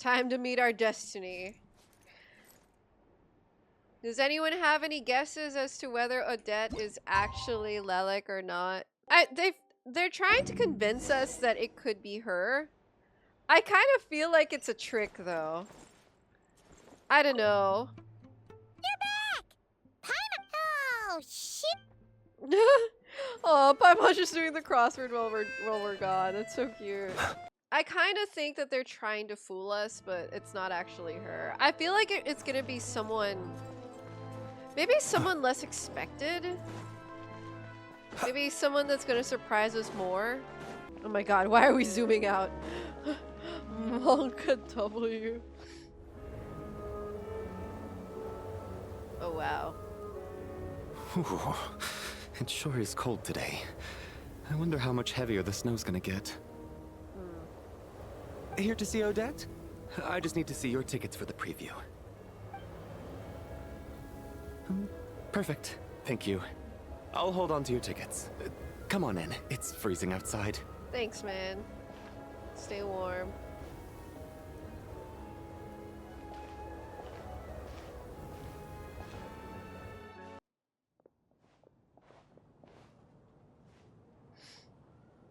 time to meet our destiny. Does anyone have any guesses as to whether Odette is actually Lelik or not? They're trying to convince us that it could be her. I kind of feel like it's a trick, though. I don't know. You're back! Paimon! Oh, shit! Oh, Paimon's just doing the crossword while we're gone. That's so cute. I kind of think that they're trying to fool us, but it's not actually her. I feel like it's gonna be someone... Maybe someone less expected? Maybe someone that's gonna surprise us more? Oh my god, why are we zooming out? Monka W. Oh wow. Ooh, it sure is cold today. I wonder how much heavier the snow's gonna get. Here to see Odette? I just need to see your tickets for the preview. Perfect. Thank you. I'll hold on to your tickets. Come on in. It's freezing outside. Thanks, man. Stay warm.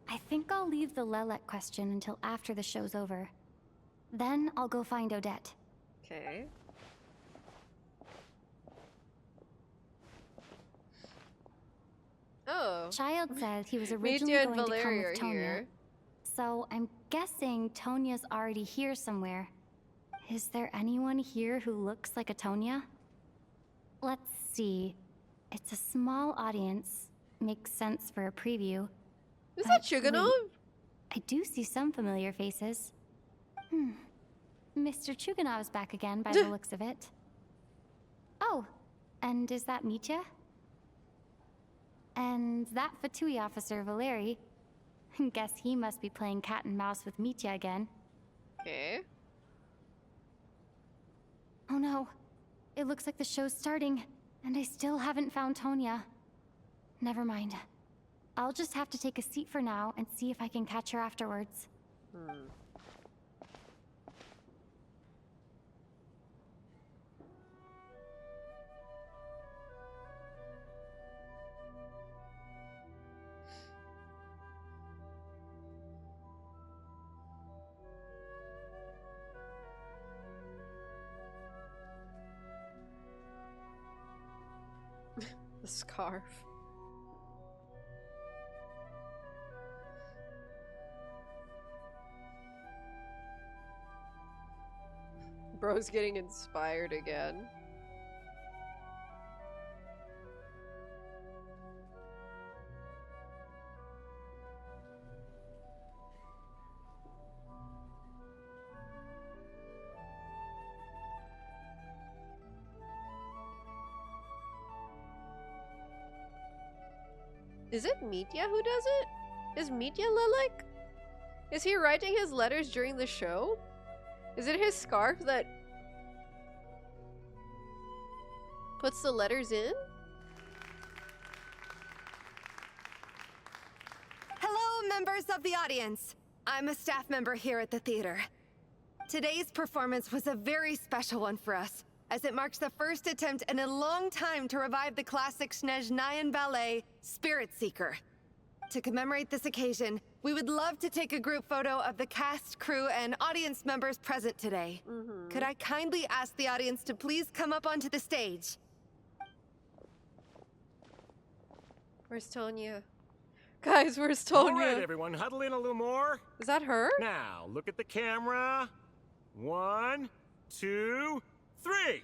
I think I'll leave the Lelek question until after the show's over. Then I'll go find Odette. Okay. Oh. Child said he was originally Mitya and going to come Valeria with Tonya. here. So I'm guessing Tonya's already here somewhere. Is there anyone here who looks like a Tonya? Let's see. It's a small audience. Makes sense for a preview. Is that Chuganov? I do see some familiar faces. Mr. Chuganov's back again by the looks of it. Oh, and is that Mitya? And that Fatui officer, Valeri. Guess he must be playing cat and mouse with Mitya again. Okay. Oh no. It looks like the show's starting, and I still haven't found Tonya. Never mind. I'll just have to take a seat for now and see if I can catch her afterwards. The scarf. Bro's getting inspired again. Is it Mitya who does it? Is Mitya Lelik? Is he writing his letters during the show? Is it his scarf that puts the letters in? Hello, members of the audience. I'm a staff member here at the theater. Today's performance was a very special one for us, as it marks the first attempt in a long time to revive the classic snezhnaya ballet, Spirit Seeker. To commemorate this occasion, we would love to take a group photo of the cast, crew, and audience members present today. Could I kindly ask the audience to please come up onto the stage? Where's Tonya? Guys, where's Tonya? All right, everyone, huddle in a little more. Is that her? Now, look at the camera. 1, 2, 3.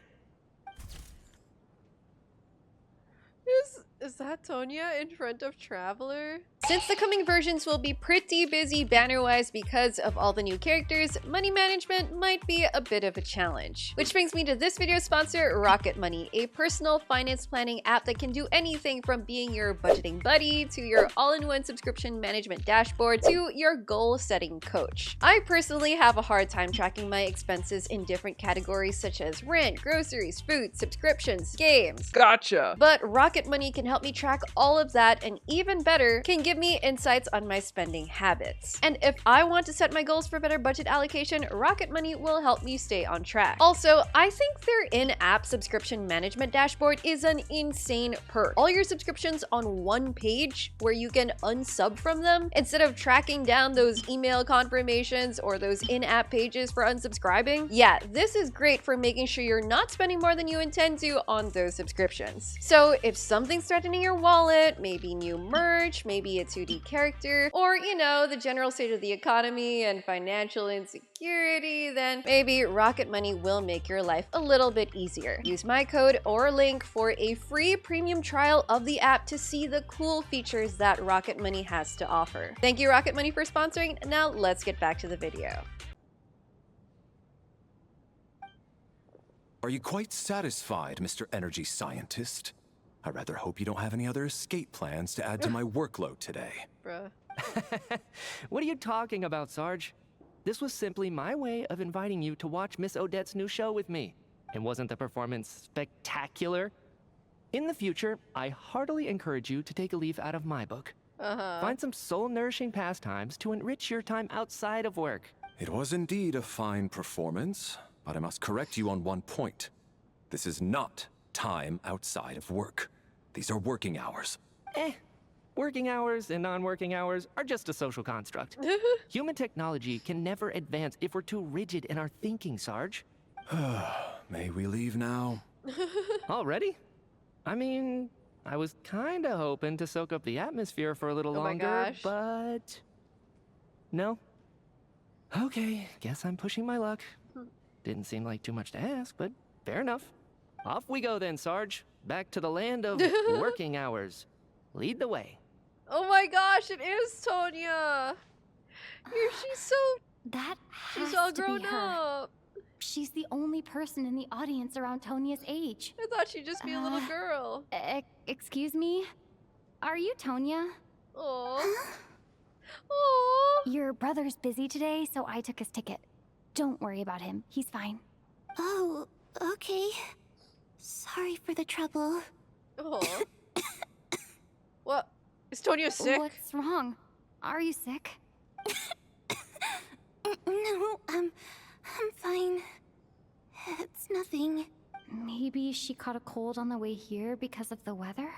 Is that Tonya in front of Traveler? Since the coming versions will be pretty busy banner-wise because of all the new characters, money management might be a bit of a challenge. Which brings me to this video's sponsor, Rocket Money, a personal finance planning app that can do anything from being your budgeting buddy, to your all-in-one subscription management dashboard, to your goal-setting coach. I personally have a hard time tracking my expenses in different categories such as rent, groceries, food, subscriptions, games. Gotcha! But Rocket Money can help me track all of that, and even better, can give give me insights on my spending habits. And if I want to set my goals for better budget allocation, Rocket Money will help me stay on track. Also, I think their in-app subscription management dashboard is an insane perk. All your subscriptions on one page where you can unsub from them instead of tracking down those email confirmations or those in-app pages for unsubscribing. Yeah, this is great for making sure you're not spending more than you intend to on those subscriptions. So if something's threatening your wallet, maybe new merch, maybe a 2D character, or you know, the general state of the economy and financial insecurity, then maybe Rocket Money will make your life a little bit easier. Use my code or link for a free premium trial of the app to see the cool features that Rocket Money has to offer. Thank you, Rocket Money, for sponsoring. Now let's get back to the video. Are you quite satisfied, Mr. Energy Scientist? I rather hope you don't have any other escape plans to add to my workload today. Bruh. What are you talking about, Sarge? This was simply my way of inviting you to watch Miss Odette's new show with me. And wasn't the performance spectacular? In the future, I heartily encourage you to take a leaf out of my book. Find some soul-nourishing pastimes to enrich your time outside of work. It was indeed a fine performance, but I must correct you on one point. This is not time outside of work. These are working hours. Working hours and non-working hours are just a social construct. Human technology can never advance if we're too rigid in our thinking, Sarge. May we leave now? Already? I mean, I was kinda hoping to soak up the atmosphere for a little longer, but... No? Okay, guess I'm pushing my luck. Didn't seem like too much to ask, but fair enough. Off we go then, Sarge. Back to the land of working hours. Lead the way. Oh my gosh, it is Tonya! She's so... She's all grown up. She's the only person in the audience around Tonya's age. I thought she'd just be a little girl. Excuse me? Are you Tonya? Oh. Oh. Your brother's busy today, so I took his ticket. Don't worry about him. He's fine. Oh, okay. Sorry for the trouble. Oh. What? Is Tonya sick? What's wrong? Are you sick? No, I'm fine. It's nothing. Maybe she caught a cold on the way here because of the weather?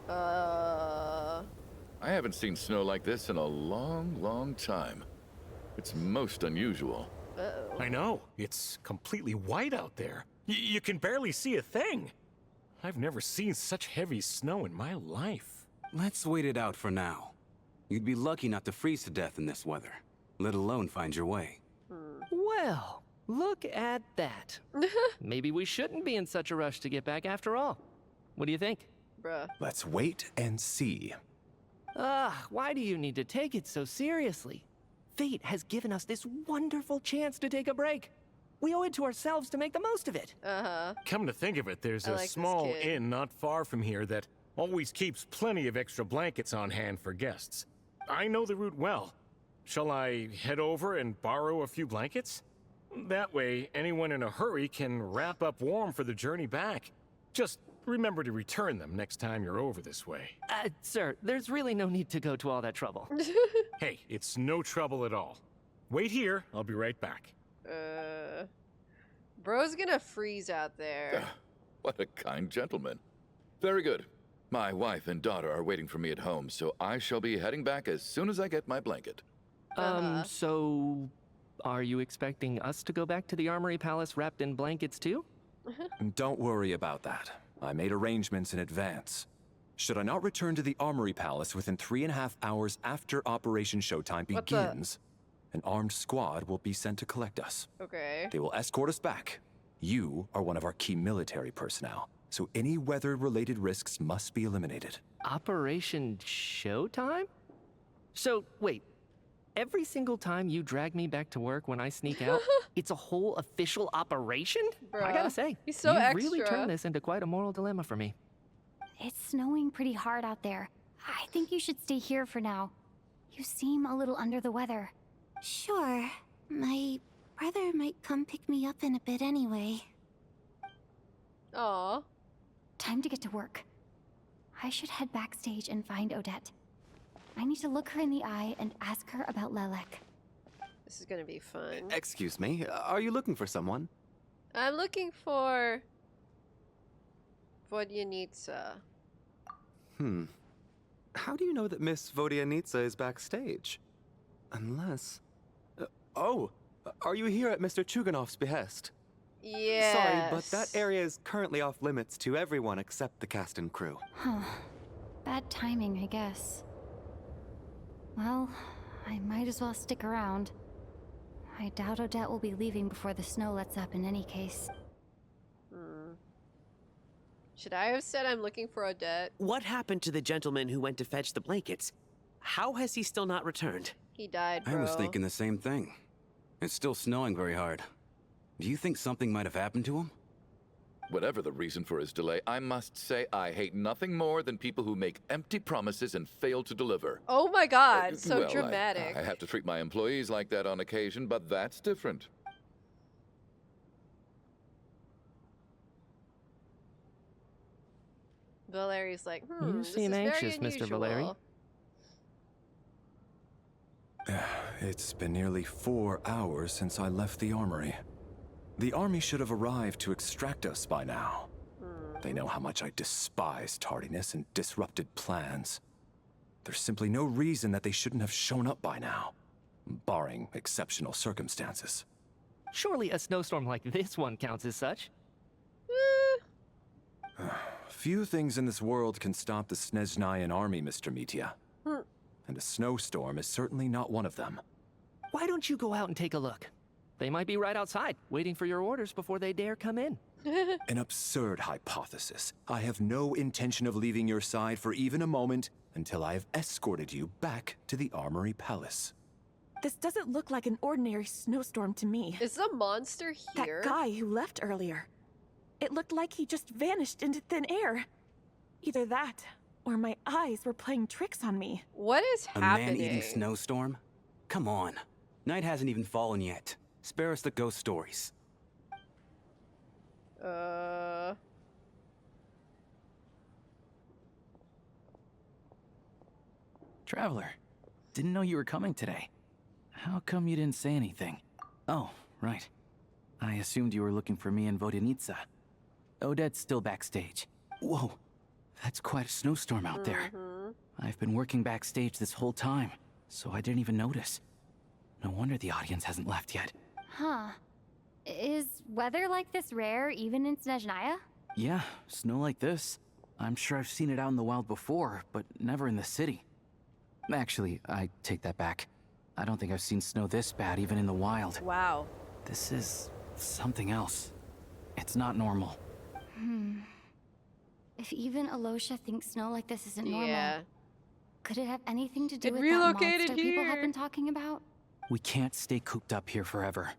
I haven't seen snow like this in a long, long time. It's most unusual. I know. It's completely white out there. You can barely see a thing. I've never seen such heavy snow in my life. Let's wait it out for now. You'd be lucky not to freeze to death in this weather, let alone find your way. Well, look at that. Maybe we shouldn't be in such a rush to get back after all. What do you think? Bruh. Let's wait and see. Why do you need to take it so seriously? Fate has given us this wonderful chance to take a break. We owe it to ourselves to make the most of it. Come to think of it, there's I a like this small kid. inn not far from here that always keeps plenty of extra blankets on hand for guests. I know the route well. Shall I head over and borrow a few blankets? That way, anyone in a hurry can wrap up warm for the journey back. Just remember to return them next time you're over this way. Sir, there's really no need to go to all that trouble. Hey, it's no trouble at all. Wait here, I'll be right back. Bro's gonna freeze out there. What a kind gentleman. Very good. My wife and daughter are waiting for me at home, so I shall be heading back as soon as I get my blanket. So... are you expecting us to go back to the Armory Palace wrapped in blankets too? Don't worry about that. I made arrangements in advance. Should I not return to the Armory Palace within 3.5 hours after Operation Showtime What the- begins, an armed squad will be sent to collect us. Okay. They will escort us back. You are one of our key military personnel, so any weather-related risks must be eliminated. Operation Showtime? So, wait. Every single time you drag me back to work when I sneak out, it's a whole official operation? I Bruh. gotta say, He's so you really extra. turned this into quite a moral dilemma for me. It's snowing pretty hard out there. I think you should stay here for now. You seem a little under the weather. Sure. My brother might come pick me up in a bit anyway. Aw. Time to get to work. I should head backstage and find Odette. I need to look her in the eye and ask her about Lelek. This is gonna be fun. Excuse me, are you looking for someone? I'm looking for Vodyanitsa. How do you know that Miss Vodyanitsa is backstage? Unless... oh! Are you here at Mr. Chuganov's behest? Yes. Sorry, but that area is currently off limits to everyone except the cast and crew. Huh. Bad timing, I guess. Well, I might as well stick around. I doubt Odette will be leaving before the snow lets up in any case. Should I have said I'm looking for Odette? What happened to the gentleman who went to fetch the blankets? How has he still not returned? He died, bro. I was thinking the same thing. It's still snowing very hard. Do you think something might have happened to him? Whatever the reason for his delay, I must say I hate nothing more than people who make empty promises and fail to deliver. Oh my god, so Well, dramatic. I have to treat my employees like that on occasion, but that's different. Valeri's like, You this seem is anxious, very Mr. Valeri. unusual. It's been nearly 4 hours since I left the armory. The army should have arrived to extract us by now. They know how much I despise tardiness and disrupted plans. There's simply no reason that they shouldn't have shown up by now, barring exceptional circumstances. Surely a snowstorm like this one counts as such. Few things in this world can stop the Snezhnayan army, Mr. Mitya. And a snowstorm is certainly not one of them. Why don't you go out and take a look? They might be right outside, waiting for your orders before they dare come in. An absurd hypothesis. I have no intention of leaving your side for even a moment until I have escorted you back to the Armory Palace. This doesn't look like an ordinary snowstorm to me. Is the monster here? That guy who left earlier. It looked like he just vanished into thin air. Either that, or my eyes were playing tricks on me. What is happening? A man-eating snowstorm? Come on. Night hasn't even fallen yet. Spare us the ghost stories. Traveler, didn't know you were coming today. How come you didn't say anything? Oh, right. I assumed you were looking for me and Vodyanitsa. Odette's still backstage. Whoa, that's quite a snowstorm out there. I've been working backstage this whole time, so I didn't even notice. No wonder the audience hasn't left yet. Huh. Is weather like this rare even in Snezhnaya? Yeah, snow like this. I'm sure I've seen it out in the wild before, but never in the city. Actually, I take that back. I don't think I've seen snow this bad even in the wild. Wow. This is something else. It's not normal. If even Alosha thinks snow like this isn't normal, Yeah. could it have anything to do It with that relocated monster people have here. been talking about? We can't stay cooped up here forever.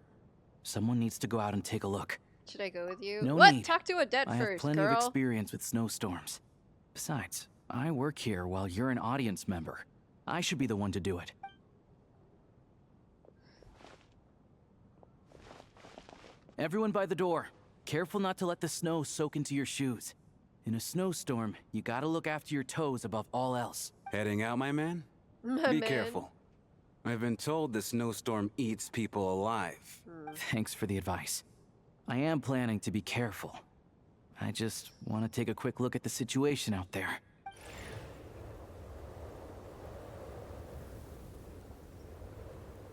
Someone needs to go out and take a look. Should I go with you? No what? need. Talk to Odette I first, have plenty girl. of experience with snowstorms. Besides, I work here while you're an audience member. I should be the one to do it. Everyone by the door. Careful not to let the snow soak into your shoes. In a snowstorm, you gotta look after your toes above all else. Heading out, my man? My Be man. careful. I've been told the snowstorm eats people alive. Thanks for the advice. I am planning to be careful. I just want to take a quick look at the situation out there.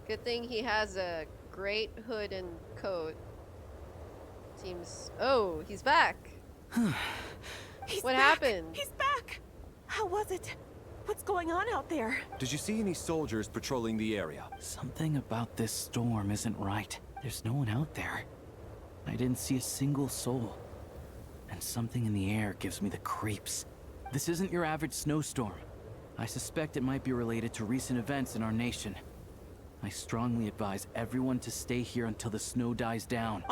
Good thing he has a great hood and coat. Seems... Oh, he's back. What happened? He's back! How was it? What's going on out there? Did you see any soldiers patrolling the area? Something about this storm isn't right. There's no one out there. I didn't see a single soul. And something in the air gives me the creeps. This isn't your average snowstorm. I suspect it might be related to recent events in our nation. I strongly advise everyone to stay here until the snow dies down.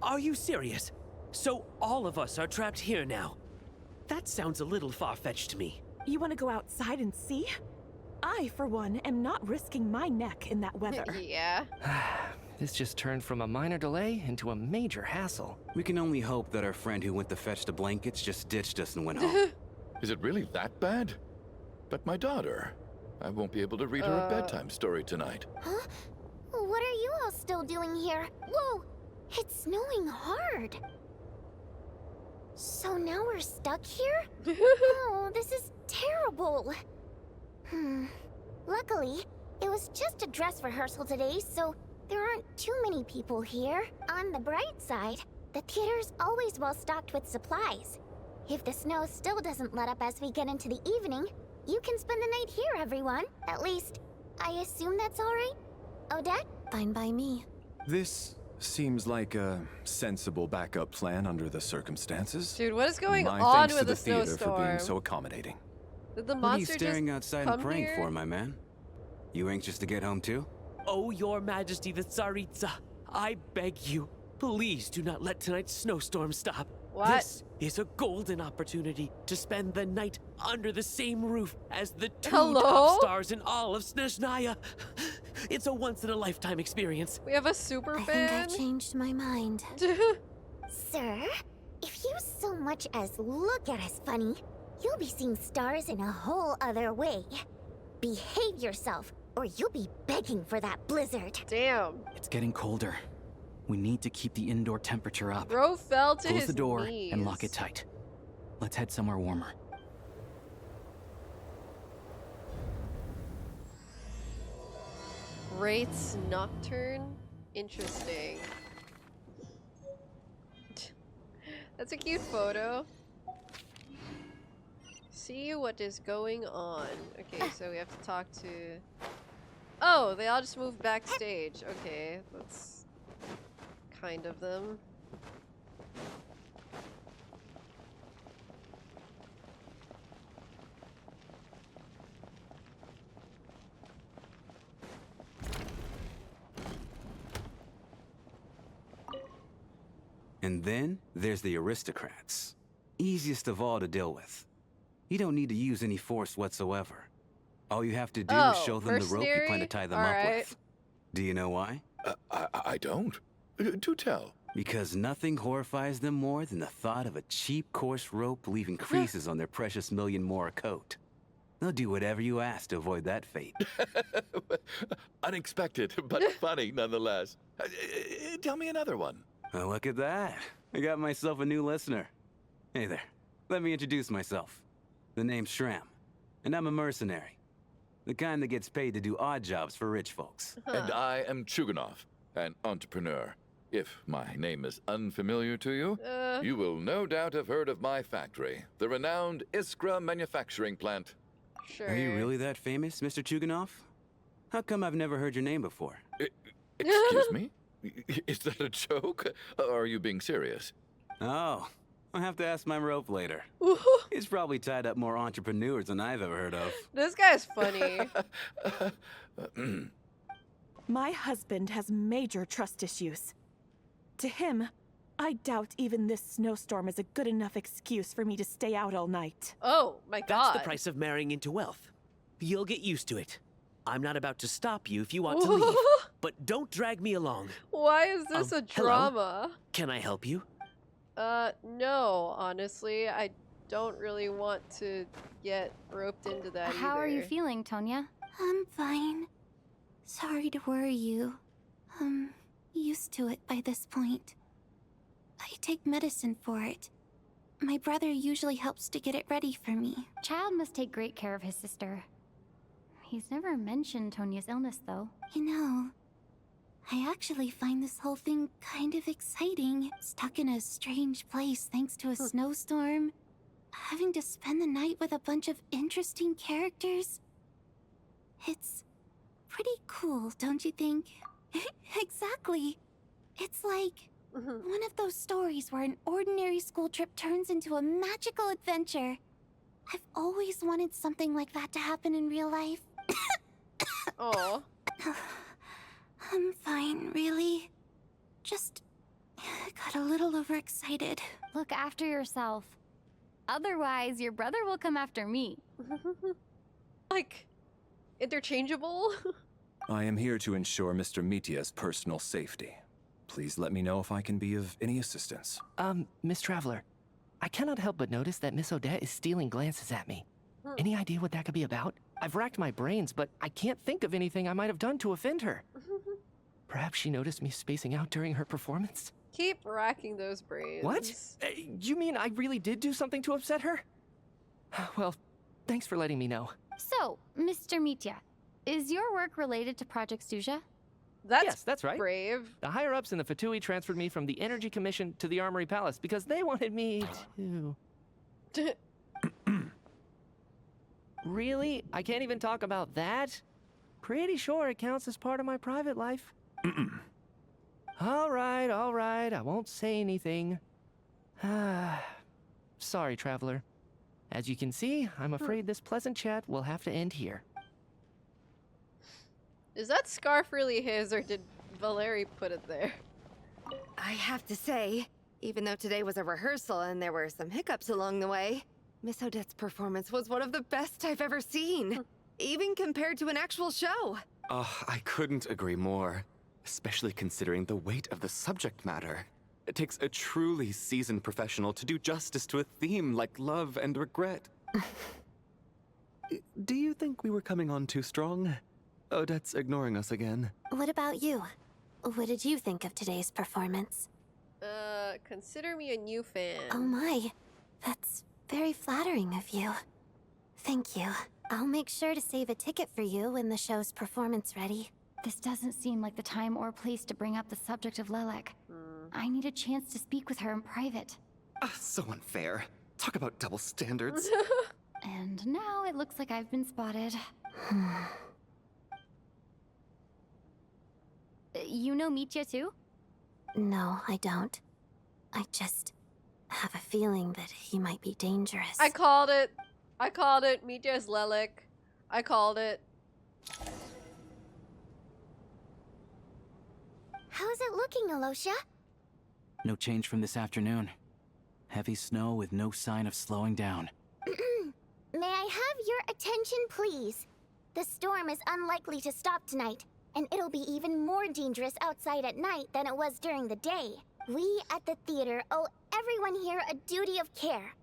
Are you serious? So all of us are trapped here now? That sounds a little far-fetched to me. You want to go outside and see? I, for one, am not risking my neck in that weather. Yeah. This just turned from a minor delay into a major hassle. We can only hope that our friend who went to fetch the blankets just ditched us and went home. Is it really that bad? But my daughter, I won't be able to read her a bedtime story tonight. Huh? What are you all still doing here? Whoa! It's snowing hard. So now we're stuck here? Oh, this is terrible. Luckily, it was just a dress rehearsal today, so there aren't too many people here. On the bright side, the theater's always well stocked with supplies. If the snow still doesn't let up as we get into the evening, you can spend the night here, everyone. At least, I assume that's all right? Odette? Fine by me. This seems like a sensible backup plan under the circumstances. Dude, what is going My on thanks with to the the theater snowstorm? for being so accommodating. Did the What are you monster staring just outside come and praying here? for, my man? You anxious to get home too? Oh, your majesty the Tsaritsa, I beg you, please do not let tonight's snowstorm stop. What? This is a golden opportunity to spend the night under the same roof as the two Hello? top stars in all of Snezhnaya. It's a once-in-a-lifetime experience. We have a super I fan? think I changed my mind. Sir, if you so much as look at us funny, you'll be seeing stars in a whole other way. Behave yourself, or you'll be begging for that blizzard. Damn. It's getting colder. We need to keep the indoor temperature up. Bro fell to Close his the door knees. and lock it tight. Let's head somewhere warmer. Wraith's Nocturne? Interesting. That's a cute photo. See what is going on. Okay, so we have to talk to... Oh, they all just moved backstage. Okay, that's kind of them. And then there's the aristocrats. Easiest of all to deal with. You don't need to use any force whatsoever. All you have to do is show them the rope you plan to tie them up with. Do you know why? I don't. Do tell. Because nothing horrifies them more than the thought of a cheap, coarse rope leaving creases on their precious million more coat. They'll do whatever you ask to avoid that fate. Unexpected, but funny nonetheless. Tell me another one. Well, look at that. I got myself a new listener. Hey there. Let me introduce myself. The name's Shram, and I'm a mercenary. The kind that gets paid to do odd jobs for rich folks. And I am Chuganov, an entrepreneur. If my name is unfamiliar to you, you will no doubt have heard of my factory, the renowned Iskra manufacturing plant. Sure. Are you really that famous, Mr. Chuganov? How come I've never heard your name before? Excuse me? Is that a joke? Or are you being serious? Oh, I'll have to ask my rope later. He's probably tied up more entrepreneurs than I've ever heard of. This guy's funny. My husband has major trust issues. To him, I doubt even this snowstorm is a good enough excuse for me to stay out all night. Oh, my God. That's the price of marrying into wealth. You'll get used to it. I'm not about to stop you if you want to leave, but don't drag me along. Why is this a drama? Hello? Can I help you? No, honestly. I don't really want to get roped into that How are you either. feeling, Tonya? I'm fine. Sorry to worry you. I'm used to it by this point. I take medicine for it. My brother usually helps to get it ready for me. Child must take great care of his sister. He's never mentioned Tonya's illness, though. You know, I actually find this whole thing kind of exciting. Stuck in a strange place thanks to a snowstorm. Having to spend the night with a bunch of interesting characters. It's pretty cool, don't you think? Exactly. It's like one of those stories where an ordinary school trip turns into a magical adventure. I've always wanted something like that to happen in real life. Oh. I'm fine, really. Just got a little overexcited. Look after yourself. Otherwise, your brother will come after me. Like, interchangeable? I am here to ensure Mr. Mitya's personal safety. Please let me know if I can be of any assistance. Miss Traveler, I cannot help but notice that Miss Odette is stealing glances at me. Any idea what that could be about? I've racked my brains, but I can't think of anything I might have done to offend her. Perhaps she noticed me spacing out during her performance? Keep racking those brains. What? You mean I really did do something to upset her? Well, thanks for letting me know. So, Mr. Mitya, is your work related to Project Suja? Yes, that's right. Brave. The higher-ups in the Fatui transferred me from the Energy Commission to the Armory Palace because they wanted me to... Really? I can't even talk about that? Pretty sure it counts as part of my private life. All right, I won't say anything. Sorry, Traveler. As you can see, I'm afraid this pleasant chat will have to end here. Is that scarf really his, or did Valeri put it there? I have to say, even though today was a rehearsal and there were some hiccups along the way, Miss Odette's performance was one of the best I've ever seen, even compared to an actual show. I couldn't agree more, especially considering the weight of the subject matter. It takes a truly seasoned professional to do justice to a theme like love and regret. Do you think we were coming on too strong? Odette's ignoring us again. What about you? What did you think of today's performance? Consider me a new fan. Oh my, that's very flattering of you. Thank you. I'll make sure to save a ticket for you when the show's performance ready. This doesn't seem like the time or place to bring up the subject of Lelek. I need a chance to speak with her in private. So unfair. Talk about double standards. And now it looks like I've been spotted. You know Mitya too? No, I don't. I just have a feeling that he might be dangerous. I called it. I called it. Mitya's Lelek. I called it. How's it looking, Alosha? No change from this afternoon. Heavy snow with no sign of slowing down. May I have your attention, please? The storm is unlikely to stop tonight, and it'll be even more dangerous outside at night than it was during the day. We at the theater owe everyone here a duty of care.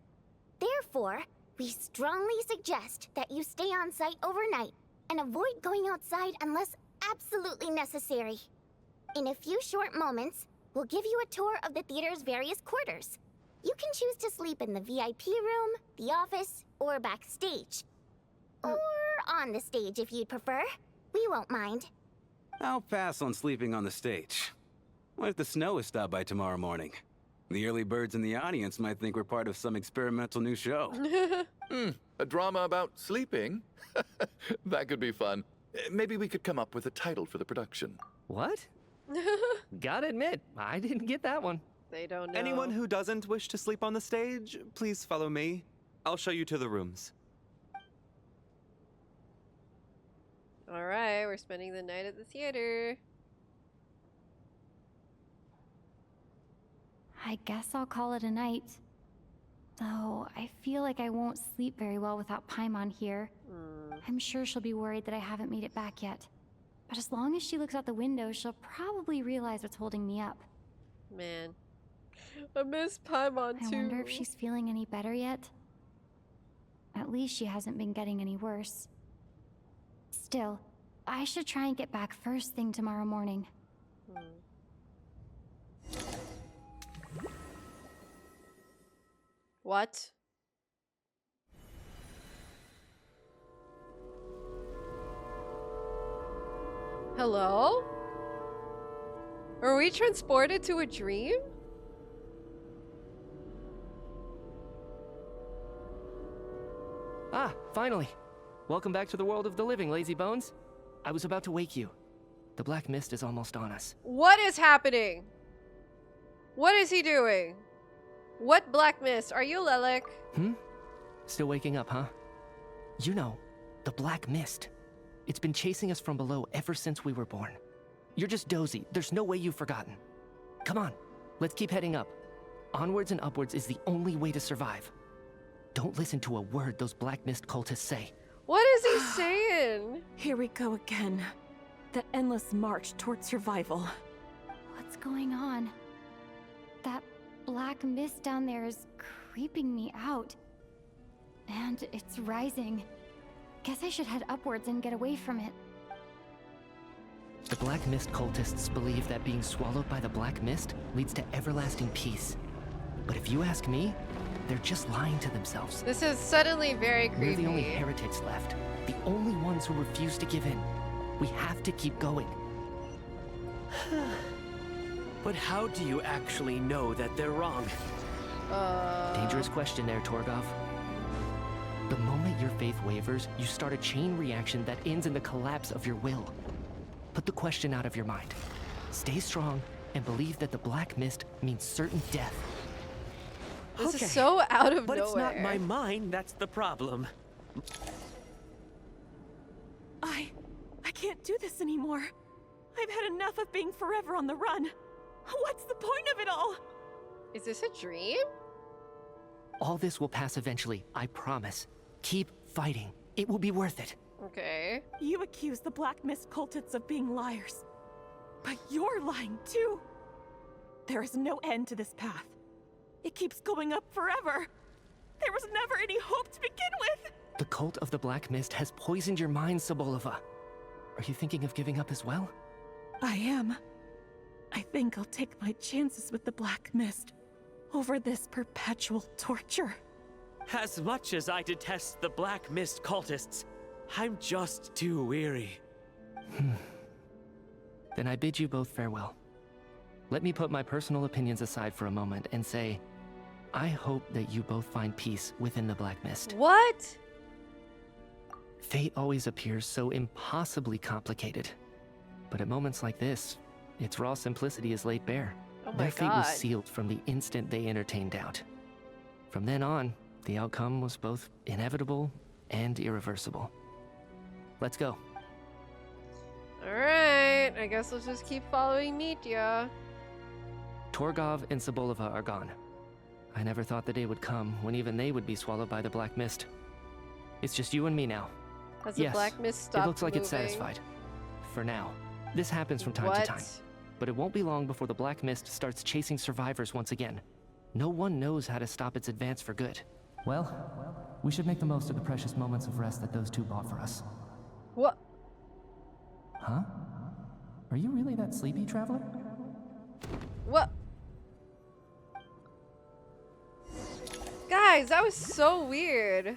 Therefore, we strongly suggest that you stay on site overnight and avoid going outside unless absolutely necessary. In a few short moments, we'll give you a tour of the theater's various quarters. You can choose to sleep in the VIP room, the office, or backstage. Or on the stage if you'd prefer. We won't mind. I'll pass on sleeping on the stage. What if the snow is stopped by tomorrow morning? The early birds in the audience might think we're part of some experimental new show. A drama about sleeping? That could be fun. Maybe we could come up with a title for the production. What? Gotta admit, I didn't get that one. They don't know. Anyone who doesn't wish to sleep on the stage, please follow me. I'll show you to the rooms. Alright, we're spending the night at the theater. I guess I'll call it a night. Though, I feel like I won't sleep very well without Paimon here. I'm sure she'll be worried that I haven't made it back yet. But as long as she looks out the window, she'll probably realize what's holding me up. Man. I miss Paimon too. I wonder if she's feeling any better yet. At least she hasn't been getting any worse. Still, I should try and get back first thing tomorrow morning. What? Hello? Are we transported to a dream? Ah, finally. Welcome back to the world of the living, lazy bones. I was about to wake you. The black mist is almost on us. What is happening? What is he doing? What black mist? Are you Lelek? Still waking up, huh? You know, the black mist. It's been chasing us from below ever since we were born. You're just dozy. There's no way you've forgotten. Come on, let's keep heading up. Onwards and upwards is the only way to survive. Don't listen to a word those black mist cultists say. What is he saying? Here we go again. The endless march toward survival. What's going on? That black mist down there is creeping me out. And it's rising. Guess I should head upwards and get away from it. The Black Mist cultists believe that being swallowed by the Black Mist leads to everlasting peace. But if you ask me, they're just lying to themselves. This is suddenly very creepy. We're the only heretics left. The only ones who refuse to give in. We have to keep going. But how do you actually know that they're wrong? Dangerous question there, Torgov. The moment your faith wavers, you start a chain reaction that ends in the collapse of your will. Put the question out of your mind. Stay strong and believe that the Black Mist means certain death. This is so out of nowhere. But it's not my mind that's the problem. I can't do this anymore. I've had enough of being forever on the run. What's the point of it all? Is this a dream? All this will pass eventually, I promise. Keep fighting. It will be worth it. Okay. You accuse the Black Mist cultists of being liars. But you're lying too. There is no end to this path. It keeps going up forever. There was never any hope to begin with. The cult of the Black Mist has poisoned your mind, Sobolova. Are you thinking of giving up as well? I am. I think I'll take my chances with the Black Mist over this perpetual torture. As much as I detest the Black Mist cultists, I'm just too weary. Then I bid you both farewell. Let me put my personal opinions aside for a moment and say, I hope that you both find peace within the Black Mist. What? Fate always appears so impossibly complicated. But at moments like this, its raw simplicity is laid bare. Oh my Their fate God. was sealed from the instant they entertained doubt. From then on, the outcome was both inevitable and irreversible. Let's go. Alright, I guess let's just keep following Mitya. Torgov and Sobolova are gone. I never thought the day would come when even they would be swallowed by the Black Mist. It's just you and me now. Has the Yes, Black Mist stopped it looks like moving? it's satisfied. For now. This happens from time What? to time. But it won't be long before the Black Mist starts chasing survivors once again. No one knows how to stop its advance for good. Well, we should make the most of the precious moments of rest that those two bought for us. What? Huh? Are you really that sleepy, traveler? What? Guys, that was so weird.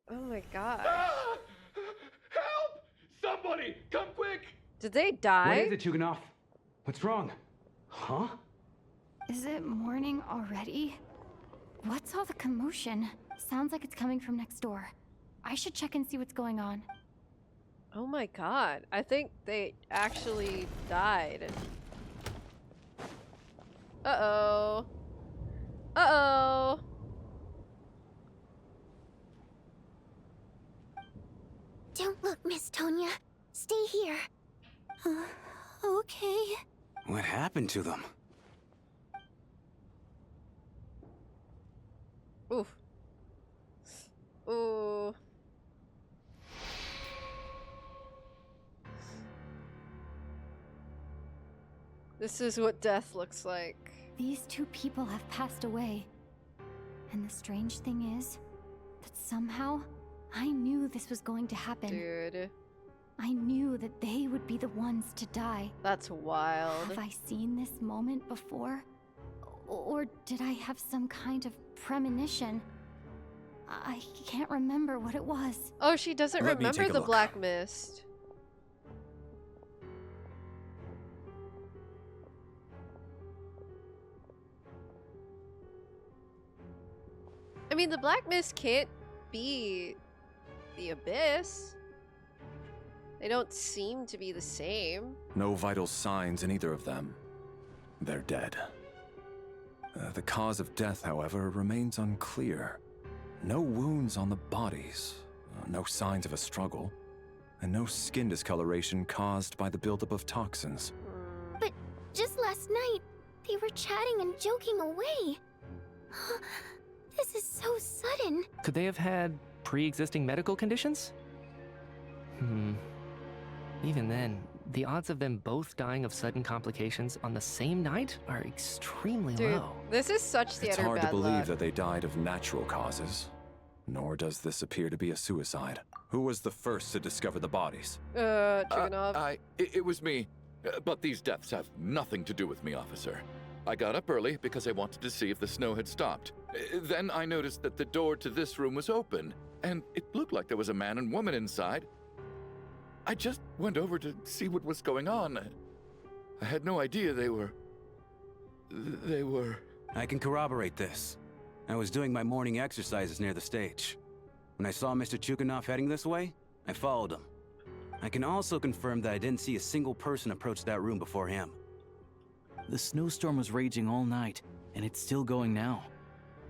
Oh my god. Ah! Help! Somebody, come quick! Did they die? What is it, Tuganov? What's wrong? Huh? Is it morning already? What's all the commotion? Sounds like it's coming from next door. I should check and see what's going on. Oh my god. I think they actually died. Uh-oh. Uh-oh. Don't look, Miss Tonya. Stay here. Okay. What happened to them? Oof. Ooh. This is what death looks like. These two people have passed away. And the strange thing is that somehow I knew this was going to happen. Dude. I knew that they would be the ones to die. That's wild. Have I seen this moment before? Or did I have some kind of premonition? I can't remember what it was. Oh, she doesn't Let me remember take a the look. Black Mist. I mean, the Black Mist can't be the Abyss. They don't seem to be the same. No vital signs in either of them. They're dead. The cause of death, however, remains unclear. No wounds on the bodies, no signs of a struggle, and no skin discoloration caused by the buildup of toxins. But just last night, they were chatting and joking away. This is so sudden. Could they have had pre-existing medical conditions? Even then, the odds of them both dying of sudden complications on the same night are extremely low. This is such theater It's hard to bad believe luck. that they died of natural causes. Nor does this appear to be a suicide. Who was the first to discover the bodies? Chuganov. It was me. But these deaths have nothing to do with me, officer. I got up early because I wanted to see if the snow had stopped. Then I noticed that the door to this room was open, and it looked like there was a man and woman inside. I just went over to see what was going on. I had no idea they were... I can corroborate this. I was doing my morning exercises near the stage. When I saw Mr. Chuganov heading this way, I followed him. I can also confirm that I didn't see a single person approach that room before him. The snowstorm was raging all night, and it's still going now.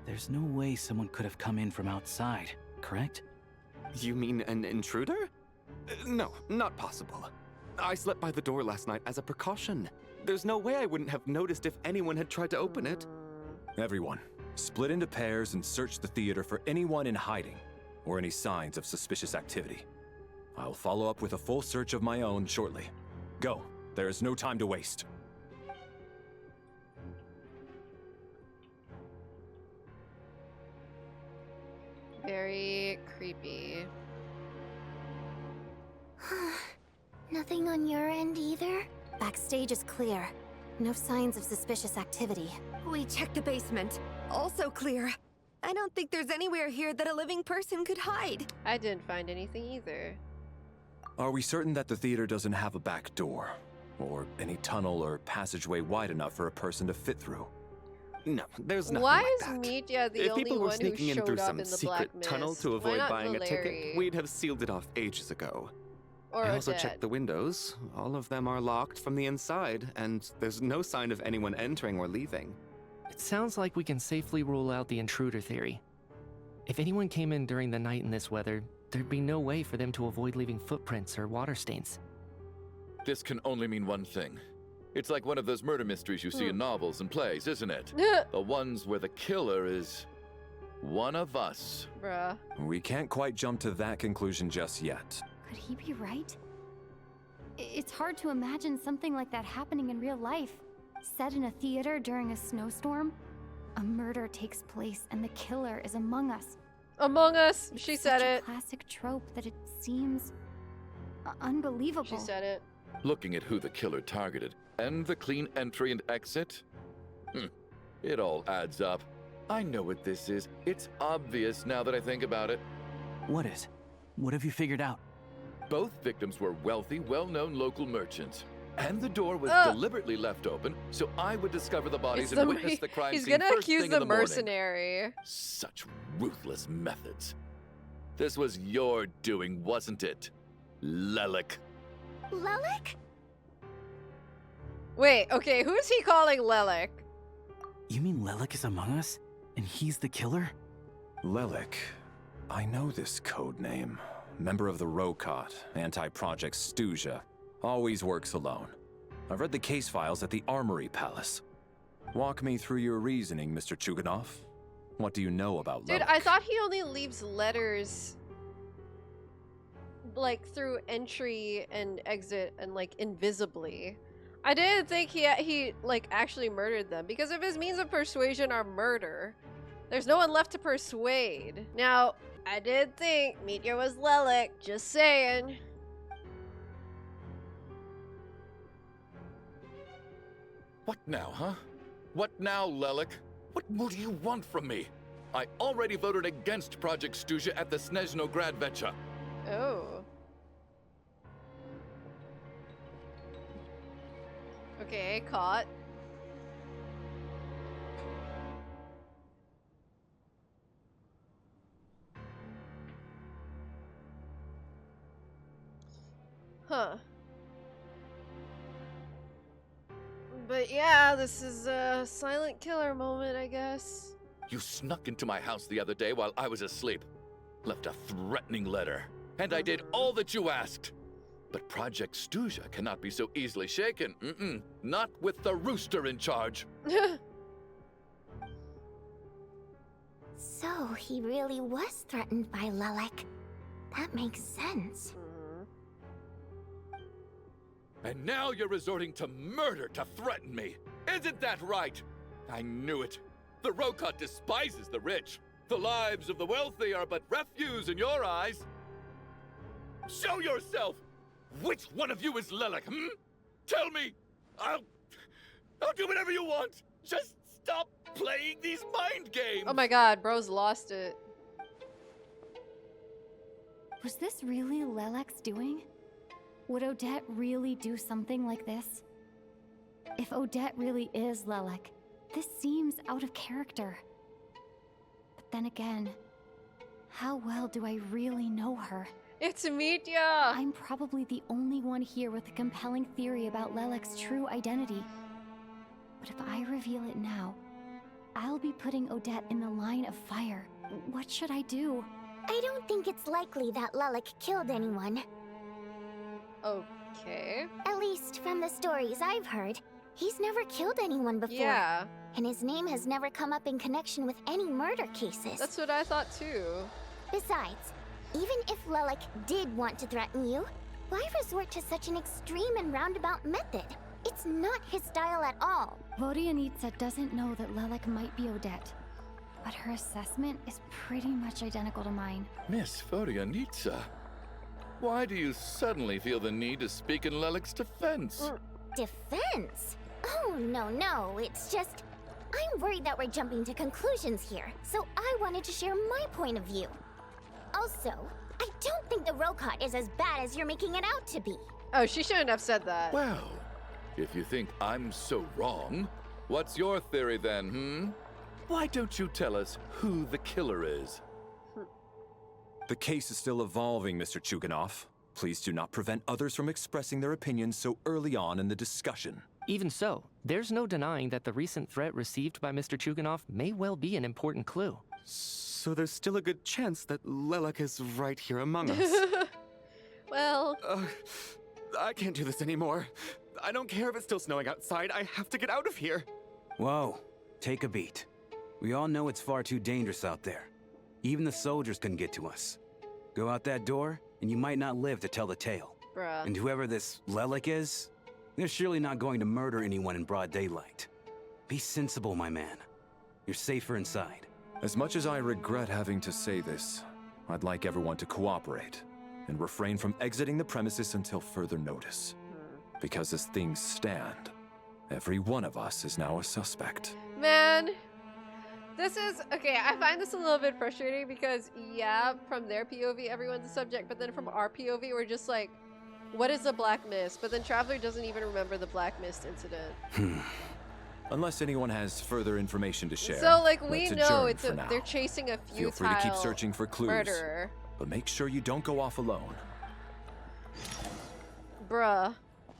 There's no way someone could have come in from outside, correct? You mean an intruder? No, not possible. I slept by the door last night as a precaution. There's no way I wouldn't have noticed if anyone had tried to open it. Everyone, split into pairs and search the theater for anyone in hiding or any signs of suspicious activity. I'll follow up with a full search of my own shortly. Go. There is no time to waste. Very creepy. Nothing on your end either? Backstage is clear. No signs of suspicious activity. We checked the basement. Also clear. I don't think there's anywhere here that a living person could hide. I didn't find anything either. Are we certain that the theater doesn't have a back door? Or any tunnel or passageway wide enough for a person to fit through? No, there's nothing Why like is that. Media the if only people were one who sneaking in showed through up some in the secret Black tunnel Mist? to Why avoid not buying a Valeri? ticket, we'd have sealed it off ages ago. Or I also Odette. checked the windows. All of them are locked from the inside, and there's no sign of anyone entering or leaving. It sounds like we can safely rule out the intruder theory. If anyone came in during the night in this weather, there'd be no way for them to avoid leaving footprints or water stains. This can only mean one thing. It's like one of those murder mysteries you see in novels and plays, isn't it? The ones where the killer is one of us. Bruh. We can't quite jump to that conclusion just yet. Could he be right? It's hard to imagine something like that happening in real life. Set in a theater during a snowstorm, a murder takes place and the killer is among us. Among Us, It's she such said a it. classic trope that it seems unbelievable. She said it. Looking at who the killer targeted and the clean entry and exit, it all adds up. I know what this is. It's obvious now that I think about it. What is? What have you figured out? Both victims were wealthy, well-known local merchants. And the door was deliberately left open so I would discover the bodies and witness the crime He's scene gonna first accuse thing the in the morning. mercenary. Such ruthless methods. This was your doing, wasn't it, Lelik? Lelik? Wait, okay, who's he calling Lelik? You mean Lelik is among us? And he's the killer? Lelik. I know this code name. Member of the Rokot, anti-Project Stuzha. Always works alone. I've read the case files at the Armory Palace. Walk me through your reasoning, Mr. Chuganov. What do you know about Dude, Lelik? I thought he only leaves letters like through entry and exit and like invisibly. I didn't think he like actually murdered them because of his means of persuasion are murder. There's no one left to persuade. Now, I did think Meteor was Lelik, just saying. What now, huh? What now, Lelik? What more do you want from me? I already voted against Project Stuzha at the Snezhnaya. Oh. Okay, caught. Huh. But yeah, this is a silent killer moment, I guess. You snuck into my house the other day while I was asleep. Left a threatening letter. And I did all that you asked. But Project Stuzha cannot be so easily shaken. Not with the rooster in charge. So he really was threatened by Lelik. That makes sense. And now you're resorting to murder to threaten me. Isn't that right? I knew it. The Rokot despises the rich. The lives of the wealthy are but refuse in your eyes. Show yourself! Which one of you is Lilac, Tell me! I'll do whatever you want! Just stop playing these mind games! Oh my god, bro's lost it. Was this really Lelac's doing? Would Odette really do something like this? If Odette really is Lelac, this seems out of character. But then again, how well do I really know her? It's Mitya! I'm probably the only one here with a compelling theory about Lelac's true identity. But if I reveal it now, I'll be putting Odette in the line of fire. What should I do? I don't think it's likely that Lelac killed anyone. Okay. At least from the stories I've heard, he's never killed anyone before. Yeah. And his name has never come up in connection with any murder cases. That's what I thought too. Besides, even if Lelac did want to threaten you, why resort to such an extreme and roundabout method? It's not his style at all. Vodianitsa doesn't know that Lelac might be Odette, but her assessment is pretty much identical to mine. Miss Vodianitsa, why do you suddenly feel the need to speak in Lelac's defense? Defense? Oh, no, it's just... I'm worried that we're jumping to conclusions here, so I wanted to share my point of view. Also, I don't think the Rokot is as bad as you're making it out to be. Oh, she shouldn't have said that. Well, if you think I'm so wrong, what's your theory then, Why don't you tell us who the killer is? The case is still evolving, Mr. Chuganov. Please do not prevent others from expressing their opinions so early on in the discussion. Even so, there's no denying that the recent threat received by Mr. Chuganov may well be an important clue. So there's still a good chance that Lelac is right here among us. Well... I can't do this anymore. I don't care if it's still snowing outside. I have to get out of here. Whoa, take a beat. We all know it's far too dangerous out there. Even the soldiers couldn't get to us. Go out that door, and you might not live to tell the tale. Bruh. And whoever this Lelac is, they're surely not going to murder anyone in broad daylight. Be sensible, my man. You're safer inside. As much as I regret having to say this, I'd like everyone to cooperate and refrain from exiting the premises until further notice. Because as things stand, every one of us is now a suspect. Man, this is... Okay, I find this a little bit frustrating because, yeah, from their POV, everyone's a subject, but then from our POV, we're just like, what is a Black Mist? But then Traveler doesn't even remember the Black Mist incident. Unless anyone has further information to share. So, like, we let's know adjourn they're chasing a futile Feel free to keep searching for clues, murderer. but make sure you don't go off alone. Bruh.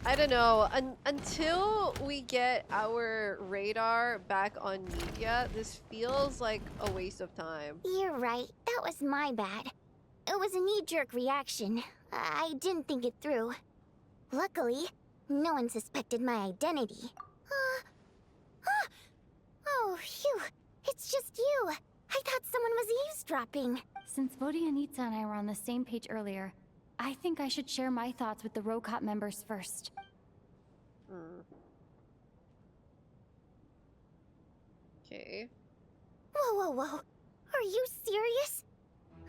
I don't know. Until we get our radar back on media, this feels like a waste of time. You're right. That was my bad. It was a knee-jerk reaction. I didn't think it through. Luckily, no one suspected my identity. Oh, phew. It's just you. I thought someone was eavesdropping. Since Vodianitsa and I were on the same page earlier, I think I should share my thoughts with the Rokot members first. Okay. Whoa. Are you serious?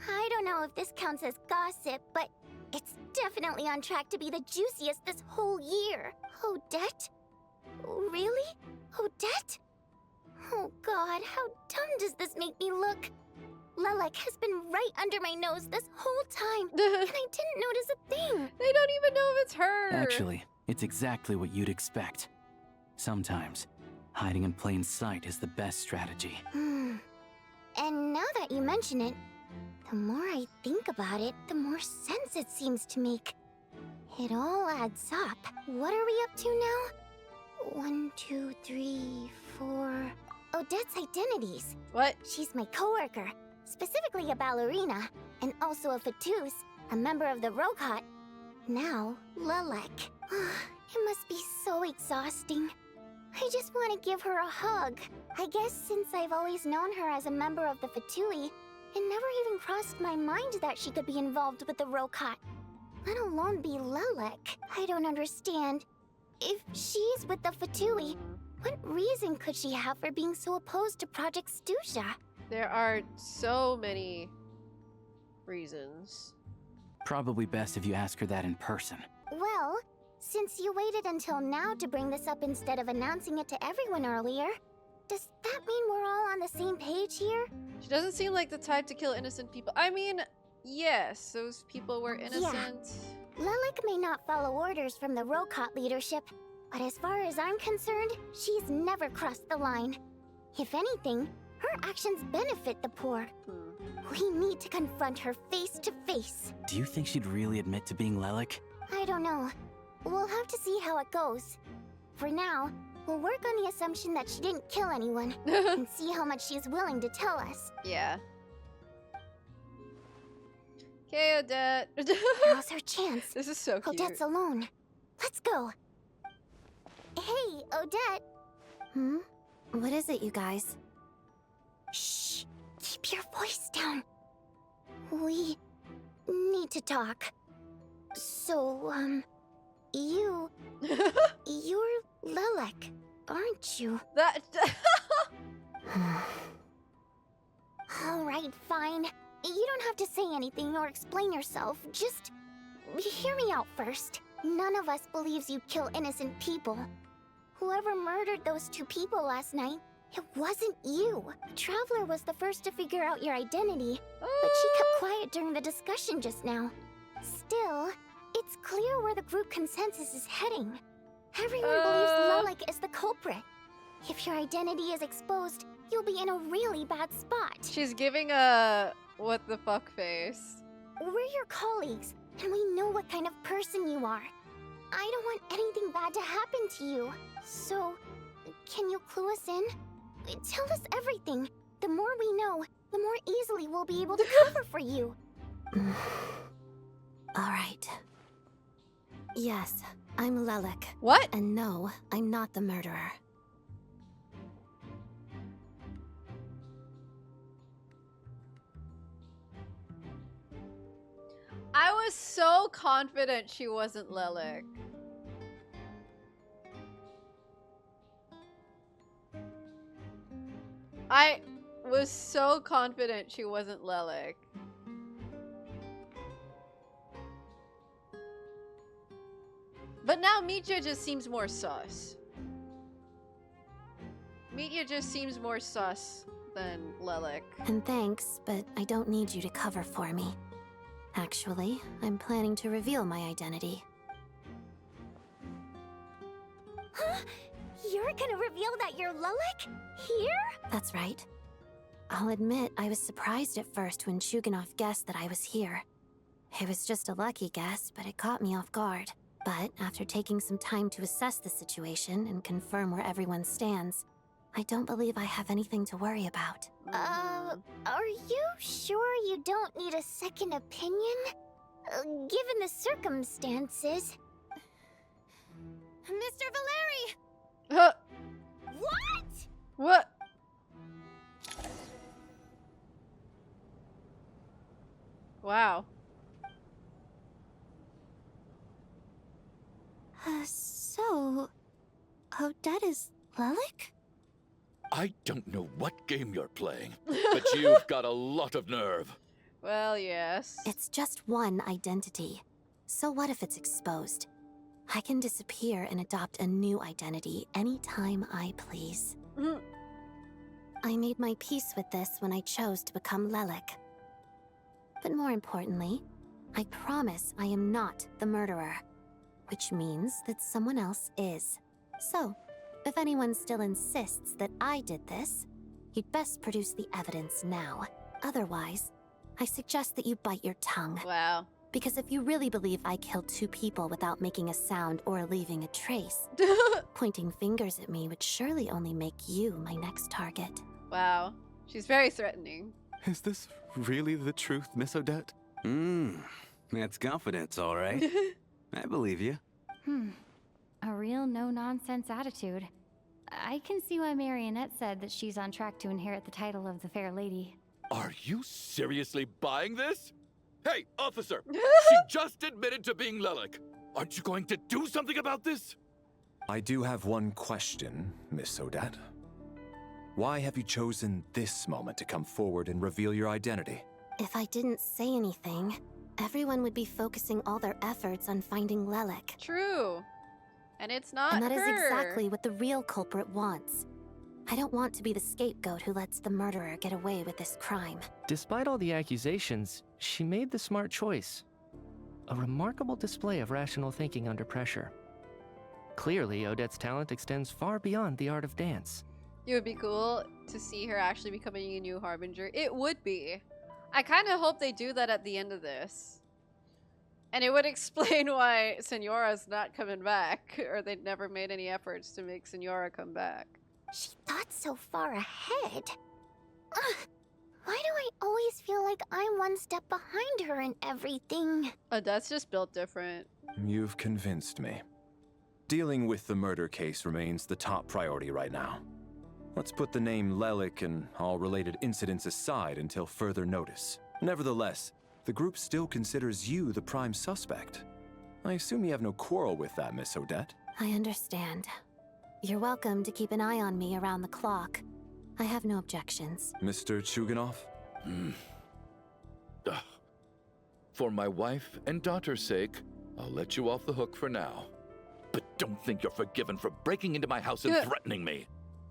I don't know if this counts as gossip, but it's definitely on track to be the juiciest this whole year. Odette? Really? Odette? Oh god, how dumb does this make me look? Lelac has been right under my nose this whole time, and I didn't notice a thing. They don't even know if it's her. Actually, it's exactly what you'd expect. Sometimes, hiding in plain sight is the best strategy. And now that you mention it, the more I think about it, the more sense it seems to make. It all adds up. What are we up to now? 1, 2, 3, 4... Odette's identities. What? She's my coworker, specifically a ballerina, and also a Fatous, a member of the Rokot. Now, Lelac. It must be so exhausting. I just want to give her a hug. I guess since I've always known her as a member of the Fatui, it never even crossed my mind that she could be involved with the Rokot. let alone be Lelek. I don't understand. If she's with the Fatui, what reason could she have for being so opposed to Project Stusha? There are so many reasons. Probably best if you ask her that in person. Well, since you waited until now to bring this up instead of announcing it to everyone earlier, does that mean we're all on the same page here? She doesn't seem like the type to kill innocent people. I mean, yes, those people were innocent. Yeah. Lelek may not follow orders from the Rokot leadership, but as far as I'm concerned, she's never crossed the line. If anything, her actions benefit the poor. We need to confront her face to face. Do you think she'd really admit to being Lelek? I don't know. We'll have to see how it goes. For now, we'll work on the assumption that she didn't kill anyone and see how much she's willing to tell us. Yeah. Okay, Odette. Now's her chance. This is so cute. Odette's alone. Let's go. Hey, Odette. What is it, you guys? Shh. Keep your voice down. We need to talk. So, you're Lelek, aren't you? That. Alright, fine. You don't have to say anything or explain yourself. Just hear me out first. None of us believes you kill innocent people. Whoever murdered those 2 people last night, it wasn't you. Traveler was the first to figure out your identity, but she kept quiet during the discussion just now. Still, it's clear where the group consensus is heading. Everyone believes Lelek is the culprit. If your identity is exposed, you'll be in a really bad spot. She's giving a what the fuck face. We're your colleagues, and we know what kind of person you are. I don't want anything bad to happen to you. So, can you clue us in? Tell us everything. The more we know, the more easily we'll be able to cover for you. Alright. Yes, I'm Lelek. What? And no, I'm not the murderer. I was so confident she wasn't Lelek. I was so confident she wasn't Lelek. But now Mitya just seems more sus. Mitya just seems more sus than Lelek. And thanks, but I don't need you to cover for me. Actually, I'm planning to reveal my identity. Huh? You're gonna reveal that you're Lelek? Here? That's right. I'll admit I was surprised at first when Shuganov guessed that I was here. It was just a lucky guess, but it caught me off guard. But after taking some time to assess the situation and confirm where everyone stands, I don't believe I have anything to worry about. Are you sure you don't need a second opinion? Given the circumstances. Mr. Valeri! What? What? Wow. So... Odette is Lelek? I don't know what game you're playing, but you've got a lot of nerve. Well, yes. It's just one identity. So what if it's exposed? I can disappear and adopt a new identity anytime I please. I made my peace with this when I chose to become Lelek. But more importantly, I promise I am not the murderer, which means that someone else is. So, if anyone still insists that I did this, you'd best produce the evidence now. Otherwise, I suggest that you bite your tongue. Wow. Because if you really believe I killed 2 people without making a sound or leaving a trace, pointing fingers at me would surely only make you my next target. Wow. She's very threatening. Is this really the truth, Miss Odette? That's confidence, all right. I believe you. A real no-nonsense attitude. I can see why Marionette said that she's on track to inherit the title of the Fair Lady. Are you seriously buying this? Hey, officer! She just admitted to being Lelik. Aren't you going to do something about this? I do have one question, Miss Odette. Why have you chosen this moment to come forward and reveal your identity? If I didn't say anything, everyone would be focusing all their efforts on finding Lelik. True. And it's not her. And that is exactly what the real culprit wants. I don't want to be the scapegoat who lets the murderer get away with this crime. Despite all the accusations, she made the smart choice. A remarkable display of rational thinking under pressure. Clearly, Odette's talent extends far beyond the art of dance. It would be cool to see her actually becoming a new Harbinger. It would be. I kind of hope they do that at the end of this. And it would explain why Senora's not coming back, or they'd never made any efforts to make Senora come back. She thought so far ahead. Ugh, why do I always feel like I'm one step behind her in everything? That's just built different. You've convinced me. Dealing with the murder case remains the top priority right now. Let's put the name Lelik and all related incidents aside until further notice. Nevertheless, the group still considers you the prime suspect. I assume you have no quarrel with that, Miss Odette? I understand. You're welcome to keep an eye on me around the clock. I have no objections. Mr. Chuganov? For my wife and daughter's sake, I'll let you off the hook for now. But don't think you're forgiven for breaking into my house and threatening me.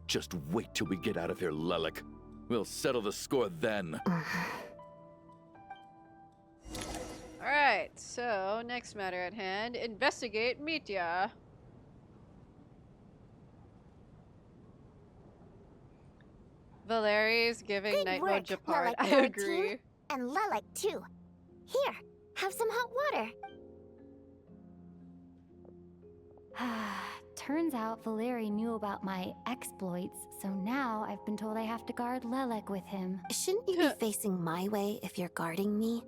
Just wait till we get out of here, Lelik. We'll settle the score then. Alright, so next matter at hand. Investigate Mitya. Valeri's giving Good night work, mode Japard. Lelik I 14, agree. And Lelik too. Here, have some hot water. Turns out Valeri knew about my exploits, so now I've been told I have to guard Lelik with him. Shouldn't you be facing my way if you're guarding me?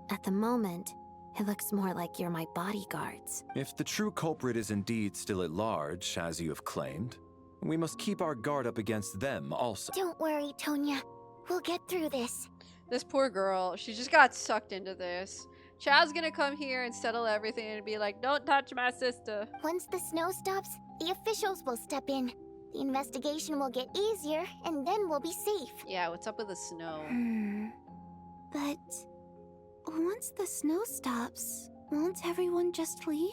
At the moment, it looks more like you're my bodyguards. If the true culprit is indeed still at large, as you have claimed, we must keep our guard up against them also. Don't worry, Tonya. We'll get through this. This poor girl, she just got sucked into this. Chad's gonna come here and settle everything and be like, don't touch my sister. Once the snow stops, the officials will step in. The investigation will get easier, and then we'll be safe. Yeah, what's up with the snow? But once the snow stops, won't everyone just leave?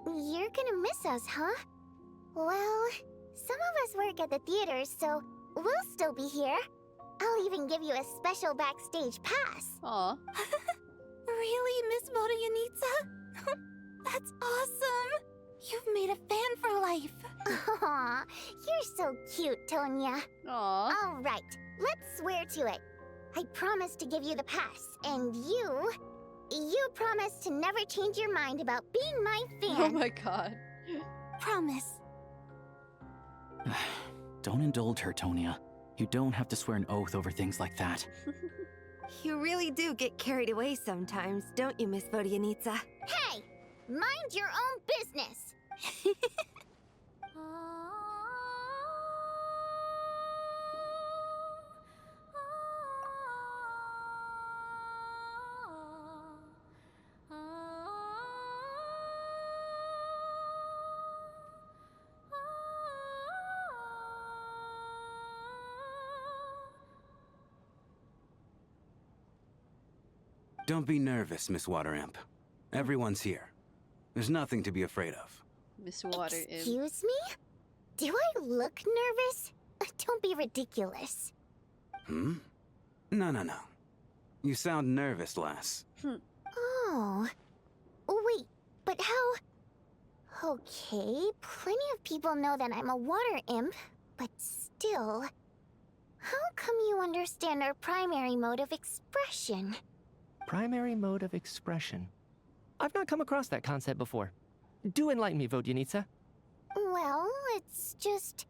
You're gonna miss us, huh? Well, some of us work at the theater, so we'll still be here. I'll even give you a special backstage pass. Aw. Really, Miss Vodyanitsa? That's awesome! You've made a fan for life. Aw, you're so cute, Tonya. Aw. All right, let's swear to it. I promise to give you the pass, and you promise to never change your mind about being my fan. Oh my god. Promise. Don't indulge her, Tonya. You don't have to swear an oath over things like that. You really do get carried away sometimes, don't you, Miss Vodyanitsa? Hey! Mind your own business! Don't be nervous, Miss Water Imp. Everyone's here. There's nothing to be afraid of. Miss Water Imp. Excuse me? Do I look nervous? Don't be ridiculous. No, no, no. You sound nervous, lass. Oh. Wait, but how... Okay, plenty of people know that I'm a water imp, but still... How come you understand our primary mode of expression? Primary mode of expression. I've not come across that concept before. Do enlighten me, Vodyanitsa. Well, it's just...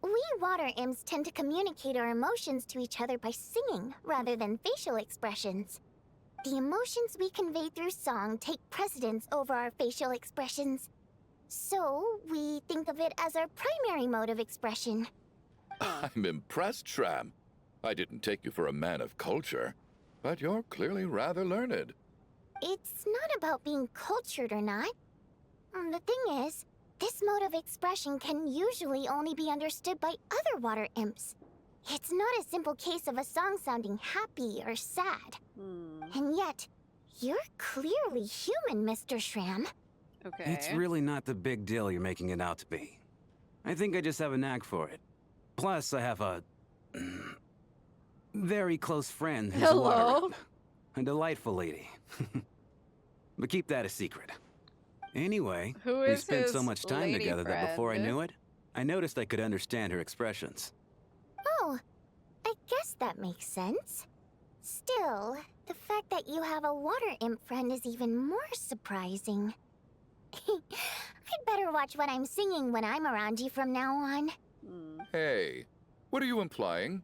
We water imps tend to communicate our emotions to each other by singing, rather than facial expressions. The emotions we convey through song take precedence over our facial expressions. So, we think of it as our primary mode of expression. I'm impressed, Shram. I didn't take you for a man of culture. but you're clearly rather learned. It's not about being cultured or not. The thing is, this mode of expression can usually only be understood by other water imps. It's not a simple case of a song sounding happy or sad. And yet, you're clearly human, Mr. Shram. Okay. It's really not the big deal you're making it out to be. I think I just have a knack for it. Plus, I have a very close friend who's a water imp. A delightful lady. But keep that a secret. Anyway, we spent so much time together that before I knew it, I noticed I could understand her expressions. Oh, I guess that makes sense. Still, the fact that you have a water imp friend is even more surprising. I'd better watch what I'm singing when I'm around you from now on. Hey, what are you implying?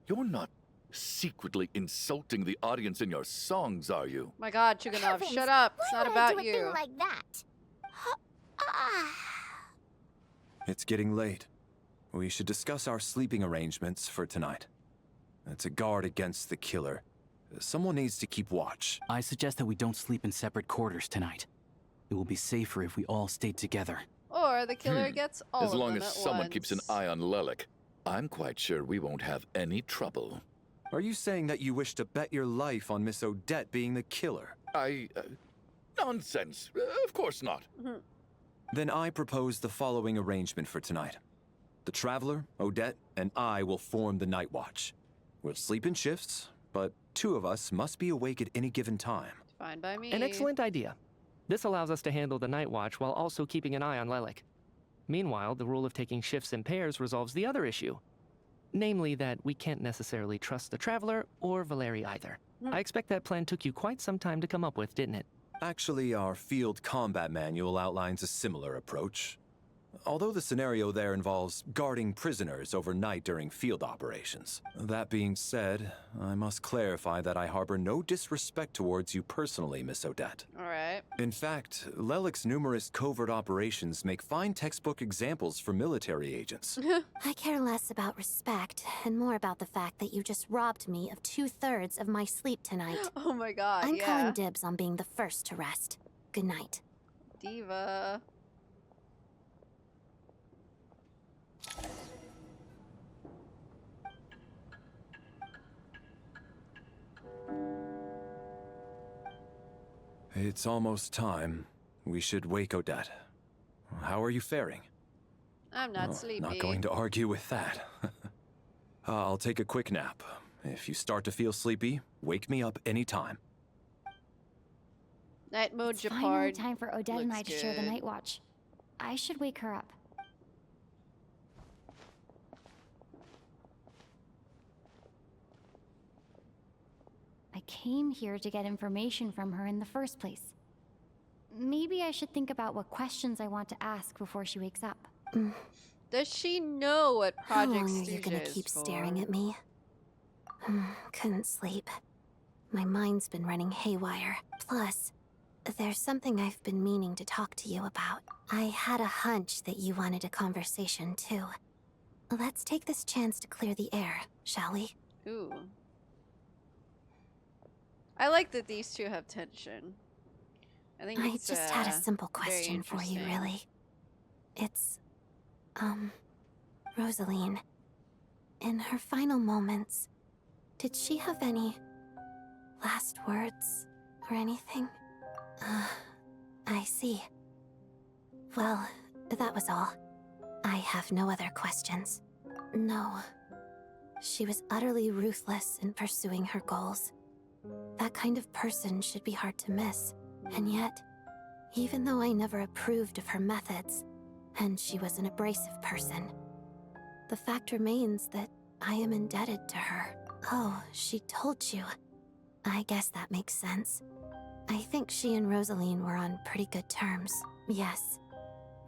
You're not secretly insulting the audience in your songs, are you? My God, Chuganov, shut up. It's not about you. Why would I do a thing like that? It's getting late. We should discuss our sleeping arrangements for tonight. It's a guard against the killer. Someone needs to keep watch. I suggest that we don't sleep in separate quarters tonight. It will be safer if we all stay together. Or the killer gets all of them at once. As long as someone keeps an eye on Lelik, I'm quite sure we won't have any trouble. Are you saying that you wish to bet your life on Miss Odette being the killer? Nonsense. Of course not. Then I propose the following arrangement for tonight. The Traveler, Odette, and I will form the Night Watch. We'll sleep in shifts, but 2 of us must be awake at any given time. Fine by me. An excellent idea. This allows us to handle the Night Watch while also keeping an eye on Lelik. Meanwhile, the rule of taking shifts in pairs resolves the other issue. Namely that we can't necessarily trust the Traveler or Valeri either. I expect that plan took you quite some time to come up with, didn't it? Actually, our field combat manual outlines a similar approach. Although the scenario there involves guarding prisoners overnight during field operations. That being said, I must clarify that I harbor no disrespect towards you personally, Miss Odette. All right. In fact, Lelik's numerous covert operations make fine textbook examples for military agents. I care less about respect and more about the fact that you just robbed me of 2/3 of my sleep tonight. Oh my God, I'm yeah. calling dibs on being the first to rest. Good night. Diva. It's almost time. We should wake Odette. How are you faring? I'm not sleepy. Not going to argue with that. I'll take a quick nap. If you start to feel sleepy, wake me up anytime. Night mode, It's finally time for Odette and I to share the Night Watch. I should wake her up. I came here to get information from her in the first place. Maybe I should think about what questions I want to ask before she wakes up. Does she know what How Project long are you Stooge gonna is keep for? staring at me? Couldn't sleep. My mind's been running haywire. Plus, there's something I've been meaning to talk to you about. I had a hunch that you wanted a conversation too. Let's take this chance to clear the air, shall we? Ooh. I like that these two have tension. I think I it's just had a simple very question for you, interesting. really. It's, Rosaline. In her final moments, did she have any last words or anything? I see. Well, that was all. I have no other questions. No. She was utterly ruthless in pursuing her goals. That kind of person should be hard to miss. And yet, even though I never approved of her methods, and she was an abrasive person, the fact remains that I am indebted to her. Oh, she told you. I guess that makes sense. I think she and Rosaline were on pretty good terms. Yes.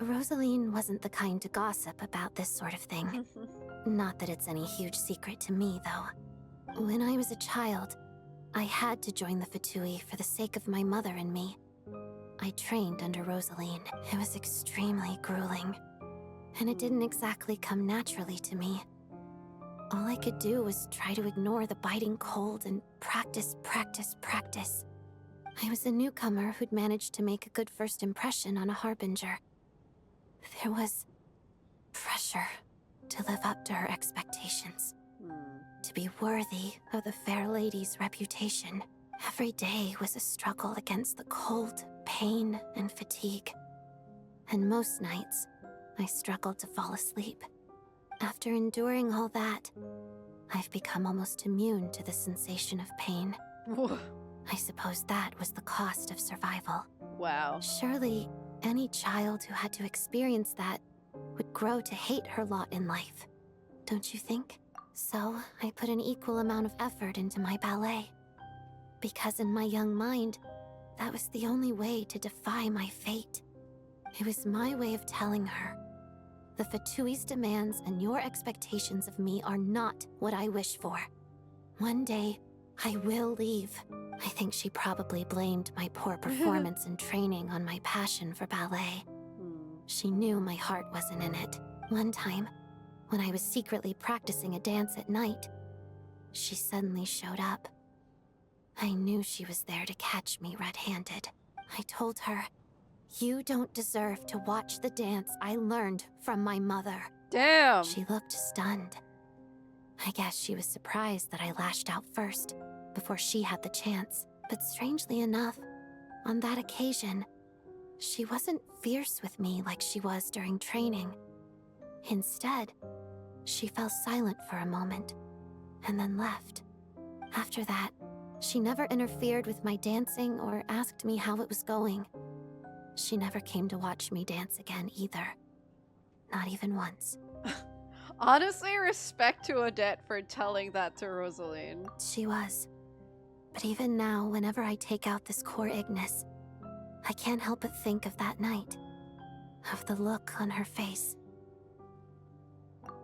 Rosaline wasn't the kind to gossip about this sort of thing. Not that it's any huge secret to me, though. When I was a child, I had to join the Fatui for the sake of my mother and me. I trained under Rosaline. It was extremely grueling, and it didn't exactly come naturally to me. All I could do was try to ignore the biting cold and practice, practice, practice. I was a newcomer who'd managed to make a good first impression on a harbinger. There was pressure to live up to her expectations, to be worthy of the fair lady's reputation. Every day was a struggle against the cold, pain, and fatigue. And most nights, I struggled to fall asleep. After enduring all that, I've become almost immune to the sensation of pain. I suppose that was the cost of survival. Wow. Surely, any child who had to experience that would grow to hate her lot in life, don't you think? So, I put an equal amount of effort into my ballet. Because in my young mind, that was the only way to defy my fate. It was my way of telling her, the Fatui's demands and your expectations of me are not what I wish for. One day, I will leave. I think she probably blamed my poor performance and training on my passion for ballet. She knew my heart wasn't in it. One time, when I was secretly practicing a dance at night, she suddenly showed up. I knew she was there to catch me red-handed. I told her, "You don't deserve to watch the dance I learned from my mother." Damn! She looked stunned. I guess she was surprised that I lashed out first, before she had the chance. But strangely enough, on that occasion, she wasn't fierce with me like she was during training. Instead, she fell silent for a moment, and then left. After that, she never interfered with my dancing or asked me how it was going. She never came to watch me dance again either. Not even once. Honestly, respect to Odette for telling that to Rosaline. She was. But even now, whenever I take out this core Ignis, I can't help but think of that night. Of the look on her face.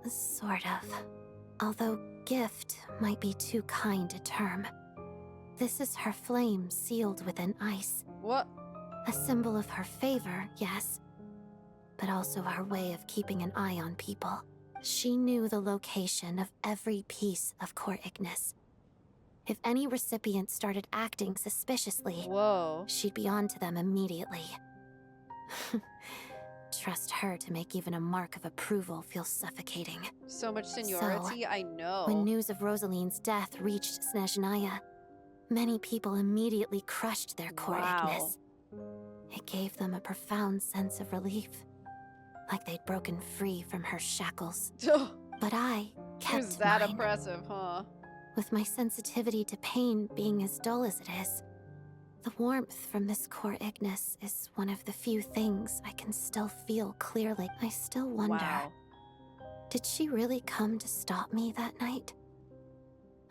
Sort of. Although gift might be too kind a term. This is her flame sealed within ice. What? A symbol of her favor, yes. But also our way of keeping an eye on people. She knew the location of every piece of core Ignis. If any recipient started acting suspiciously, she'd be on to them immediately. Trust her to make even a mark of approval feel suffocating. So much seniority, So, I know. When news of Rosaline's death reached Snezhnaya, many people immediately crushed their core Ignis. It gave them a profound sense of relief, like they'd broken free from her shackles. But I kept It was that mine. oppressive, huh? With my sensitivity to pain being as dull as it is, the warmth from this core Ignis is one of the few things I can still feel clearly. I still wonder, did she really come to stop me that night?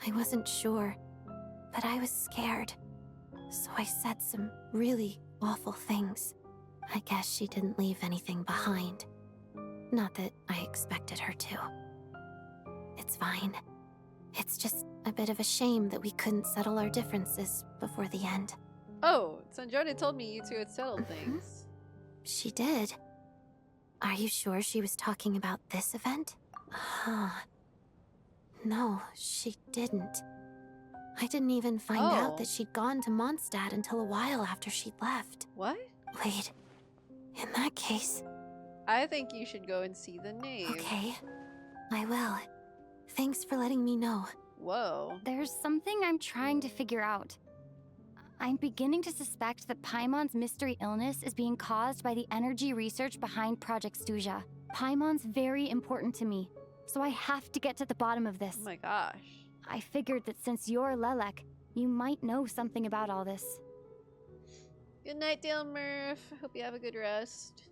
I wasn't sure, but I was scared, so I said some really awful things. I guess she didn't leave anything behind. Not that I expected her to. It's fine. It's just a bit of a shame that we couldn't settle our differences before the end. Oh, Sanjona told me you two had settled things. She did. Are you sure she was talking about this event? No, she didn't. I didn't even find out that she'd gone to Mondstadt until a while after she'd left. What? Wait. In that case... I think you should go and see the name. Okay. I will. Thanks for letting me know. Whoa. There's something I'm trying to figure out. I'm beginning to suspect that Paimon's mystery illness is being caused by the energy research behind Project Stuja. Paimon's very important to me, so I have to get to the bottom of this. Oh my gosh. I figured that since you're Lelek, you might know something about all this. Good night, Dale Murph. Hope you have a good rest.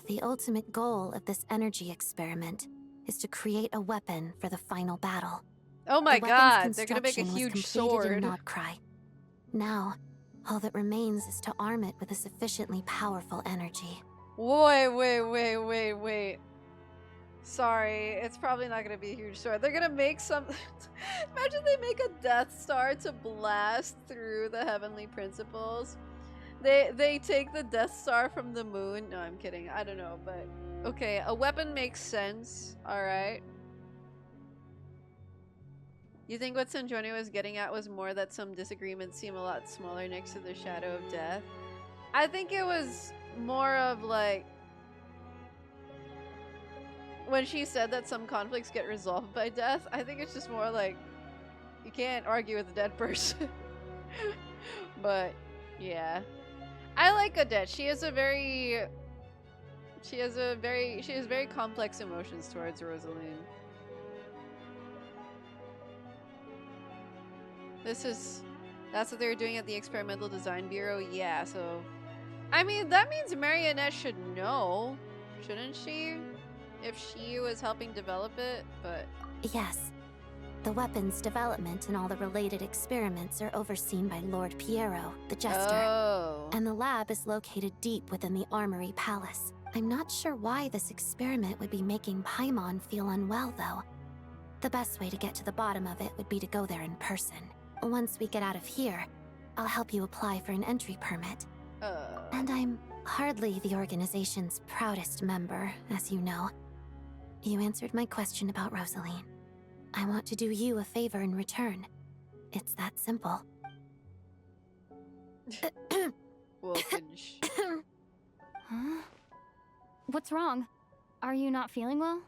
The ultimate goal of this energy experiment is to create a weapon for the final battle. Oh my The god, weapon's they're gonna make a construction was huge completed sword. in Notcry. Now, all that remains is to arm it with a sufficiently powerful energy. Wait. Sorry, it's probably not gonna be a huge sword. They're gonna make some... Imagine they make a Death Star to blast through the Heavenly Principles. They take the Death Star from the moon. No, I'm kidding. I don't know, but okay, a weapon makes sense. All right. You think what snezhnaya was getting at was more that some disagreements seem a lot smaller next to the shadow of death? I think it was more of like when she said that some conflicts get resolved by death. I think it's just more like you can't argue with a dead person. But yeah, I like Odette. She has very complex emotions towards Rosaline. That's what they were doing at the Experimental Design Bureau. Yeah, so I mean that means Marionette should know, shouldn't she? If she was helping develop it, but yes. The weapons development and all the related experiments are overseen by Lord Piero, the Jester. Oh. And the lab is located deep within the Armory Palace. I'm not sure why this experiment would be making Paimon feel unwell, though. The best way to get to the bottom of it would be to go there in person. Once we get out of here, I'll help you apply for an entry permit. And I'm hardly the organization's proudest member, as you know. You answered my question about Rosaline. I want to do you a favor in return. It's that simple. Wolfage. Huh? What's wrong? Are you not feeling well?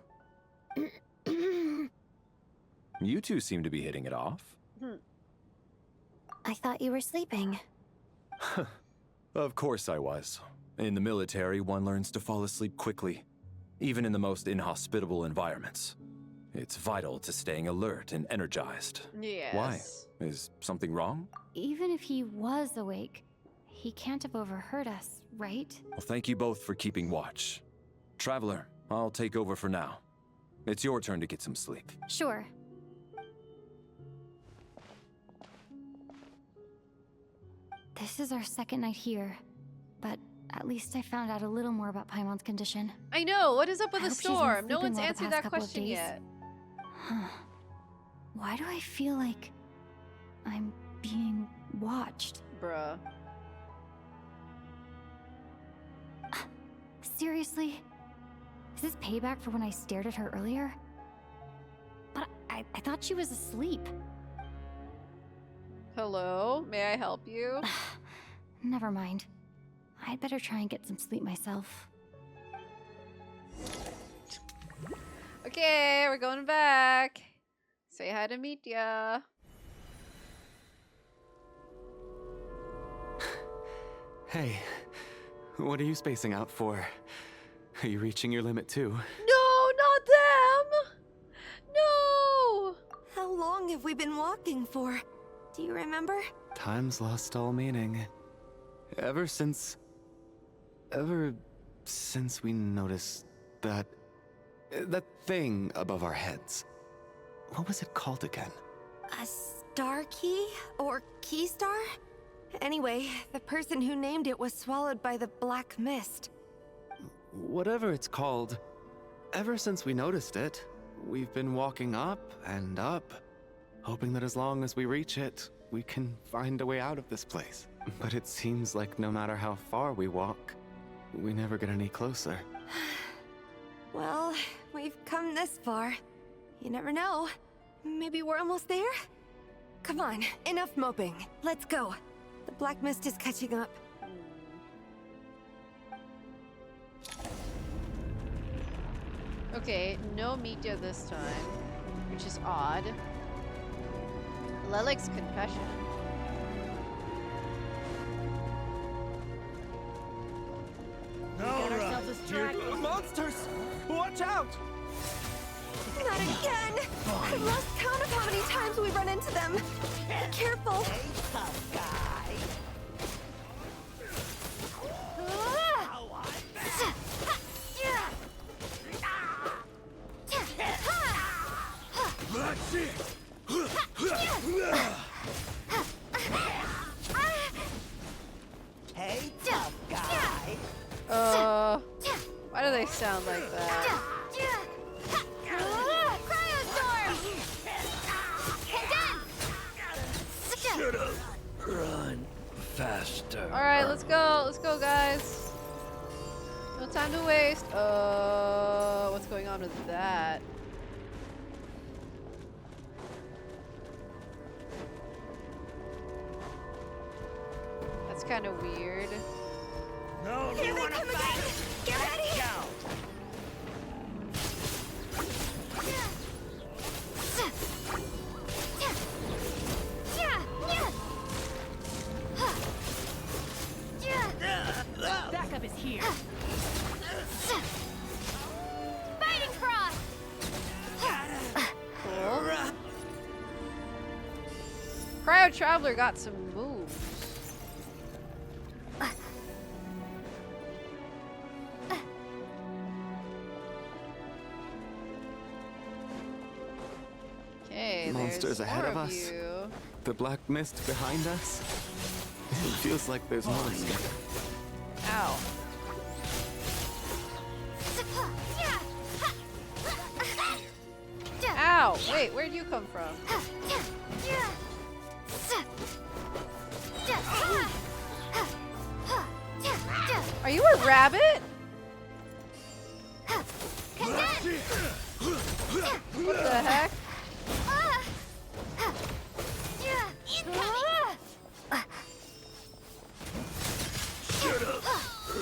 You two seem to be hitting it off. I thought you were sleeping. Of course I was. In the military, one learns to fall asleep quickly, even in the most inhospitable environments. It's vital to staying alert and energized. Yes. Why? Is something wrong? Even if he was awake, he can't have overheard us, right? Well, thank you both for keeping watch. Traveler, I'll take over for now. It's your turn to get some sleep. Sure. This is our second night here, but at least I found out a little more about Paimon's condition. I know. What is up with I the hope she's been storm? No sleeping one's well the answered past that couple of question days. yet. Huh. Why do I feel like I'm being watched? Bruh. Seriously? Is this payback for when I stared at her earlier? But I thought she was asleep. Hello? May I help you? Never mind. I'd better try and get some sleep myself. Okay, we're going back. Say hi to Mitya. Hey, what are you spacing out for? Are you reaching your limit too? No, not them! No! How long have we been walking for? Do you remember? Time's lost all meaning. Ever since we noticed that thing above our heads. What was it called again? A star key? Or key star? Anyway, the person who named it was swallowed by the black mist. Whatever it's called, ever since we noticed it, we've been walking up and up, hoping that as long as we reach it, we can find a way out of this place. But it seems like no matter how far we walk, we never get any closer. Well, we've come this far. You never know. Maybe we're almost there? Come on, enough moping. Let's go. The black mist is catching up. Okay, no Mitya this time, which is odd. Lelek's confession. All right. Monsters! Watch out! Not again! I've lost count of how many times we run into them. Be careful. Hey, tough guy. That's it! Hey, tough guy. Why do they sound like that? Shut up. Run faster. Alright, let's go. Let's go, guys. No time to waste. What's going on with that? That's kind of weird. No, Here they come again! Get ready! Go. Backup is here. Fighting cross! Cool. Cryo Traveler got some moves. Okay, Monsters ahead of us. You. The black mist behind us. It feels like there's more. Ow. Ow! Wait, where'd you come from? Are you a rabbit? What the heck?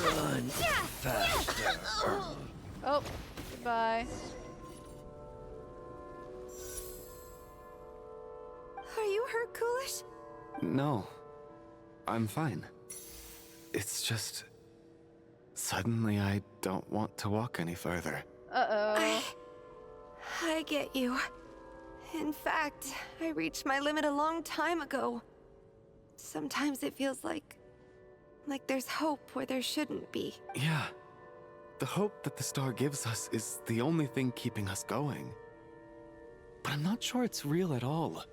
Run faster. Oh, goodbye. Are you hurt, Coolish? No, I'm fine. It's just... Suddenly I don't want to walk any further. Uh-oh. I get you. In fact, I reached my limit a long time ago. Sometimes it feels like there's hope where there shouldn't be. Yeah. The hope that the star gives us is the only thing keeping us going. But I'm not sure it's real at all.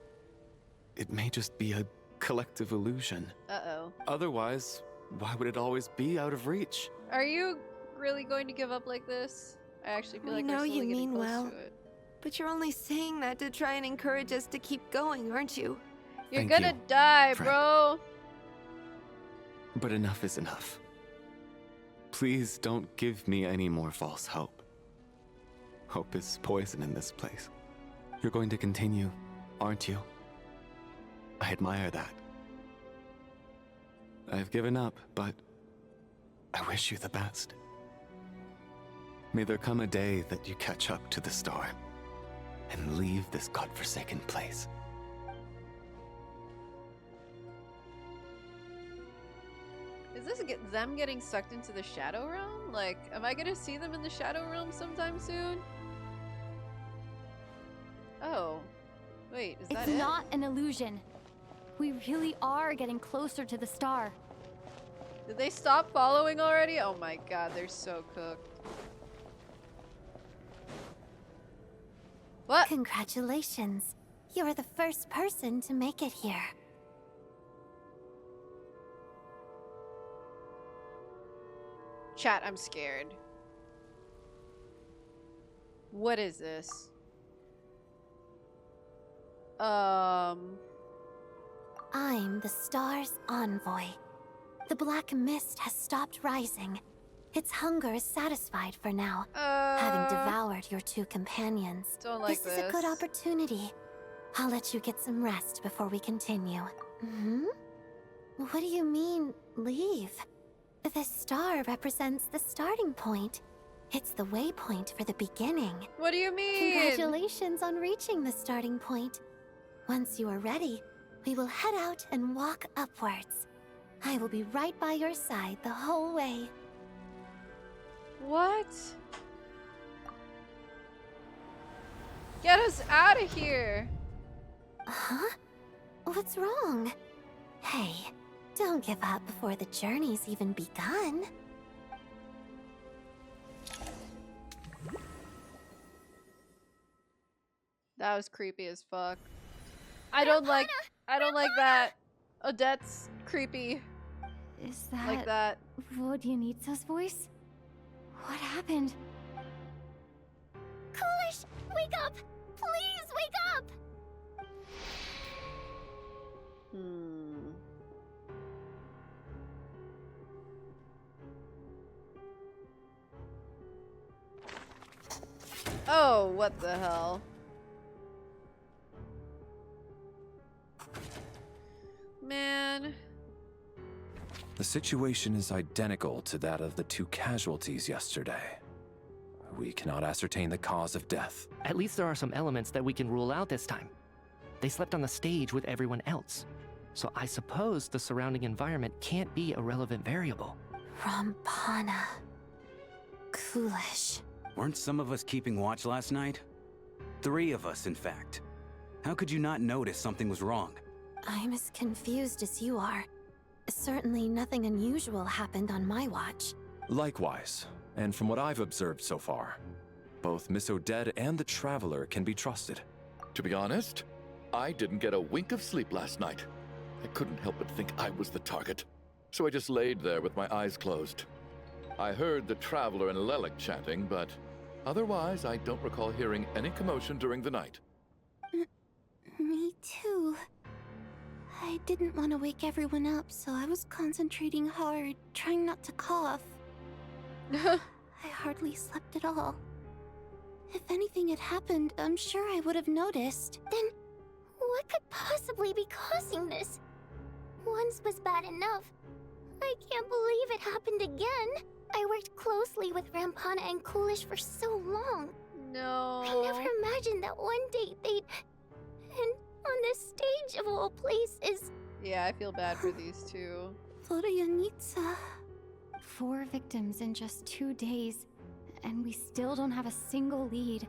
It may just be a collective illusion. Uh-oh. Otherwise, why would it always be out of reach? Are you really going to give up like this? I actually feel I like know we're you slowly getting mean close well, to it. but you're only saying that to try and encourage us to keep going, aren't you? You're Thank gonna you, die, friend. bro. But enough is enough. Please don't give me any more false hope. Hope is poison in this place. You're going to continue, aren't you? I admire that. I've given up, but I wish you the best. May there come a day that you catch up to the star and leave this godforsaken place. Is this them getting sucked into the Shadow Realm? Like, am I gonna see them in the Shadow Realm sometime soon? Oh. Wait, is that It's it? not an illusion. We really are getting closer to the star. Did they stop following already? Oh my god, they're so cooked. What? Congratulations. You're the first person to make it here. Chat, I'm scared. What is this? I'm the star's envoy. The black mist has stopped rising. Its hunger is satisfied for now, having devoured your two companions. Don't like this is a good opportunity. I'll let you get some rest before we continue. What do you mean, leave? The star represents the starting point. It's the waypoint for the beginning. What do you mean? Congratulations on reaching the starting point. Once you are ready, we will head out and walk upwards. I will be right by your side the whole way. What? Get us out of here! Huh? What's wrong? Hey, don't give up before the journey's even begun. That was creepy as fuck. I don't like that. Odette's creepy. Is that... Like that. Vodyanitsa's voice? What happened? Coolish, wake up! Please wake up! Oh, what the hell? Man. The situation is identical to that of the 2 casualties yesterday. We cannot ascertain the cause of death. At least there are some elements that we can rule out this time. They slept on the stage with everyone else. So I suppose the surrounding environment can't be a relevant variable. Rampana. Coolish. Weren't some of us keeping watch last night? 3 of us, in fact. How could you not notice something was wrong? I'm as confused as you are. Certainly nothing unusual happened on my watch. Likewise, and from what I've observed so far, both Miss Odette and the Traveler can be trusted. To be honest, I didn't get a wink of sleep last night. I couldn't help but think I was the target, so I just laid there with my eyes closed. I heard the Traveler and Lelik chatting, but otherwise I don't recall hearing any commotion during the night. Me too. I didn't want to wake everyone up, so I was concentrating hard, trying not to cough. I hardly slept at all. If anything had happened, I'm sure I would have noticed. Then, what could possibly be causing this? Once was bad enough. I can't believe it happened again. I worked closely with Rampana and Coolish for so long. No. I never imagined that one day they'd... And on this stage of all places... Yeah, I feel bad for these 2. Vodianitsa. 4 victims in just 2 days, and we still don't have a single lead.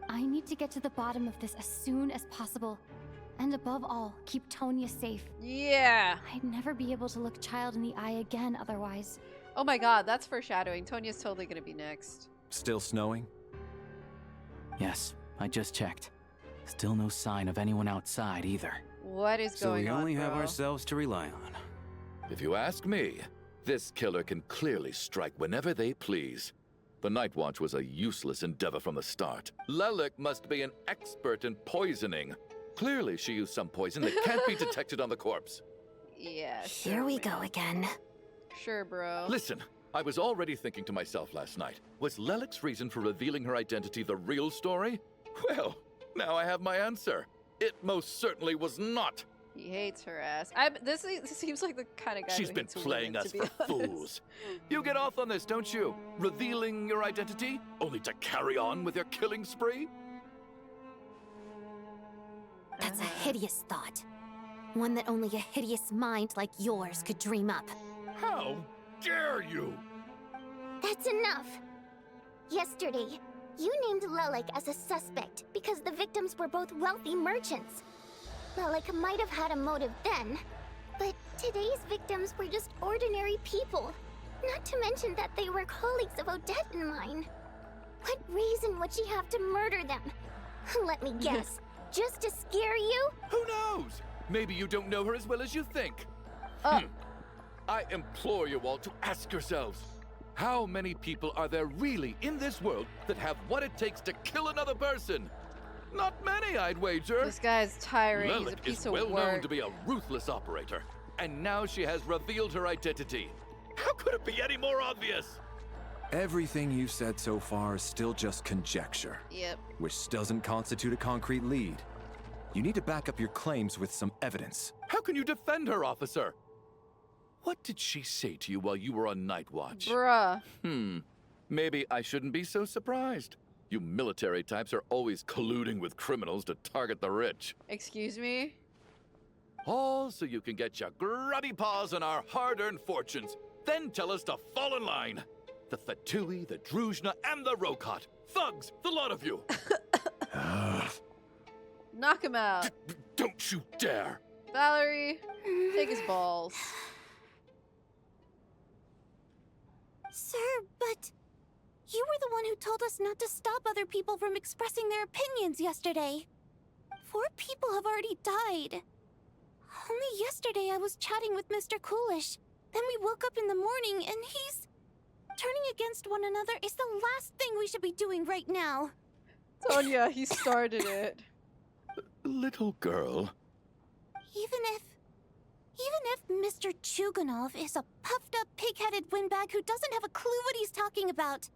I need to get to the bottom of this as soon as possible. And above all, keep Tonya safe. Yeah! I'd never be able to look Child in the eye again otherwise. Oh my god, that's foreshadowing. Tonya's totally gonna be next. Still snowing? Yes, I just checked. Still no sign of anyone outside either. What is going on, So we only have bro? ourselves to rely on. If you ask me, this killer can clearly strike whenever they please. The Night Watch was a useless endeavor from the start. Lelik must be an expert in poisoning. Clearly she used some poison that can't be detected on the corpse. Yeah, sure, Here we go again. Sure, bro. Listen, I was already thinking to myself last night, was Lelik's reason for revealing her identity the real story? Well, now I have my answer. It most certainly was not. He hates her ass. This seems like the kind of guy She's who been hates playing women, us to be for honest. fools. You get off on this, don't you? Revealing your identity, only to carry on with your killing spree? That's a hideous thought. One that only a hideous mind like yours could dream up. How dare you? That's enough! Yesterday, you named Lelik as a suspect because the victims were both wealthy merchants. Lelik might have had a motive then, but today's victims were just ordinary people. Not to mention that they were colleagues of Odette and mine. What reason would she have to murder them? Let me guess. Just to scare you? Who knows? Maybe you don't know her as well as you think. I implore you all to ask yourselves, how many people are there really in this world that have what it takes to kill another person? Not many, I'd wager. This guy's tirade. He's a Lelik piece is of well work. known to be a ruthless operator, and now she has revealed her identity. How could it be any more obvious? Everything you've said so far is still just conjecture. Yep. Which doesn't constitute a concrete lead. You need to back up your claims with some evidence. How can you defend her, officer? What did she say to you while you were on night watch? Bruh. Maybe I shouldn't be so surprised. You military types are always colluding with criminals to target the rich. Excuse me? All so you can get your grubby paws on our hard-earned fortunes. Then tell us to fall in line. The Fatui, the Druzhna, and the Rokot. Thugs, the lot of you. Knock him out. Don't you dare. Valerie, take his balls. Sir, but... You were the one who told us not to stop other people from expressing their opinions yesterday. 4 people have already died. Only yesterday I was chatting with Mr. Coolish. Then we woke up in the morning and he's... Turning against one another is the last thing we should be doing right now. Tonya, he started it. Little girl. Even if Mr. Chuganov is a puffed-up, pig-headed windbag who doesn't have a clue what he's talking about,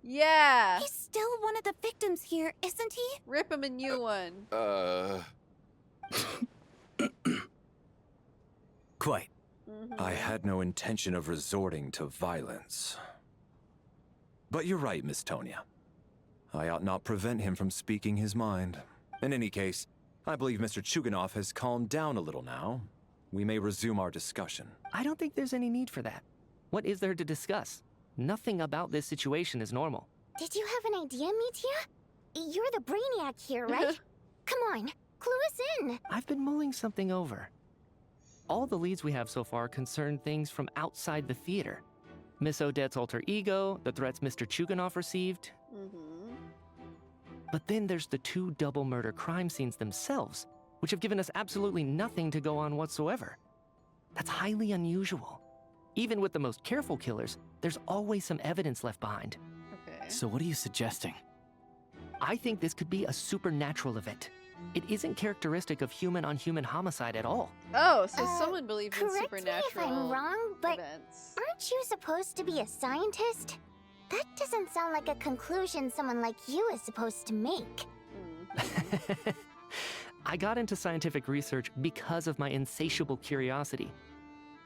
Yeah. He's still one of the victims here, isn't he? Rip him a new one. Quite. I had no intention of resorting to violence. But you're right, Miss Tonya. I ought not prevent him from speaking his mind. In any case, I believe Mr. Chuganov has calmed down a little now. We may resume our discussion. I don't think there's any need for that. What is there to discuss? Nothing about this situation is normal. Did you have an idea, Mitya? You're the brainiac here, right? Come on, clue us in. I've been mulling something over. All the leads we have so far concern things from outside the theater. Miss Odette's alter ego, the threats Mr. Chuganov received. But then there's the 2 double murder crime scenes themselves, which have given us absolutely nothing to go on whatsoever. That's highly unusual. Even with the most careful killers, there's always some evidence left behind. Okay. So what are you suggesting? I think this could be a supernatural event. It isn't characteristic of human-on-human homicide at all. Oh, so someone believes in Correct me if I'm supernatural wrong, but events. aren't you supposed to be a scientist? That doesn't sound like a conclusion someone like you is supposed to make. I got into scientific research because of my insatiable curiosity.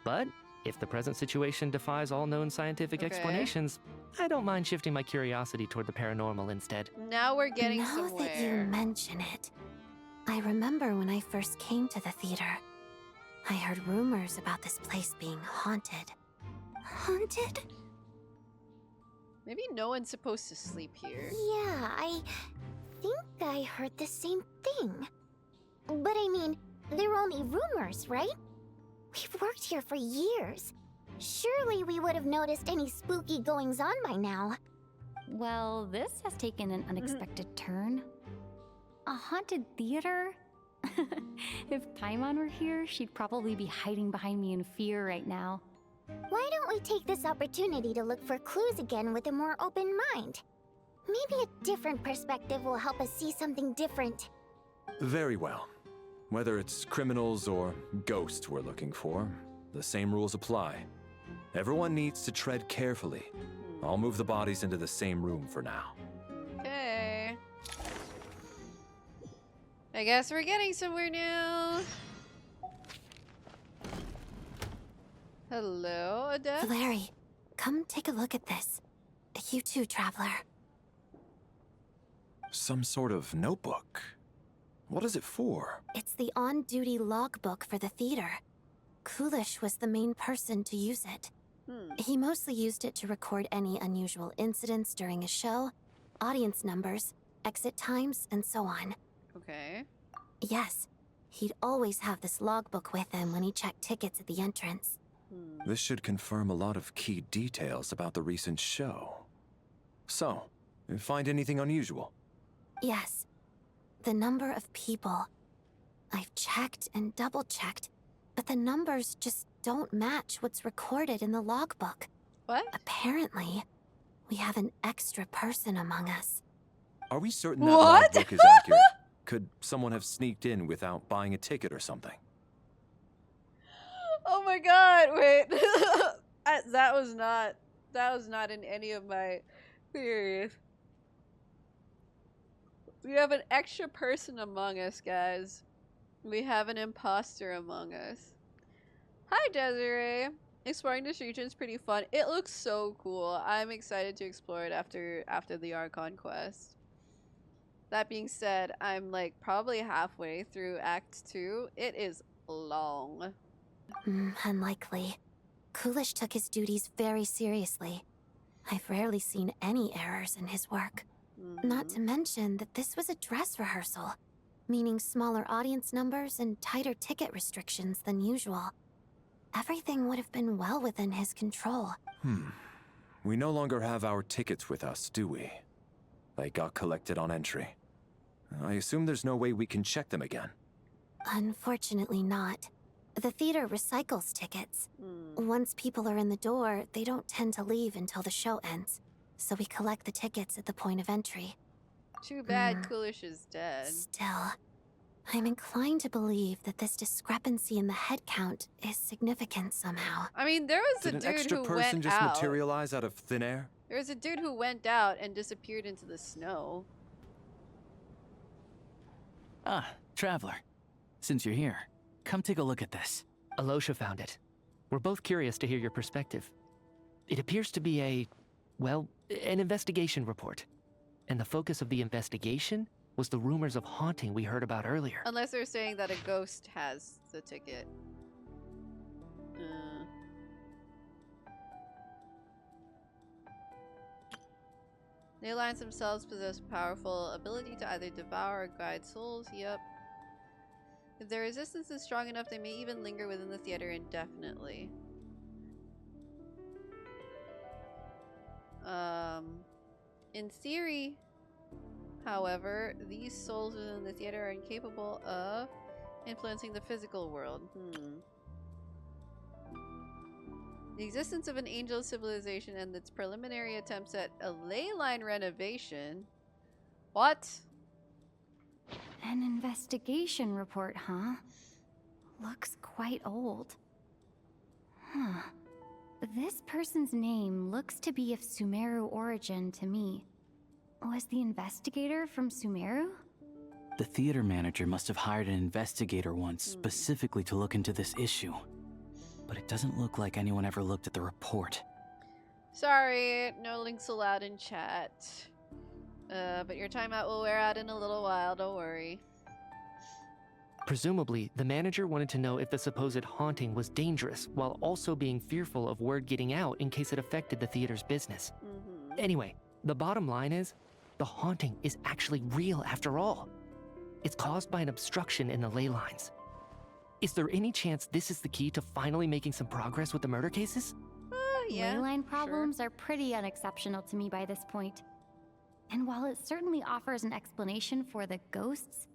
But if the present situation defies all known scientific explanations, I don't mind shifting my curiosity toward the paranormal instead. Now we're getting now somewhere. that you mention it, I remember when I first came to the theater. I heard rumors about this place being haunted. Haunted? Maybe no one's supposed to sleep here. Yeah, I think I heard the same thing. But I mean, they're only rumors, right? We've worked here for years. Surely we would have noticed any spooky goings-on by now. Well, this has taken an unexpected turn. A haunted theater? If Paimon were here, she'd probably be hiding behind me in fear right now. Why don't we take this opportunity to look for clues again with a more open mind? Maybe a different perspective will help us see something different. Very well. Whether it's criminals or ghosts we're looking for, the same rules apply. Everyone needs to tread carefully. I'll move the bodies into the same room for now. Okay. I guess we're getting somewhere now. Hello, Odette? Valeri, come take a look at this. You too, Traveler. Some sort of notebook. What is it for? It's the on-duty logbook for the theater. Kulish was the main person to use it. He mostly used it to record any unusual incidents during a show, audience numbers, exit times, and so on. Okay. Yes, he'd always have this logbook with him when he checked tickets at the entrance. This should confirm a lot of key details about the recent show. So, you find anything unusual? Yes. The number of people. I've checked and double-checked, but the numbers just don't match what's recorded in the logbook. What? Apparently, we have an extra person among us. Are we certain that logbook is accurate? Could someone have sneaked in without buying a ticket or something? Oh my god, wait. that was not in any of my theories. We have an extra person among us, guys. We have an imposter among us. Hi, Desiree. Exploring this region is pretty fun. It looks so cool. I'm excited to explore it after the Archon Quest. That being said, I'm like probably halfway through Act 2. It is long. Unlikely. Kulish took his duties very seriously. I've rarely seen any errors in his work. Not to mention that this was a dress rehearsal, meaning smaller audience numbers and tighter ticket restrictions than usual. Everything would have been well within his control. We no longer have our tickets with us, do we? They got collected on entry. I assume there's no way we can check them again. Unfortunately not. The theater recycles tickets. Once people are in the door, they don't tend to leave until the show ends. So we collect the tickets at the point of entry. Too bad Kulish is dead. Still, I'm inclined to believe that this discrepancy in the head count is significant somehow. I mean, there was a Did an dude extra who person went just out. materialize out of thin air? There was a dude who went out and disappeared into the snow. Ah, Traveler. Since you're here, come take a look at this. Alosha found it. We're both curious to hear your perspective. It appears to be well, an investigation report. And the focus of the investigation was the rumors of haunting we heard about earlier. Unless they're saying that a ghost has the ticket. Ley lines themselves possess powerful ability to either devour or guide souls. Yep. If their resistance is strong enough, they may even linger within the theater indefinitely. In theory, however, these souls within the theater are incapable of influencing the physical world. The existence of an angel civilization and its preliminary attempts at a ley line renovation. What? An investigation report, huh? Looks quite old. Huh. This person's name looks to be of Sumeru origin to me. Was the investigator from Sumeru? The theater manager must have hired an investigator once specifically to look into this issue. But it doesn't look like anyone ever looked at the report. Sorry, no links allowed in chat. But your timeout will wear out in a little while, don't worry. Presumably, the manager wanted to know if the supposed haunting was dangerous, while also being fearful of word getting out in case it affected the theater's business. Anyway, the bottom line is, the haunting is actually real after all. It's caused by an obstruction in the ley lines. Is there any chance this is the key to finally making some progress with the murder cases? Yeah, ley line problems are pretty unexceptional to me by this point. And while it certainly offers an explanation for the ghosts,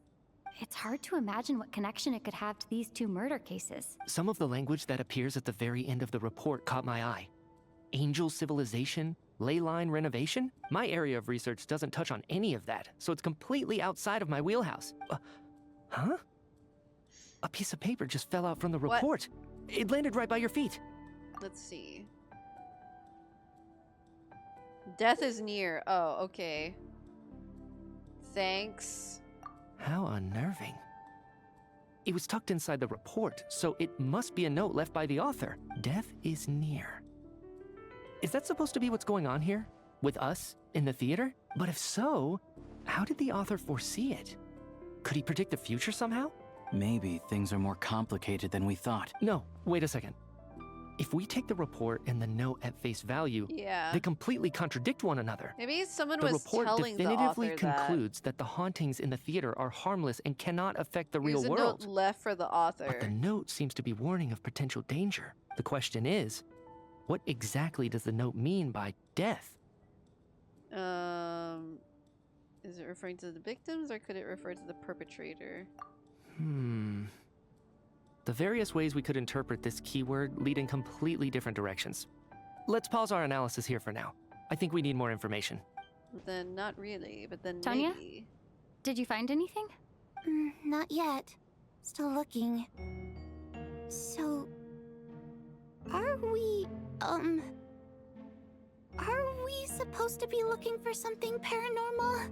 it's hard to imagine what connection it could have to these two murder cases. Some of the language that appears at the very end of the report caught my eye. Angel civilization, ley line renovation? My area of research doesn't touch on any of that, so it's completely outside of my wheelhouse. Huh? A piece of paper just fell out from the report. What? It landed right by your feet. Let's see. Death is near. Oh, okay. Thanks. How unnerving. It was tucked inside the report, so it must be a note left by the author. Death is near. Is that supposed to be what's going on here? With us? In the theater? But if so, how did the author foresee it? Could he predict the future somehow? Maybe things are more complicated than we thought. No, wait a second. If we take the report and the note at face value, they completely contradict one another. Maybe someone was telling the author The report definitively concludes that the hauntings in the theater are harmless and cannot affect the real world. There's a note left for the author. But the note seems to be warning of potential danger. The question is, what exactly does the note mean by death? Is it referring to the victims or could it refer to the perpetrator? The various ways we could interpret this keyword lead in completely different directions. Let's pause our analysis here for now. I think we need more information. Then not really, but then Tonya? maybe. Did you find anything? Not yet. Still looking. So... Are we supposed to be looking for something paranormal?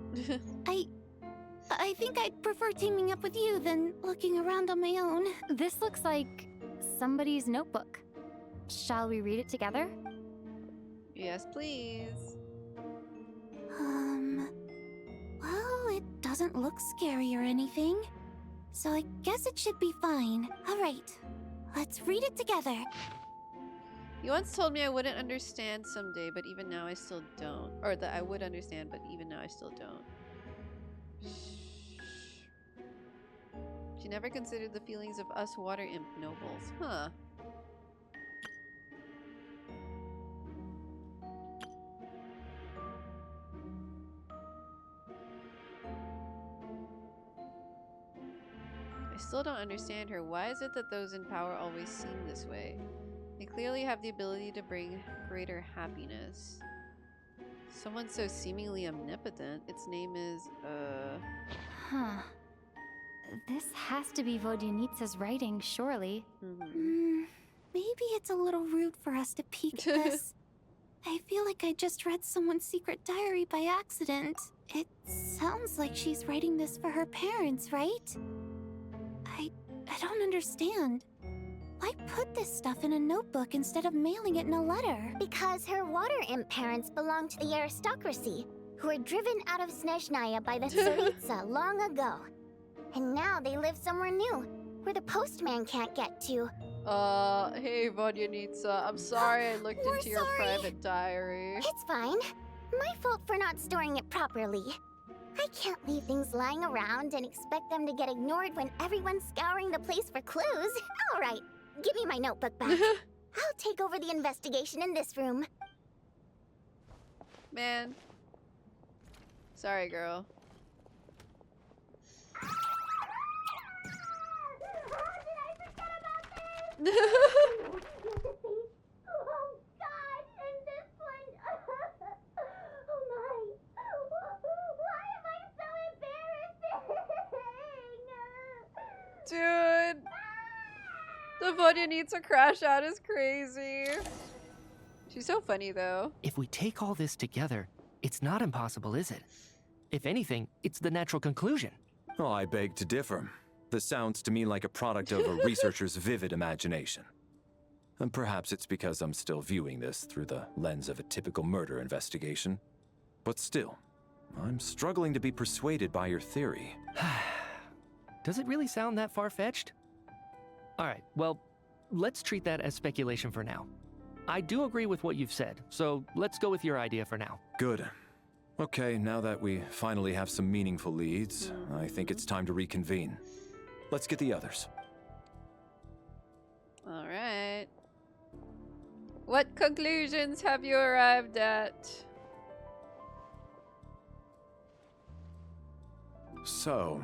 I think I'd prefer teaming up with you than looking around on my own. This looks like somebody's notebook. Shall we read it together? Yes, please. Well, it doesn't look scary or anything. So I guess it should be fine. All right, let's read it together. You once told me I wouldn't understand someday, but even now I still don't. Or that I would understand, but even now I still don't. She never considered the feelings of us water imp nobles. Huh. I still don't understand her. Why is it that those in power always seem this way? They clearly have the ability to bring greater happiness. Someone so seemingly omnipotent. Its name is, Huh. This has to be Vodyanitsa's writing, surely. Maybe it's a little rude for us to peek at this. I feel like I just read someone's secret diary by accident. It sounds like she's writing this for her parents, right? I don't understand. Why put this stuff in a notebook instead of mailing it in a letter? Because her water imp parents belong to the aristocracy, who were driven out of Snezhnaya by the Tsaritsa long ago. And now they live somewhere new, where the postman can't get to. Hey, Vodyanitsa, I'm sorry I looked into your private diary. It's fine. My fault for not storing it properly. I can't leave things lying around and expect them to get ignored when everyone's scouring the place for clues. All right, give me my notebook back. I'll take over the investigation in this room. Man. Sorry, girl. Dude, the Vodyanitsa crash out is crazy. She's so funny, though. If we take all this together, it's not impossible, is it? If anything, it's the natural conclusion. Oh, I beg to differ. This sounds to me like a product of a researcher's vivid imagination. And perhaps it's because I'm still viewing this through the lens of a typical murder investigation. But still, I'm struggling to be persuaded by your theory. Does it really sound that far-fetched? Alright, well, let's treat that as speculation for now. I do agree with what you've said, so let's go with your idea for now. Good. Okay, now that we finally have some meaningful leads, I think it's time to reconvene. Let's get the others. Alright. What conclusions have you arrived at? So,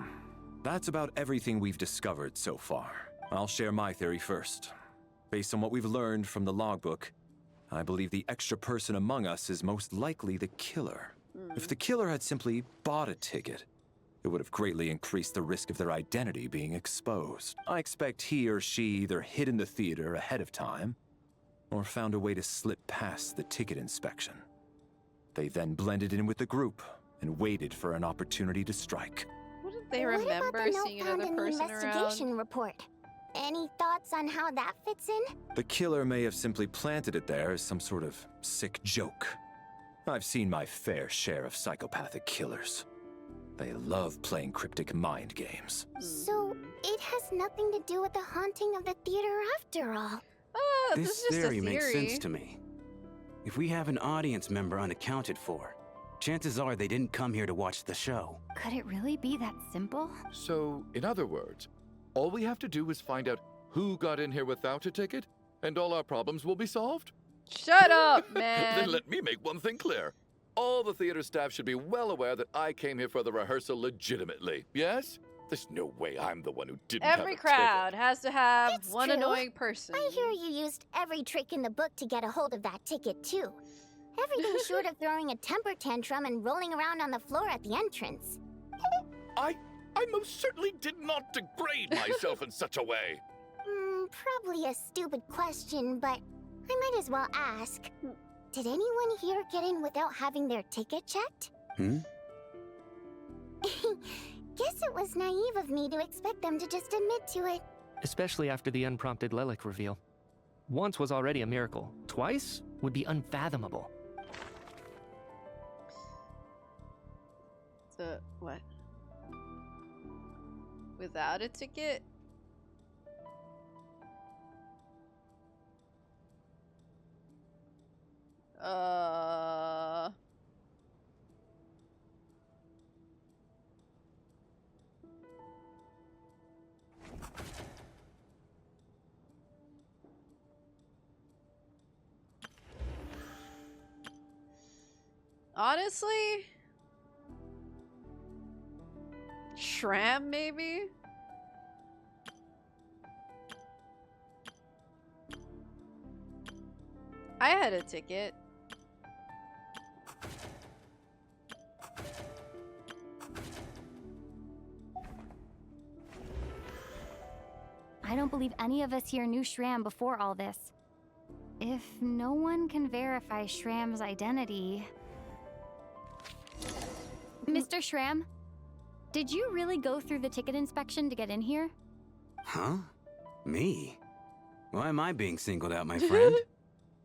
that's about everything we've discovered so far. I'll share my theory first. Based on what we've learned from the logbook, I believe the extra person among us is most likely the killer. If the killer had simply bought a ticket, it would have greatly increased the risk of their identity being exposed. I expect he or she either hid in the theater ahead of time, or found a way to slip past the ticket inspection. They then blended in with the group and waited for an opportunity to strike. Wouldn't they remember seeing another person around? Investigation report. Any thoughts on how that fits in? The killer may have simply planted it there as some sort of sick joke. I've seen my fair share of psychopathic killers. They love playing cryptic mind games. So, it has nothing to do with the haunting of the theater after all. This is just a theory makes theory. sense to me. If we have an audience member unaccounted for, chances are they didn't come here to watch the show. Could it really be that simple? So, in other words, all we have to do is find out who got in here without a ticket, and all our problems will be solved? Shut up, man! Then let me make one thing clear. All the theater staff should be well aware that I came here for the rehearsal legitimately, yes? There's no way I'm the one who didn't have a Every ticket. crowd has to have It's one true. annoying person. I hear you used every trick in the book to get a hold of that ticket, too. Everything short of throwing a temper tantrum and rolling around on the floor at the entrance. I most certainly did not degrade myself in such a way. Probably a stupid question, but I might as well ask. Did anyone here get in without having their ticket checked? Guess it was naive of me to expect them to just admit to it. Especially after the unprompted Lelik reveal. Once was already a miracle. Twice would be unfathomable. So, what? Without a ticket? Honestly? Shram, maybe? I had a ticket. I don't believe any of us here knew Shram before all this. If no one can verify Shram's identity... Mr. Shram, did you really go through the ticket inspection to get in here? Huh? Me? Why am I being singled out, my friend?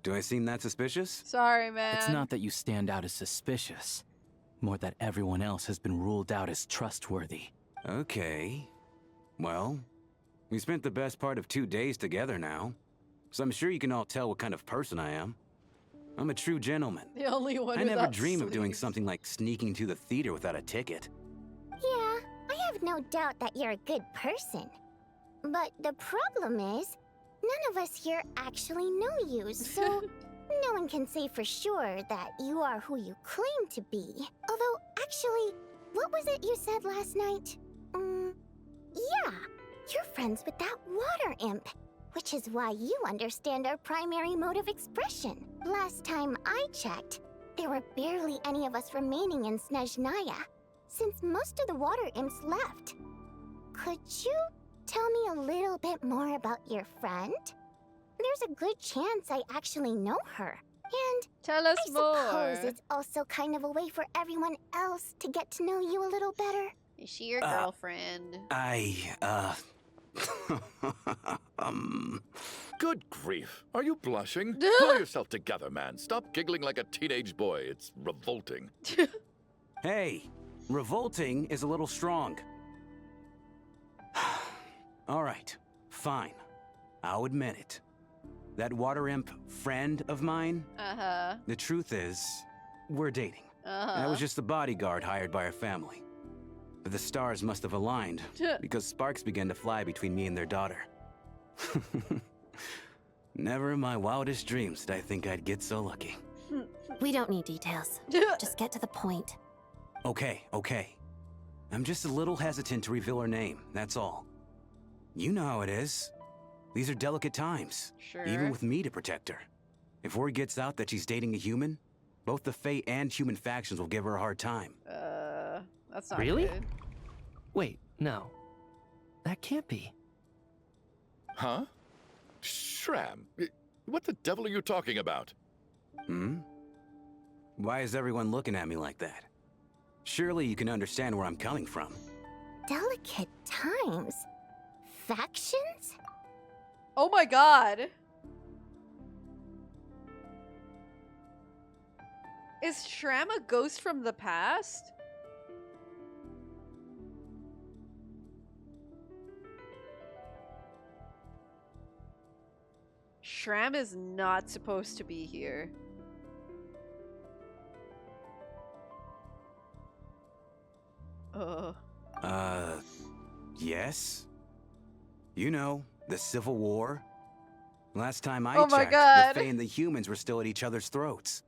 Do I seem that suspicious? Sorry, man. It's not that you stand out as suspicious. More that everyone else has been ruled out as trustworthy. Okay. Well, we spent the best part of 2 days together now. So I'm sure you can all tell what kind of person I am. I'm a true gentleman. The only one I never without dream of doing sleeves. something like sneaking to the theater without a ticket. Yeah, I have no doubt that you're a good person. But the problem is, none of us here actually know you, so no one can say for sure that you are who you claim to be. Although, actually, what was it you said last night? Yeah, you're friends with that water imp. Which is why you understand our primary mode of expression. Last time I checked, there were barely any of us remaining in Snezhnaya, since most of the water imps left. Could you tell me a little bit more about your friend? There's a good chance I actually know her. And tell us I more. suppose it's also kind of a way for everyone else to get to know you a little better. Is she your girlfriend? Good grief. Are you blushing? Pull yourself together, man. Stop giggling like a teenage boy. It's revolting. Hey, revolting is a little strong. All right, fine. I'll admit it. That water imp friend of mine, the truth is, we're dating. I was just the bodyguard hired by our family. But the stars must have aligned, because sparks began to fly between me and their daughter. Never in my wildest dreams did I think I'd get so lucky. We don't need details. Just get to the point. Okay. I'm just a little hesitant to reveal her name, that's all. You know how it is. These are delicate times, even with me to protect her. If word gets out that she's dating a human, both the Fae and human factions will give her a hard time. That's not really? good. Wait, no. That can't be. Huh? Shram, what the devil are you talking about? Why is everyone looking at me like that? Surely you can understand where I'm coming from. Delicate times? Factions? Oh my god. Is Shram a ghost from the past? Shram is not supposed to be here. Yes? You know, the Civil War? Last time I Oh my checked, God. the Fae and the humans were still at each other's throats.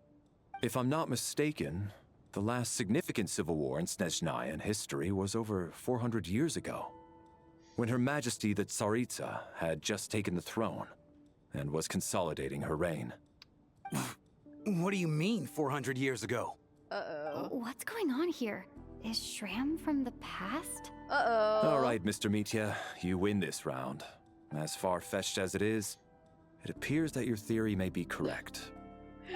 If I'm not mistaken, the last significant civil war in Snezhnayan history was over 400 years ago, when Her Majesty the Tsaritsa had just taken the throne and was consolidating her reign. What do you mean, 400 years ago? What's going on here? Is Shram from the past? All right, Mr. Mitya, you win this round. As far-fetched as it is, it appears that your theory may be correct.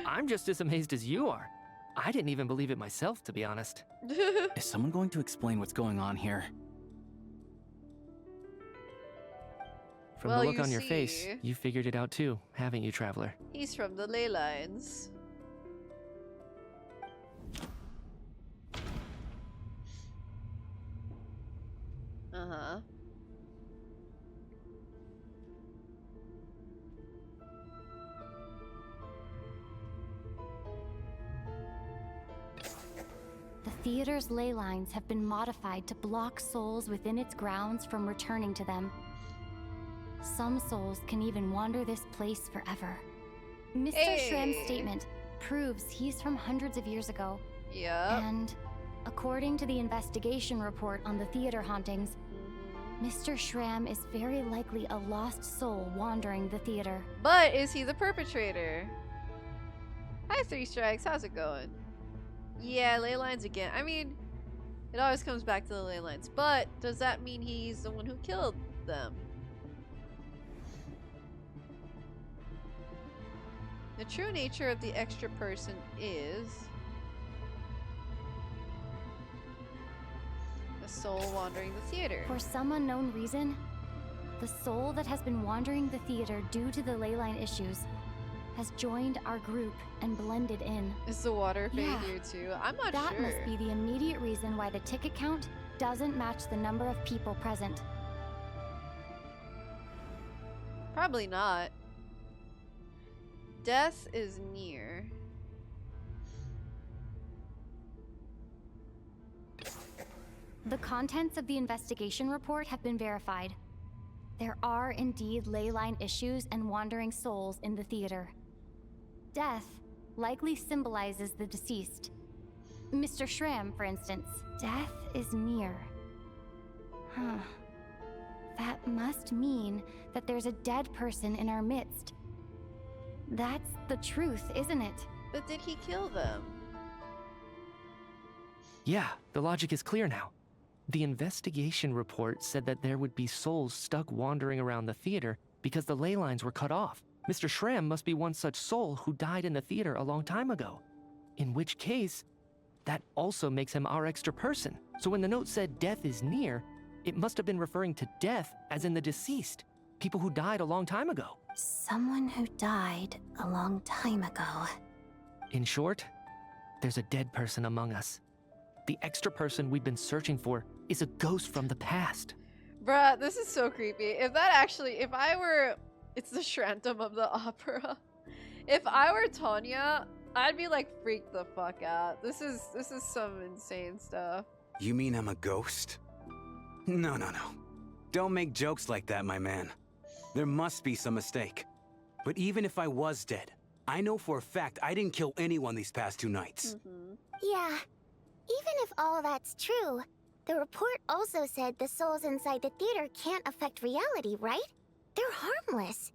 I'm just as amazed as you are. I didn't even believe it myself, to be honest. Is someone going to explain what's going on here? From the look on your face, you figured it out too, haven't you, Traveler? He's from the ley lines. The theater's ley lines have been modified to block souls within its grounds from returning to them. Some souls can even wander this place forever. Mr. Shram's statement proves he's from hundreds of years ago. Yeah. And according to the investigation report on the theater hauntings, Mr. Shram is very likely a lost soul wandering the theater. But is he the perpetrator? Hi, Three Strikes. How's it going? Yeah, ley lines again. I mean, it always comes back to the ley lines. But does that mean he's the one who killed them? The true nature of the extra person is the soul wandering the theater. For some unknown reason, the soul that has been wandering the theater due to the leyline issues has joined our group and blended in. Is the water fade here too? I'm not sure. That must be the immediate reason why the ticket count doesn't match the number of people present. Probably not. Death is near. The contents of the investigation report have been verified. There are indeed leyline issues and wandering souls in the theater. Death likely symbolizes the deceased. Mr. Shram, for instance. Death is near. Huh. That must mean that there's a dead person in our midst. That's the truth, isn't it? But did he kill them? Yeah, the logic is clear now. The investigation report said that there would be souls stuck wandering around the theater because the ley lines were cut off. Mr. Shram must be one such soul who died in the theater a long time ago. In which case, that also makes him our extra person. So when the note said death is near, it must have been referring to death as in the deceased. People who died a long time ago. Someone who died a long time ago. In short, there's a dead person among us. The extra person we've been searching for is a ghost from the past. Bruh, this is so creepy. If I were... It's the Shrantum of the opera. If I were Tonya, I'd be like freaked the fuck out. This is some insane stuff. You mean I'm a ghost? No. Don't make jokes like that, my man. There must be some mistake. But even if I was dead, I know for a fact I didn't kill anyone these past 2 nights. Yeah. Even if all that's true, the report also said the souls inside the theater can't affect reality, right? They're harmless.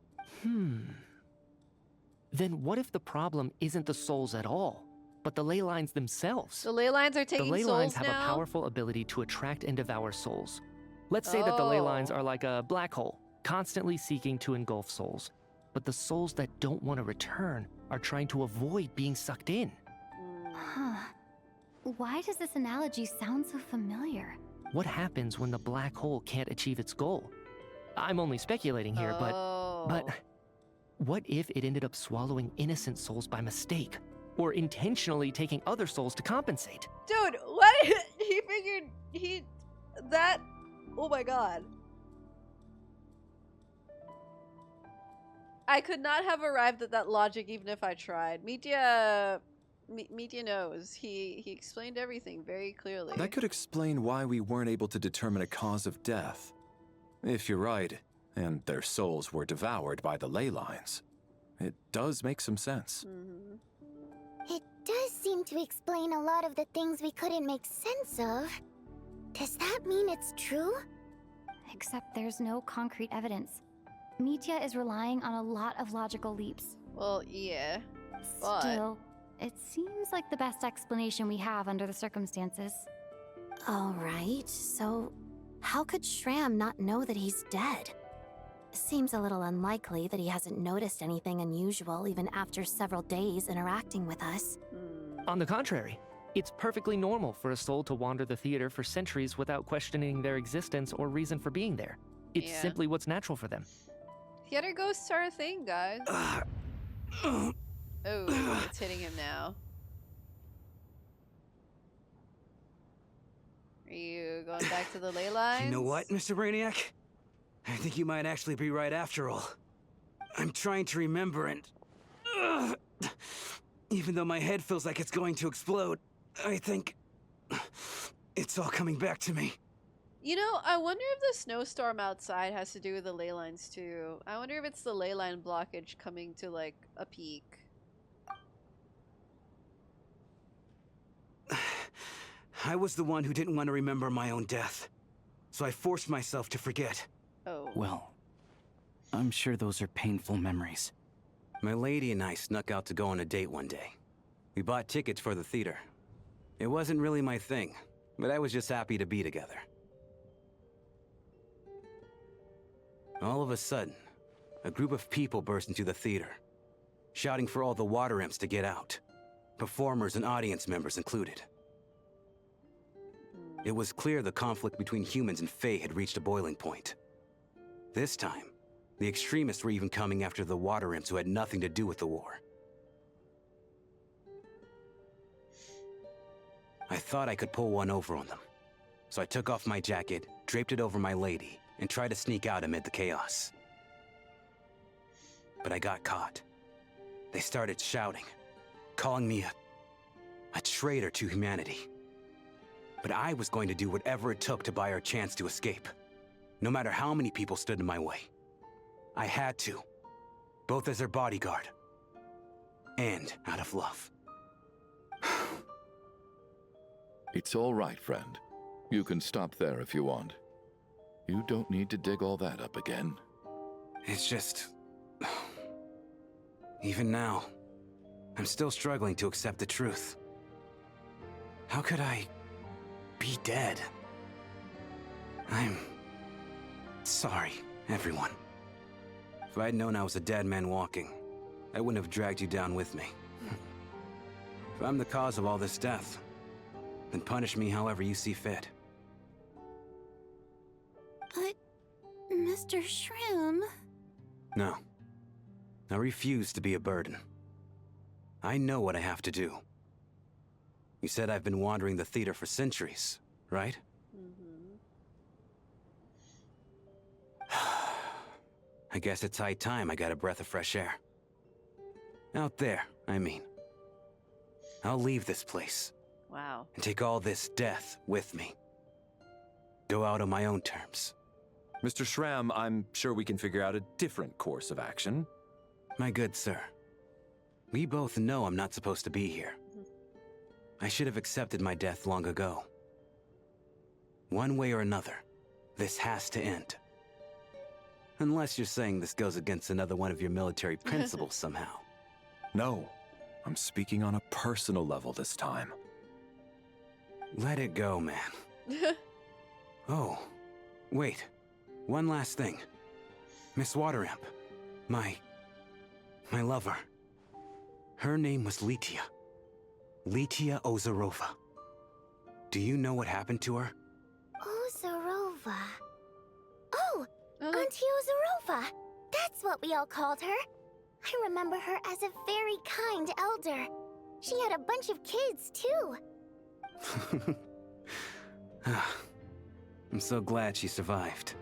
Then what if the problem isn't the souls at all, but the ley lines themselves? The ley lines are taking souls now? The ley lines have a powerful ability to attract and devour souls. Let's say that the ley lines are like a black hole, constantly seeking to engulf souls. But the souls that don't want to return are trying to avoid being sucked in. Huh. Why does this analogy sound so familiar? What happens when the black hole can't achieve its goal? I'm only speculating here, but what if it ended up swallowing innocent souls by mistake? Or intentionally taking other souls to compensate? Dude, what? He figured oh my god. I could not have arrived at that logic even if I tried. Mitya knows. He explained everything very clearly. That could explain why we weren't able to determine a cause of death. If you're right, and their souls were devoured by the ley lines, it does make some sense. It does seem to explain a lot of the things we couldn't make sense of. Does that mean it's true? Except there's no concrete evidence. Mitya is relying on a lot of logical leaps. Well, yeah. But... Still, it seems like the best explanation we have under the circumstances. Alright, so how could Shram not know that he's dead? Seems a little unlikely that he hasn't noticed anything unusual even after several days interacting with us. On the contrary, it's perfectly normal for a soul to wander the theater for centuries without questioning their existence or reason for being there. It's simply what's natural for them. Theater ghosts are a thing, guys. Oh, it's hitting him now. Are you going back to the ley lines? You know what, Mr. Brainiac? I think you might actually be right after all. I'm trying to remember and... even though my head feels like it's going to explode, I think... it's all coming back to me. You know, I wonder if the snowstorm outside has to do with the ley lines too. I wonder if it's the ley line blockage coming to like a peak. I was the one who didn't want to remember my own death, so I forced myself to forget. Oh. Well, I'm sure those are painful memories. My lady and I snuck out to go on a date one day. We bought tickets for the theater. It wasn't really my thing, but I was just happy to be together. All of a sudden, a group of people burst into the theater. shouting for all the water imps to get out. Performers and audience members included. It was clear the conflict between humans and Fae had reached a boiling point. This time, the extremists were even coming after the water imps who had nothing to do with the war. I thought I could pull one over on them. So I took off my jacket, draped it over my lady, and tried to sneak out amid the chaos. But I got caught. They started shouting, calling me a traitor to humanity. But I was going to do whatever it took to buy our chance to escape, no matter how many people stood in my way. I had to, both as their bodyguard and out of love. It's all right, friend. You can stop there if you want. You don't need to dig all that up again. It's just... Even now, I'm still struggling to accept the truth. How could I be dead? I'm sorry, everyone. If I'd known I was a dead man walking, I wouldn't have dragged you down with me. If I'm the cause of all this death, then punish me however you see fit. But, Mr. Shroom... No. I refuse to be a burden. I know what I have to do. You said I've been wandering the theater for centuries, right? I guess it's high time I got a breath of fresh air. Out there, I mean. I'll leave this place. Wow. And take all this death with me. Go out on my own terms. Mr. Shram, I'm sure we can figure out a different course of action. My good sir, we both know I'm not supposed to be here. I should have accepted my death long ago. One way or another, this has to end. Unless you're saying this goes against another one of your military principles somehow. No, I'm speaking on a personal level this time. Let it go, man. Oh, wait. One last thing. Miss Waterimp. My lover. Her name was Litia. Litia Ozarova. Do you know what happened to her? Ozarova. Oh, Auntie Ozarova. That's what we all called her. I remember her as a very kind elder. She had a bunch of kids, too. I'm so glad she survived.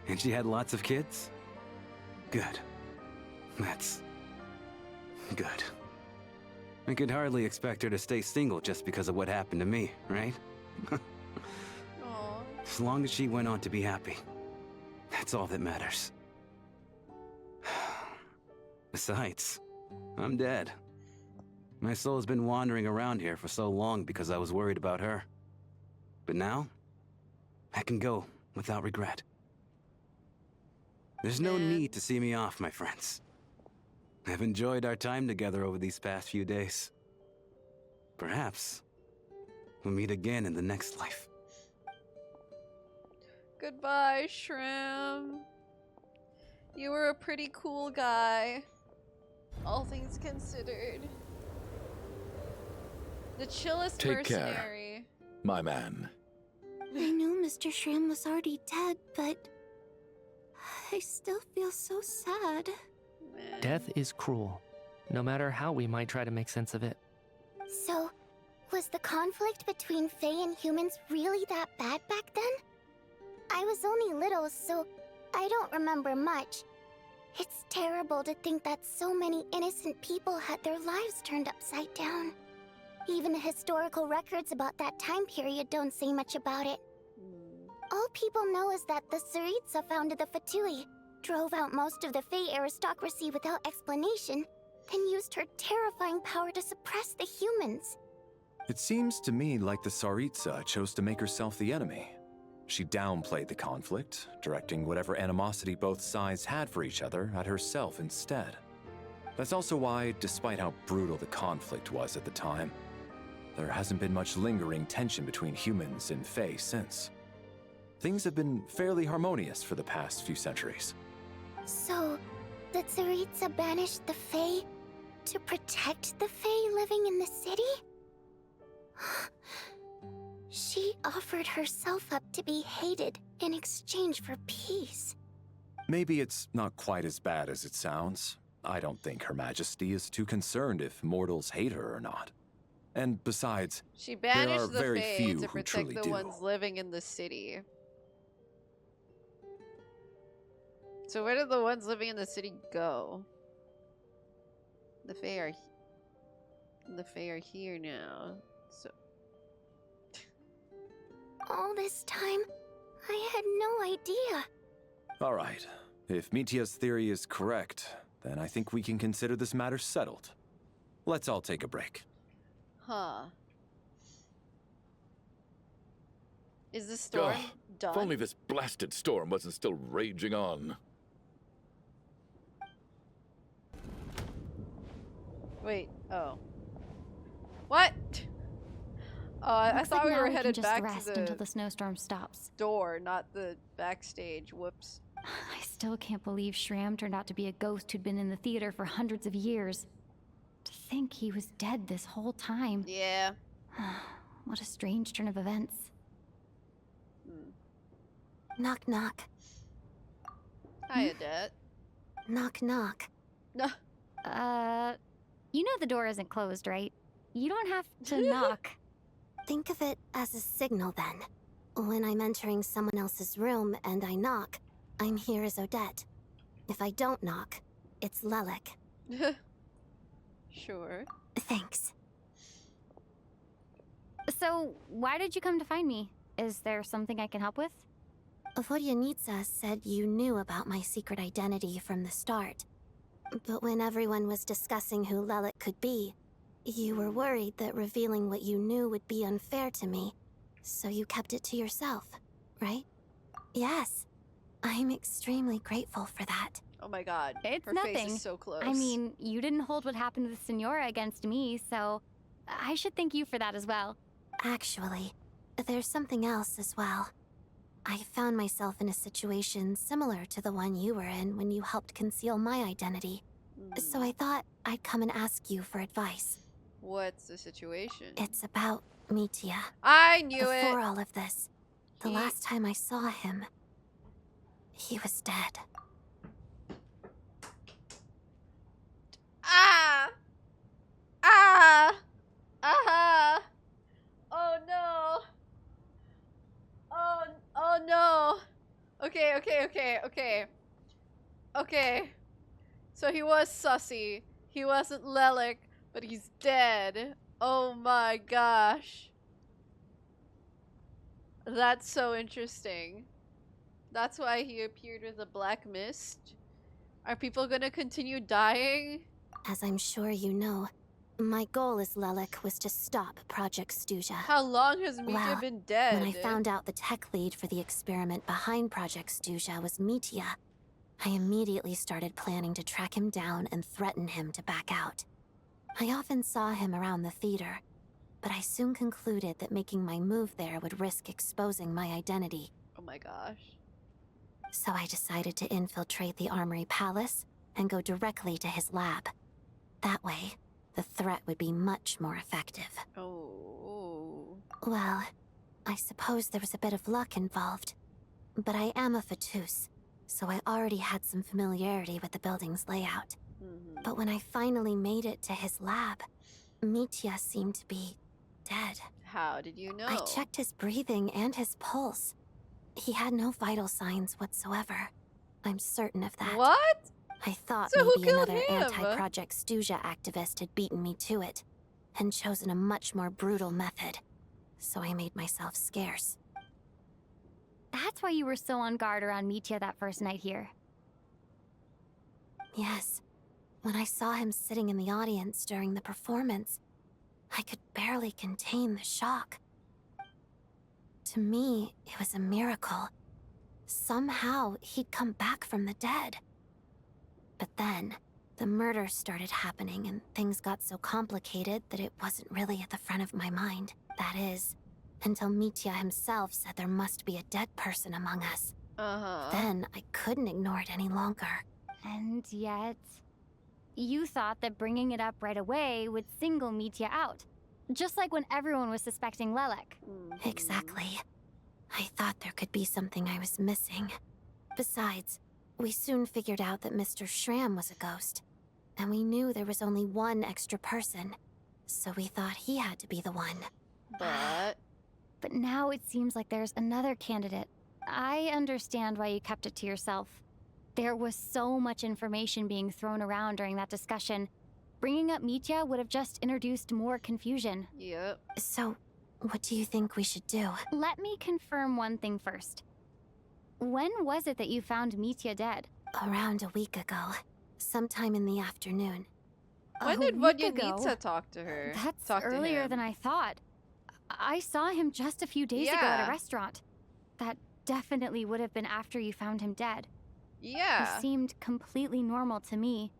And she had lots of kids? Good. That's... good. I could hardly expect her to stay single just because of what happened to me, right? As long as she went on to be happy. That's all that matters. Besides, I'm dead. My soul's been wandering around here for so long because I was worried about her. But now, I can go without regret. There's no need to see me off, my friends. I've enjoyed our time together over these past few days. Perhaps we'll meet again in the next life. Goodbye, Shram. You were a pretty cool guy, all things considered. The chillest Take mercenary. Care, my man. I knew Mr. Shram was already dead, but I still feel so sad. Death is cruel, no matter how we might try to make sense of it. So, was the conflict between Fae and humans really that bad back then? I was only little, so I don't remember much. It's terrible to think that so many innocent people had their lives turned upside down. Even the historical records about that time period don't say much about it. All people know is that the Tsaritsa founded the Fatui, drove out most of the Fae aristocracy without explanation, then used her terrifying power to suppress the humans. It seems to me like the Tsaritsa chose to make herself the enemy. She downplayed the conflict, directing whatever animosity both sides had for each other at herself instead. That's also why, despite how brutal the conflict was at the time, there hasn't been much lingering tension between humans and Fae since. Things have been fairly harmonious for the past few centuries. So, Did Tsaritsa banish the Fae to protect the Fae living in the city? She offered herself up to be hated in exchange for peace. Maybe it's not quite as bad as it sounds. I don't think Her Majesty is too concerned if mortals hate her or not. And besides, she there are banished the very Fae few to who protect truly the do. ones living in the city. So where did the ones living in the city go? The Fae are here now. So all this time, I had no idea. All right. If Mitia's theory is correct, then I think we can consider this matter settled. Let's all take a break. Huh. Is the storm done? If only this blasted storm wasn't still raging on. Wait, oh. What? I thought we were headed back to until the snowstorm stops. Door, not the backstage. Whoops. I still can't believe Shram turned out to be a ghost who'd been in the theater for hundreds of years. To think he was dead this whole time. Yeah. What a strange turn of events. Knock knock. Hi, Odette. Knock knock. No. You know the door isn't closed, right? You don't have to knock. Think of it as a signal then. When I'm entering someone else's room and I knock, I'm here as Odette. If I don't knock, it's Lelik. Sure. Thanks. So, why did you come to find me? Is there something I can help with? Vodyanitsa said you knew about my secret identity from the start. But when everyone was discussing who Lelik could be, you were worried that revealing what you knew would be unfair to me, so you kept it to yourself, right? Yes. I'm extremely grateful for that. Oh my god. It's Her nothing. face is so close. I mean, you didn't hold what happened to the Senora against me, so I should thank you for that as well. Actually, there's something else as well. I found myself in a situation similar to the one you were in when you helped conceal my identity. So I thought I'd come and ask you for advice. What's the situation? It's about Mitia. I knew it! Before all of this, the last time I saw him, he was dead. Ah! Ah! Aha! Oh no! Oh no! Okay. Okay. So he was sussy. He wasn't Lelik, but he's dead. Oh my gosh. That's so interesting. That's why he appeared with a black mist. Are people gonna continue dying? As I'm sure you know, my goal as Lelik was to stop Project Stuja. How long has Mitia been dead? When I found out the tech lead for the experiment behind Project Stuja was Mitia, I immediately started planning to track him down and threaten him to back out. I often saw him around the theater, but I soon concluded that making my move there would risk exposing my identity. Oh my gosh. So I decided to infiltrate the Armory Palace and go directly to his lab. That way, the threat would be much more effective. Oh. Well, I suppose there was a bit of luck involved. But I am a Fatus, so I already had some familiarity with the building's layout. But when I finally made it to his lab, Mitia seemed to be dead. How did you know? I checked his breathing and his pulse. He had no vital signs whatsoever. I'm certain of that. What? I thought So who maybe killed another him? anti-Project Stuja activist had beaten me to it, and chosen a much more brutal method. So I made myself scarce. That's why you were so on guard around Mitia that first night here. Yes. When I saw him sitting in the audience during the performance, I could barely contain the shock. To me, it was a miracle. Somehow, he'd come back from the dead. But then, the murder started happening and things got so complicated that it wasn't really at the front of my mind. That is, until Mitia himself said there must be a dead person among us. Then, I couldn't ignore it any longer. And yet, you thought that bringing it up right away would single Mitya out. Just like when everyone was suspecting Lelek. Exactly. I thought there could be something I was missing. Besides, we soon figured out that Mr. Shram was a ghost. And we knew there was only one extra person. So we thought he had to be the one. But now it seems like there's another candidate. I understand why you kept it to yourself. There was so much information being thrown around during that discussion. Bringing up Mitya would have just introduced more confusion. Yep. So, what do you think we should do? Let me confirm one thing first. When was it that you found Mitya dead? Around a week ago. Sometime in the afternoon. When did Vodyanitsa talk to her? That's earlier than I thought. I saw him just a few days ago at a restaurant. That definitely would have been after you found him dead. Yeah. He seemed completely normal to me.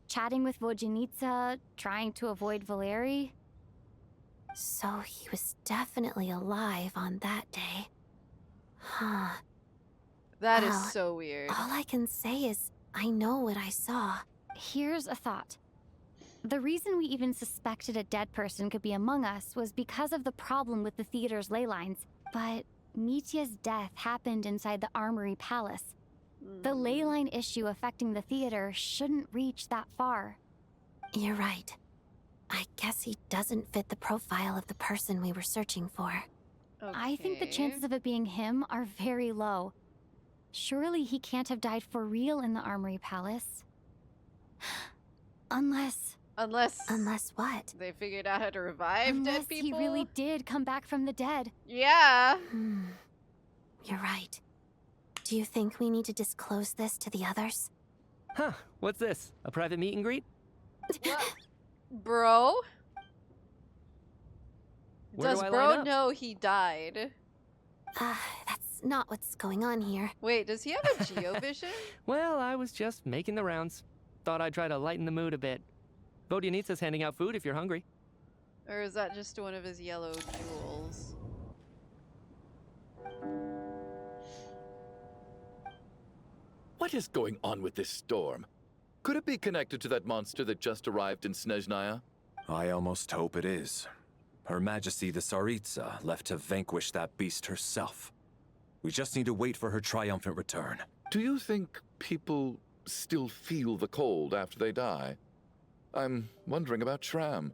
Chatting with Vodyanitsa, trying to avoid Valeri. So he was definitely alive on that day. Huh. That is so weird. All I can say is I know what I saw. Here's a thought. The reason we even suspected a dead person could be among us was because of the problem with the theater's ley lines. But Mitya's death happened inside the Armory Palace. The ley line issue affecting the theater shouldn't reach that far. You're right. I guess he doesn't fit the profile of the person we were searching for. I think the chances of it being him are very low. Surely he can't have died for real in the Armory Palace. Unless what? They figured out how to revive dead people? He really did come back from the dead. Yeah. You're right. Do you think we need to disclose this to the others? Huh, what's this? A private meet and greet? Bro? Where Does do I bro line up? know he died? That's not what's going on here. Wait, does he have a geo-vision? Well, I was just making the rounds. Thought I'd try to lighten the mood a bit. Vodyanitsa's handing out food if you're hungry. Or is that just one of his yellow jewels? What is going on with this storm? Could it be connected to that monster that just arrived in Snezhnaya? I almost hope it is. Her Majesty the Tsaritsa left to vanquish that beast herself. We just need to wait for her triumphant return. Do you think people still feel the cold after they die? I'm wondering about Shram.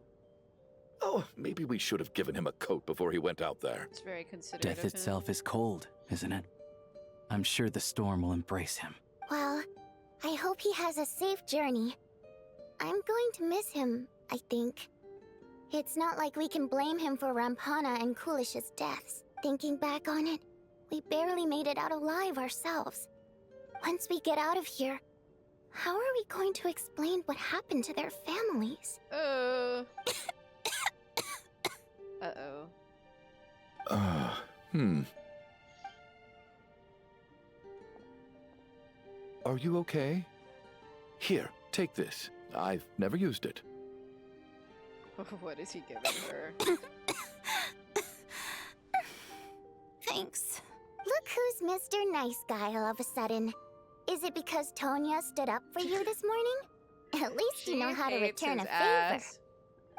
Oh, maybe we should have given him a coat before he went out there. It's very considerate Death itself is cold, isn't it? I'm sure the storm will embrace him. Well, I hope he has a safe journey. I'm going to miss him, I think. It's not like we can blame him for Rampana and Kulish's deaths. Thinking back on it, we barely made it out alive ourselves. Once we get out of here, how are we going to explain what happened to their families? Are you okay? Here, take this. I've never used it. What is he giving her? Thanks. Look who's Mr. Nice Guy all of a sudden. Is it because Tonya stood up for you this morning? At least you know how to return a favor.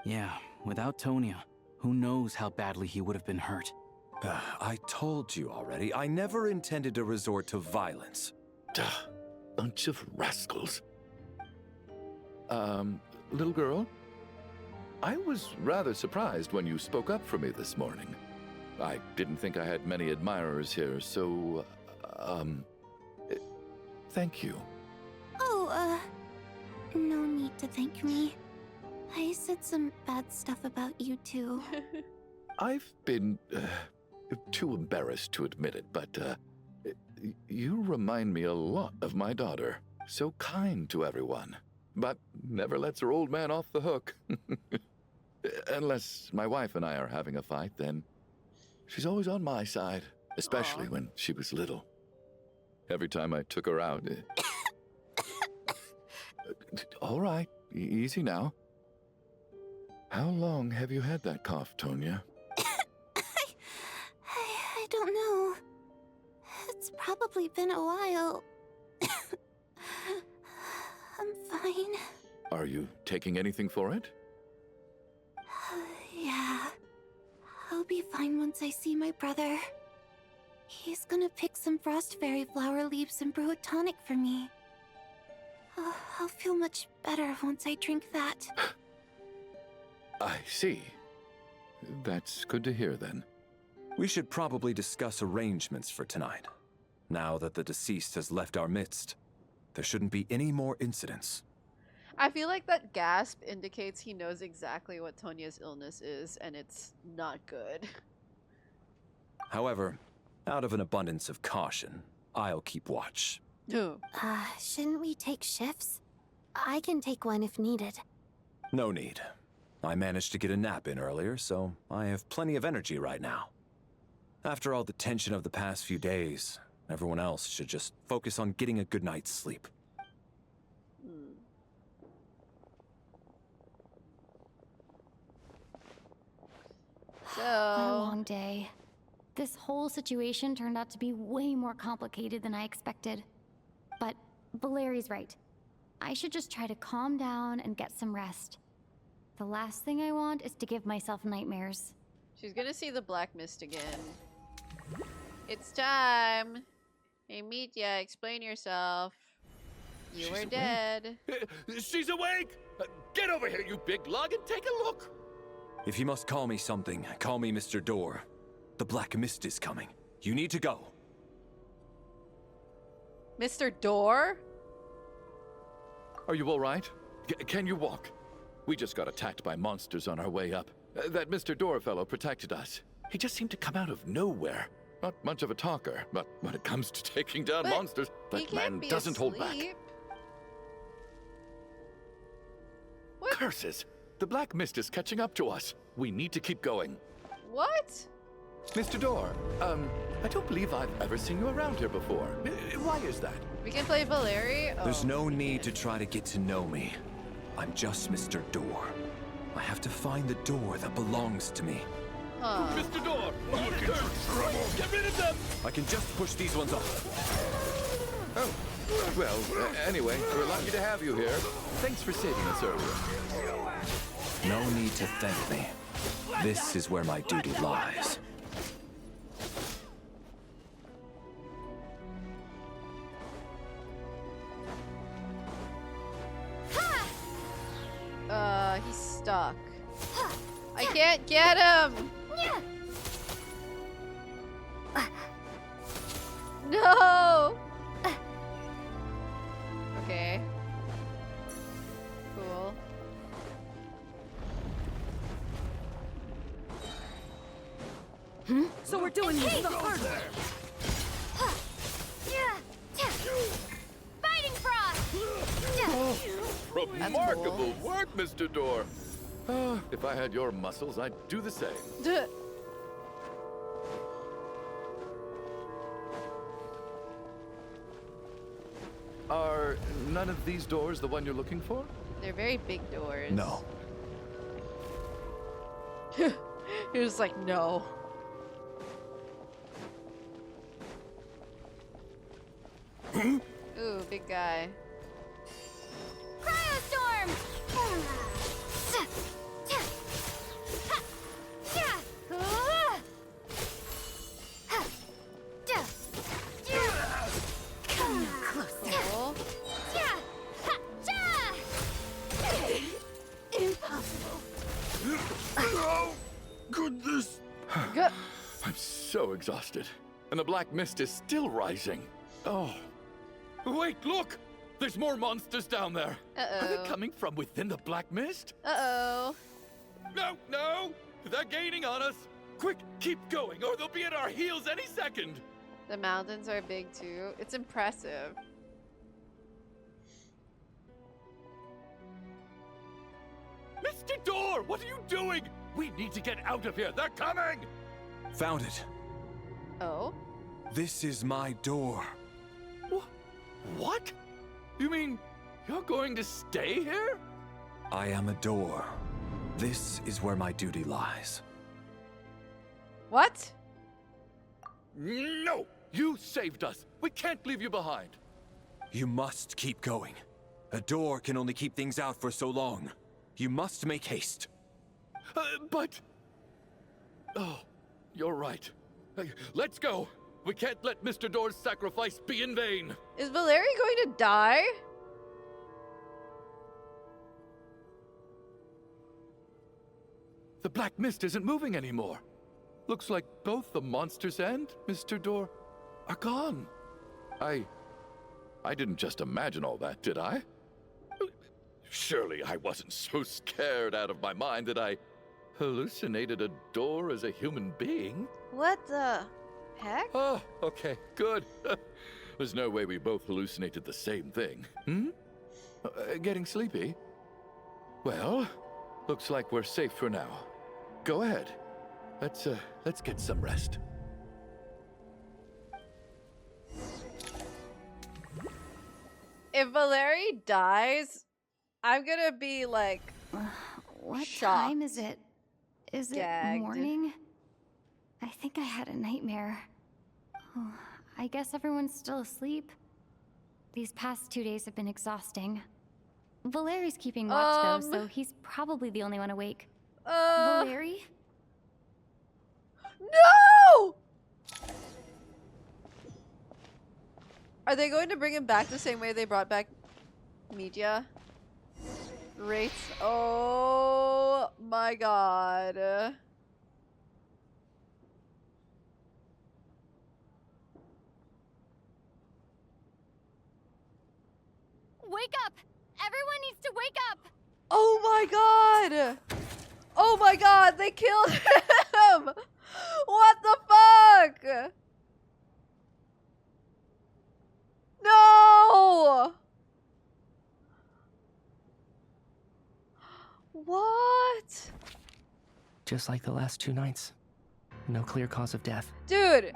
Yeah, without Tonya, who knows how badly he would have been hurt. I told you already, I never intended to resort to violence. Bunch of rascals. Little girl? I was rather surprised when you spoke up for me this morning. I didn't think I had many admirers here, so, thank you. Oh, no need to thank me. I said some bad stuff about you too. I've been, too embarrassed to admit it, but, you remind me a lot of my daughter. So kind to everyone, but never lets her old man off the hook. Unless my wife and I are having a fight, then she's always on my side, especially when she was little. Every time I took her out... All right, easy now. How long have you had that cough, Tonya? I don't know. It's probably been a while. I'm fine. Are you taking anything for it? Yeah. I'll be fine once I see my brother. He's gonna pick some frost fairy flower leaves and brew a tonic for me. I'll feel much better once I drink that. I see. That's good to hear then. We should probably discuss arrangements for tonight. Now that the deceased has left our midst, there shouldn't be any more incidents. I feel like that gasp indicates he knows exactly what Tonya's illness is, and it's not good. However, out of an abundance of caution, I'll keep watch. Shouldn't we take shifts? I can take one if needed. No need. I managed to get a nap in earlier, so I have plenty of energy right now. After all the tension of the past few days, everyone else should just focus on getting a good night's sleep. What a long day. This whole situation turned out to be way more complicated than I expected. But Valeri's right. I should just try to calm down and get some rest. The last thing I want is to give myself nightmares. She's gonna see the black mist again. It's time. Hey, Mitya, explain yourself. You were dead. She's awake! Get over here, you big lug, and take a look! If you must call me something, call me Mr. Door. The black mist is coming. You need to go. Mr. Door? Are you all right? Can you walk? We just got attacked by monsters on our way up. That Mr. Door fellow protected us. He just seemed to come out of nowhere. Not much of a talker, but when it comes to taking down monsters, that man doesn't hold back. What? Curses! The black mist is catching up to us. We need to keep going. What? Mr. Door, I don't believe I've ever seen you around here before. Why is that? We can play Valeri? Oh. There's no need to try to get to know me. I'm just Mr. Door. I have to find the door that belongs to me. Mr. Door! Monsters! Get rid of them! I can just push these ones off. Oh, well, anyway, we're lucky to have you here. Thanks for saving us earlier. No need to thank me. This is where my duty lies. He's stuck. I can't get him! No! Okay. Cool. So we're doing this the hard way. Fighting frost! Remarkable work, Mr. Door. If I had your muscles, I'd do the same. Are none of these doors the one you're looking for? They're very big doors. No. He was like, no. Ooh, big guy. Cryostorm! Come closer. Impossible. Oh, goodness! I'm so exhausted. And the black mist is still rising. Oh. Wait, look! There's more monsters down there. Uh-oh. Are they coming from within the black mist? Uh-oh. No, no! They're gaining on us! Quick, keep going, or they'll be at our heels any second! The mountains are big too. It's impressive. Mr. Door, what are you doing? We need to get out of here. They're coming! Found it. Oh? This is my door. What? You mean you're going to stay here? I am a door. This is where my duty lies. What? No! You saved us. We can't leave you behind. You must keep going. A door can only keep things out for so long. You must make haste. But... Oh, you're right. Let's go. We can't let Mr. Door's sacrifice be in vain. Is Valeri going to die? The black mist isn't moving anymore. Looks like both the monsters and Mr. Door are gone. I didn't just imagine all that, did I? Surely I wasn't so scared out of my mind that I hallucinated a door as a human being. What the heck? Oh, okay, good. There's no way we both hallucinated the same thing. Getting sleepy? Well, looks like we're safe for now. Go ahead. Let's get some rest. If Valeri dies, I'm gonna be like, what shocked. time is it? Is Gagged. it morning? I think I had a nightmare. Oh, I guess everyone's still asleep. These past 2 days have been exhausting. Valeri's keeping watch though, so he's probably the only one awake. Valeri? No! Are they going to bring him back the same way they brought back Media? Wraith. Oh my god. Wake up! Everyone needs to wake up! Oh my god! Oh my god, they killed him! What the fuck? No! What? Just like the last 2 nights. No clear cause of death. Dude!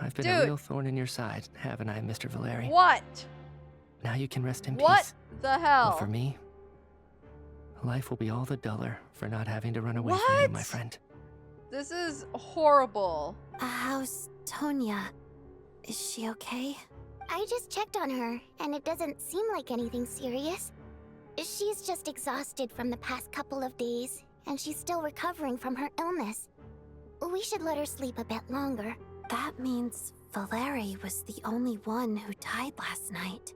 I've been a real thorn in your side, haven't I, Mr. Valeri? What? Now you can rest in peace. What the hell? But for me, life will be all the duller for not having to run away from you, my friend. This is horrible. How's Tonya? Is she okay? I just checked on her, and it doesn't seem like anything serious. She's just exhausted from the past couple of days, and she's still recovering from her illness. We should let her sleep a bit longer. That means Valeri was the only one who died last night.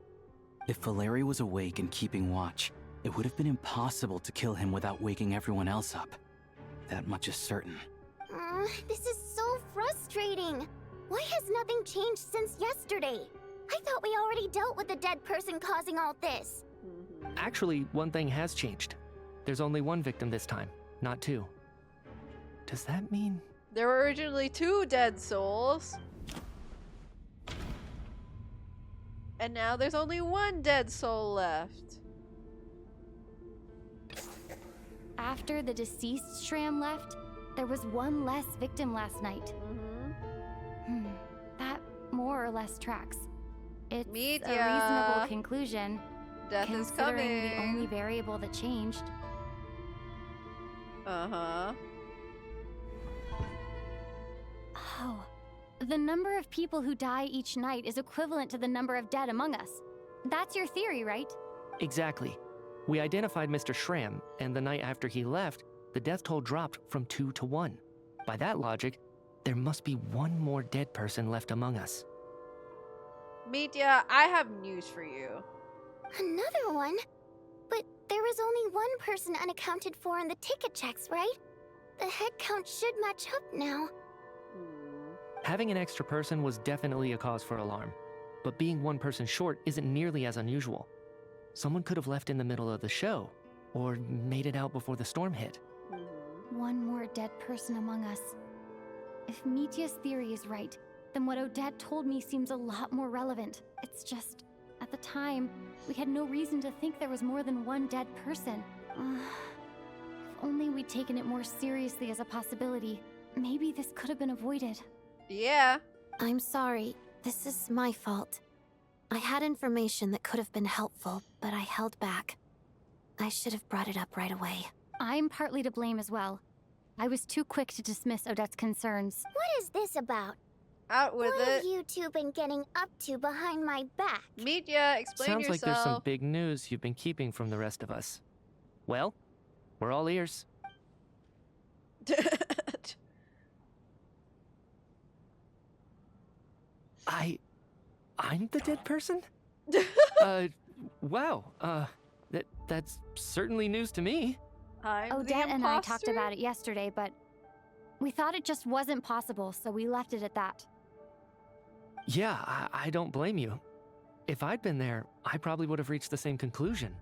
If Valeri was awake and keeping watch, it would have been impossible to kill him without waking everyone else up. That much is certain. This is so frustrating. Why has nothing changed since yesterday? I thought we already dealt with the dead person causing all this. Actually, one thing has changed. There's only one victim this time, not 2. Does that mean... There were originally 2 dead souls. And now there's only 1 dead soul left. After the deceased Shram left, there was 1 less victim last night. That more or less tracks. It's a reasonable conclusion. Death is considering coming. the only variable that changed. Oh. The number of people who die each night is equivalent to the number of dead among us. That's your theory, right? Exactly. We identified Mr. Shram, and the night after he left, the death toll dropped from 2 to 1. By that logic, there must be 1 more dead person left among us. Media, I have news for you. Another one? But there was only 1 person unaccounted for in the ticket checks, right? The head count should match up now. Having an extra person was definitely a cause for alarm, but being 1 person short isn't nearly as unusual. Someone could have left in the middle of the show, or made it out before the storm hit. 1 more dead person among us. If Mitya's theory is right, then what Odette told me seems a lot more relevant. It's just, at the time, we had no reason to think there was more than 1 dead person. If only we'd taken it more seriously as a possibility, maybe this could have been avoided. Yeah. I'm sorry. This is my fault. I had information that could have been helpful, but I held back. I should have brought it up right away. I'm partly to blame as well. I was too quick to dismiss Odette's concerns. What is this about? Out with what it. have you two been getting up to behind my back? Meet ya. Explain Sounds yourself. like there's some big news you've been keeping from the rest of us. Well, we're all ears. I'm the dead person? Wow. That's certainly news to me. Odette and I talked about it yesterday, but we thought it just wasn't possible, so we left it at that. Yeah, I don't blame you. If I'd been there, I probably would have reached the same conclusion.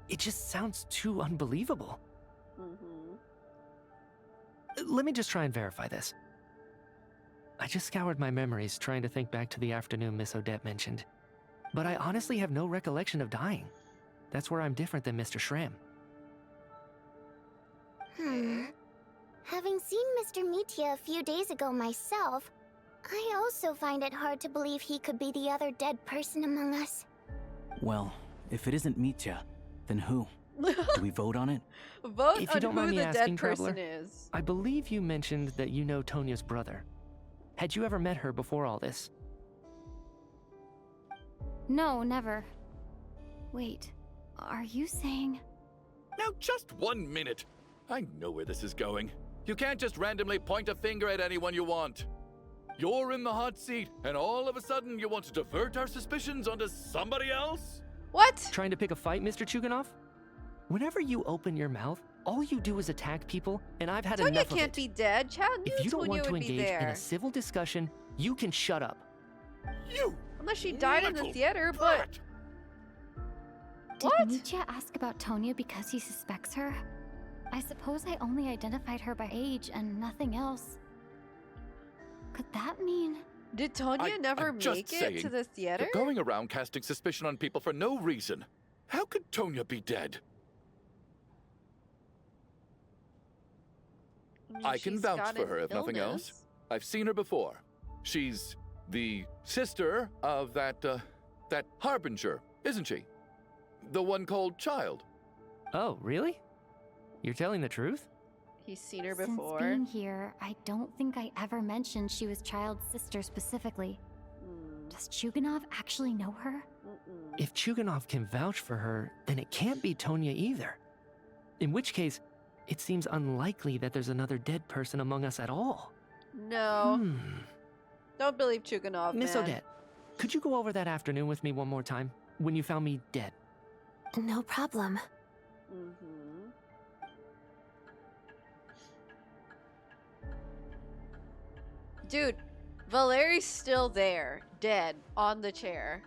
It just sounds too unbelievable. Let me just try and verify this. I just scoured my memories trying to think back to the afternoon Miss Odette mentioned. But I honestly have no recollection of dying. That's where I'm different than Mr. Shram. Having seen Mr. Mitya a few days ago myself, I also find it hard to believe he could be the other dead person among us. Well, if it isn't Mitya, then who? Do we vote on it? Vote if on you don't who mind me the asking, dead person Traveler, is. I believe you mentioned that you know Tonya's brother. Had you ever met her before all this? No, never. Wait, are you saying... Now, just 1 minute. I know where this is going. You can't just randomly point a finger at anyone you want. You're in the hot seat, and all of a sudden you want to divert our suspicions onto somebody else? What? Trying to pick a fight, Mr. Chuganov? Whenever you open your mouth, all you do is attack people, and I've had Tonya enough of it. can't be dead. Chad knew If you don't Tonya want to would be engage in there. a civil discussion, you can shut up. You! Unless she died in the theater, but... Did Mitya ask about Tonya because he suspects her? I suppose I only identified her by age and nothing else. Could that mean... Did Tonya never I'm just make it to the theater? You're going around casting suspicion on people for no reason. How could Tonya be dead? I can she's vouch got for an her, if nothing illness. else. I've seen her before. She's the sister of that Harbinger, isn't she? The one called Child. Oh, really? You're telling the truth? He's seen her Since before. being here, I don't think I ever mentioned she was Child's sister specifically. Does Chuganov actually know her? If Chuganov can vouch for her, then it can't be Tonya either. In which case, it seems unlikely that there's another dead person among us at all. No. Don't believe Chuganov, Miss man. Odette, could you go over that afternoon with me one more time, when you found me dead? No problem. Dude, Valeri's still there, dead, on the chair.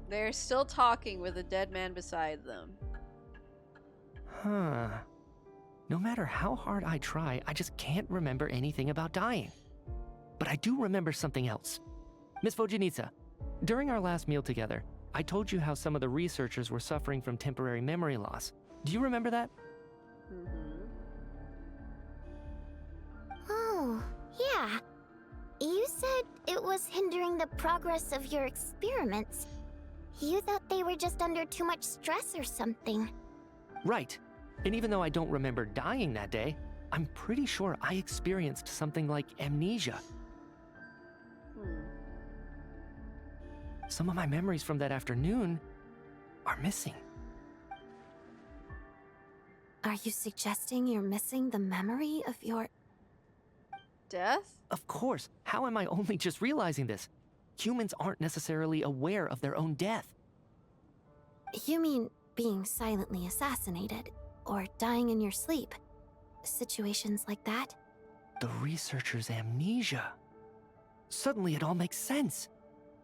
They're still talking with a dead man beside them. Huh. No matter how hard I try, I just can't remember anything about dying. But I do remember something else. Miss Vojanitsa, during our last meal together, I told you how some of the researchers were suffering from temporary memory loss. Do you remember that? Oh, yeah. You said it was hindering the progress of your experiments. You thought they were just under too much stress or something. Right. And even though I don't remember dying that day, I'm pretty sure I experienced something like amnesia. Some of my memories from that afternoon are missing. Are you suggesting you're missing the memory of your... Death? Of course. How am I only just realizing this? Humans aren't necessarily aware of their own death. You mean being silently assassinated, or dying in your sleep? Situations like that? The researcher's amnesia. Suddenly it all makes sense.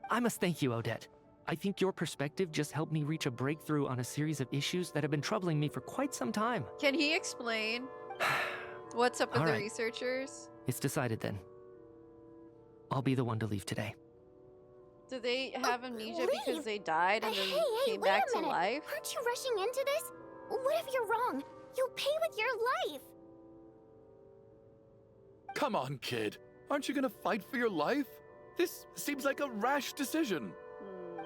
I must thank you, Odette. I think your perspective just helped me reach a breakthrough on a series of issues that have been troubling me for quite some time. Can he explain what's up with All the right. researchers? It's decided then. I'll be the one to leave today. Do they have amnesia leave? because they died and then Hey, came wait back a to minute. life? Aren't you rushing into this? What if you're wrong? You'll pay with your life. Come on, kid. Aren't you gonna fight for your life? This seems like a rash decision.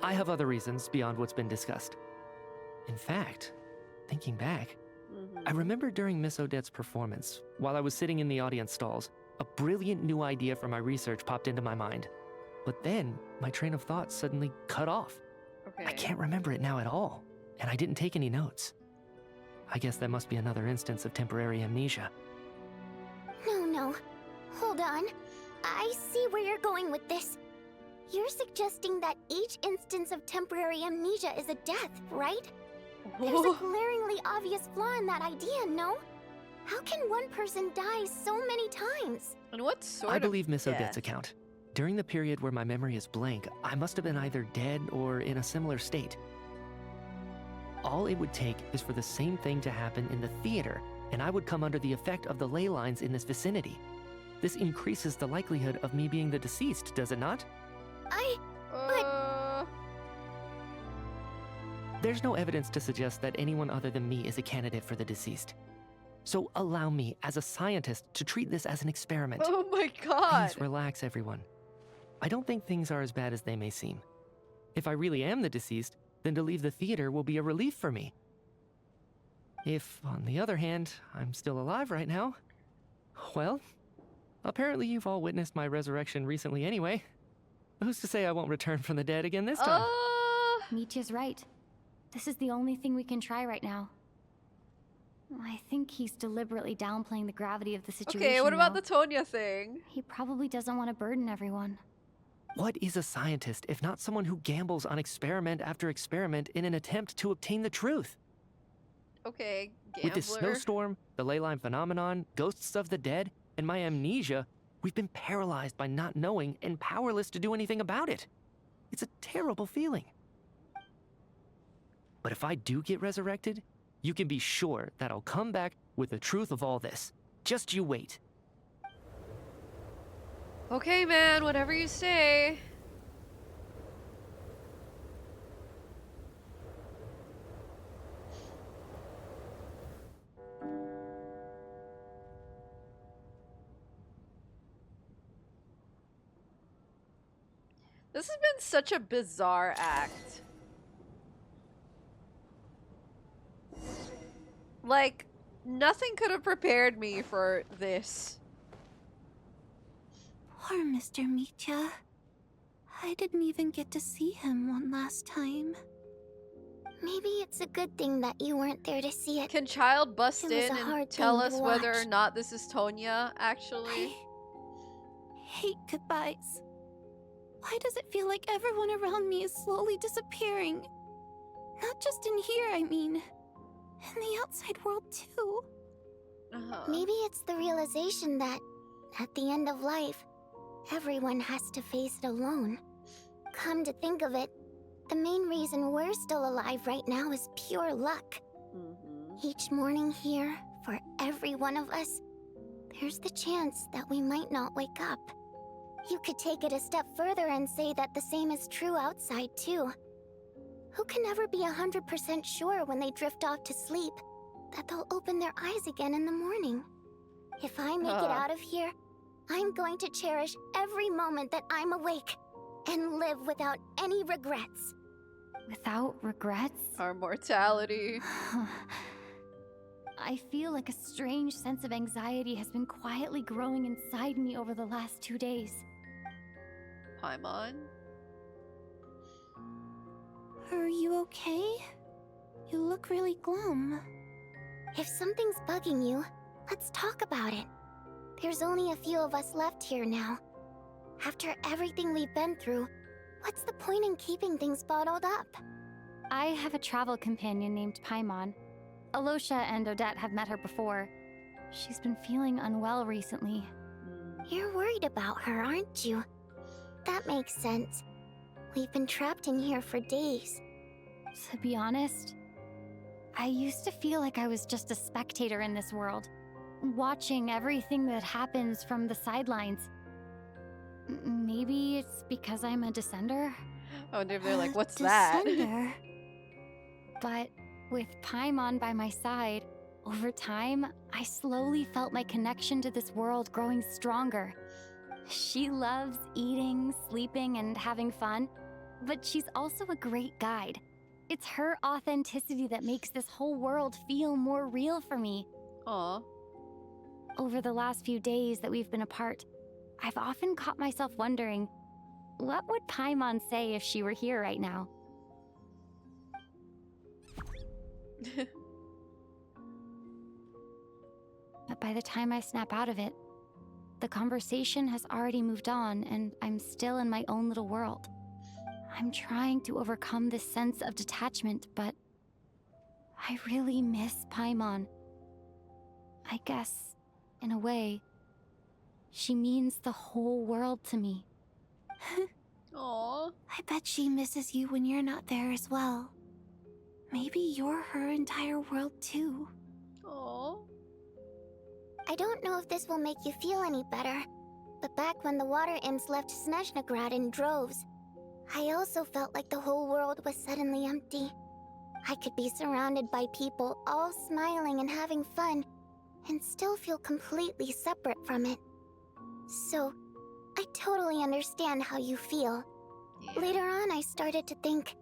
I have other reasons beyond what's been discussed. In fact, thinking back, I remember during Miss Odette's performance, while I was sitting in the audience stalls, a brilliant new idea for my research popped into my mind. But then, my train of thought suddenly cut off. Okay. I can't remember it now at all, and I didn't take any notes. I guess that must be another instance of temporary amnesia. No. Hold on. I see where you're going with this. You're suggesting that each instance of temporary amnesia is a death, right? There's a glaringly obvious flaw in that idea, no? How can one person die so many times? And what sort I believe Miss death? Odette's account. During the period where my memory is blank, I must have been either dead or in a similar state. All it would take is for the same thing to happen in the theater, and I would come under the effect of the ley lines in this vicinity. This increases the likelihood of me being the deceased, does it not? There's no evidence to suggest that anyone other than me is a candidate for the deceased. So allow me, as a scientist, to treat this as an experiment. Oh my god! Please relax, everyone. I don't think things are as bad as they may seem. If I really am the deceased, then to leave the theater will be a relief for me. If, on the other hand, I'm still alive right now, well, apparently you've all witnessed my resurrection recently anyway. Who's to say I won't return from the dead again this time? Michia's right. This is the only thing we can try right now. I think he's deliberately downplaying the gravity of the situation. Okay, what about though. the Tonya thing? He probably doesn't want to burden everyone. What is a scientist if not someone who gambles on experiment after experiment in an attempt to obtain the truth? Okay, gambler. With this snowstorm, the ley line phenomenon, ghosts of the dead, and my amnesia, we've been paralyzed by not knowing and powerless to do anything about it. It's a terrible feeling. But if I do get resurrected, you can be sure that I'll come back with the truth of all this. Just you wait. Okay, man, whatever you say. This has been such a bizarre act. Like, nothing could have prepared me for this. Poor Mr. Micha. I didn't even get to see him one last time. Maybe it's a good thing that you weren't there to see it. Can Child bust It was in a and hard tell thing us to whether or watch. not this is Tonya, actually? Hate goodbyes. Why does it feel like everyone around me is slowly disappearing? Not just in here, I mean. In the outside world, too. Maybe it's the realization that, at the end of life, everyone has to face it alone. Come to think of it, the main reason we're still alive right now is pure luck. Each morning here, for every one of us, there's the chance that we might not wake up. You could take it a step further and say that the same is true outside, too. Who can never be 100% sure when they drift off to sleep that they'll open their eyes again in the morning? If I make it out of here, I'm going to cherish every moment that I'm awake and live without any regrets. Without regrets? Our mortality. I feel like a strange sense of anxiety has been quietly growing inside me over the last 2 days. Paimon? Are you okay? You look really glum. If something's bugging you, let's talk about it. There's only a few of us left here now. After everything we've been through, what's the point in keeping things bottled up? I have a travel companion named Paimon. Alosha and Odette have met her before. She's been feeling unwell recently. You're worried about her, aren't you? That makes sense. We've been trapped in here for days. To be honest, I used to feel like I was just a spectator in this world, watching everything that happens from the sidelines. Maybe it's because I'm a descender? I wonder if they're like, what's that? But with Paimon by my side, over time, I slowly felt my connection to this world growing stronger. She loves eating, sleeping, and having fun, but she's also a great guide. It's her authenticity that makes this whole world feel more real for me. Aw. Over the last few days that we've been apart, I've often caught myself wondering, what would Paimon say if she were here right now? But by the time I snap out of it, the conversation has already moved on and I'm still in my own little world. I'm trying to overcome this sense of detachment, but I really miss Paimon. I guess, in a way, she means the whole world to me. Aww. I bet she misses you when you're not there as well. Maybe you're her entire world too. Aww. I don't know if this will make you feel any better, but back when the water imps left Snezhnaya in droves, I also felt like the whole world was suddenly empty. I could be surrounded by people all smiling and having fun, and still feel completely separate from it. So, I totally understand how you feel. Yeah. Later on, I started to think,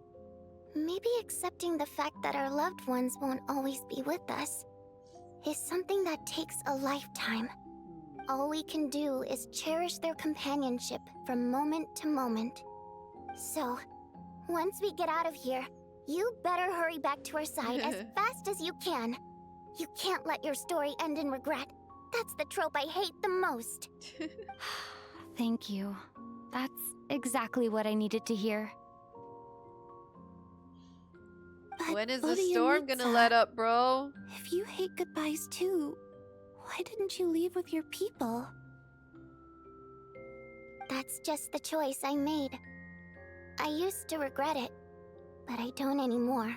maybe accepting the fact that our loved ones won't always be with us is something that takes a lifetime. All we can do is cherish their companionship from moment to moment. So, once we get out of here, you better hurry back to our side as fast as you can. You can't let your story end in regret. That's the trope I hate the most. Thank you. That's exactly what I needed to hear. But when is the storm gonna let up, bro? If you hate goodbyes too, why didn't you leave with your people? That's just the choice I made. I used to regret it, but I don't anymore.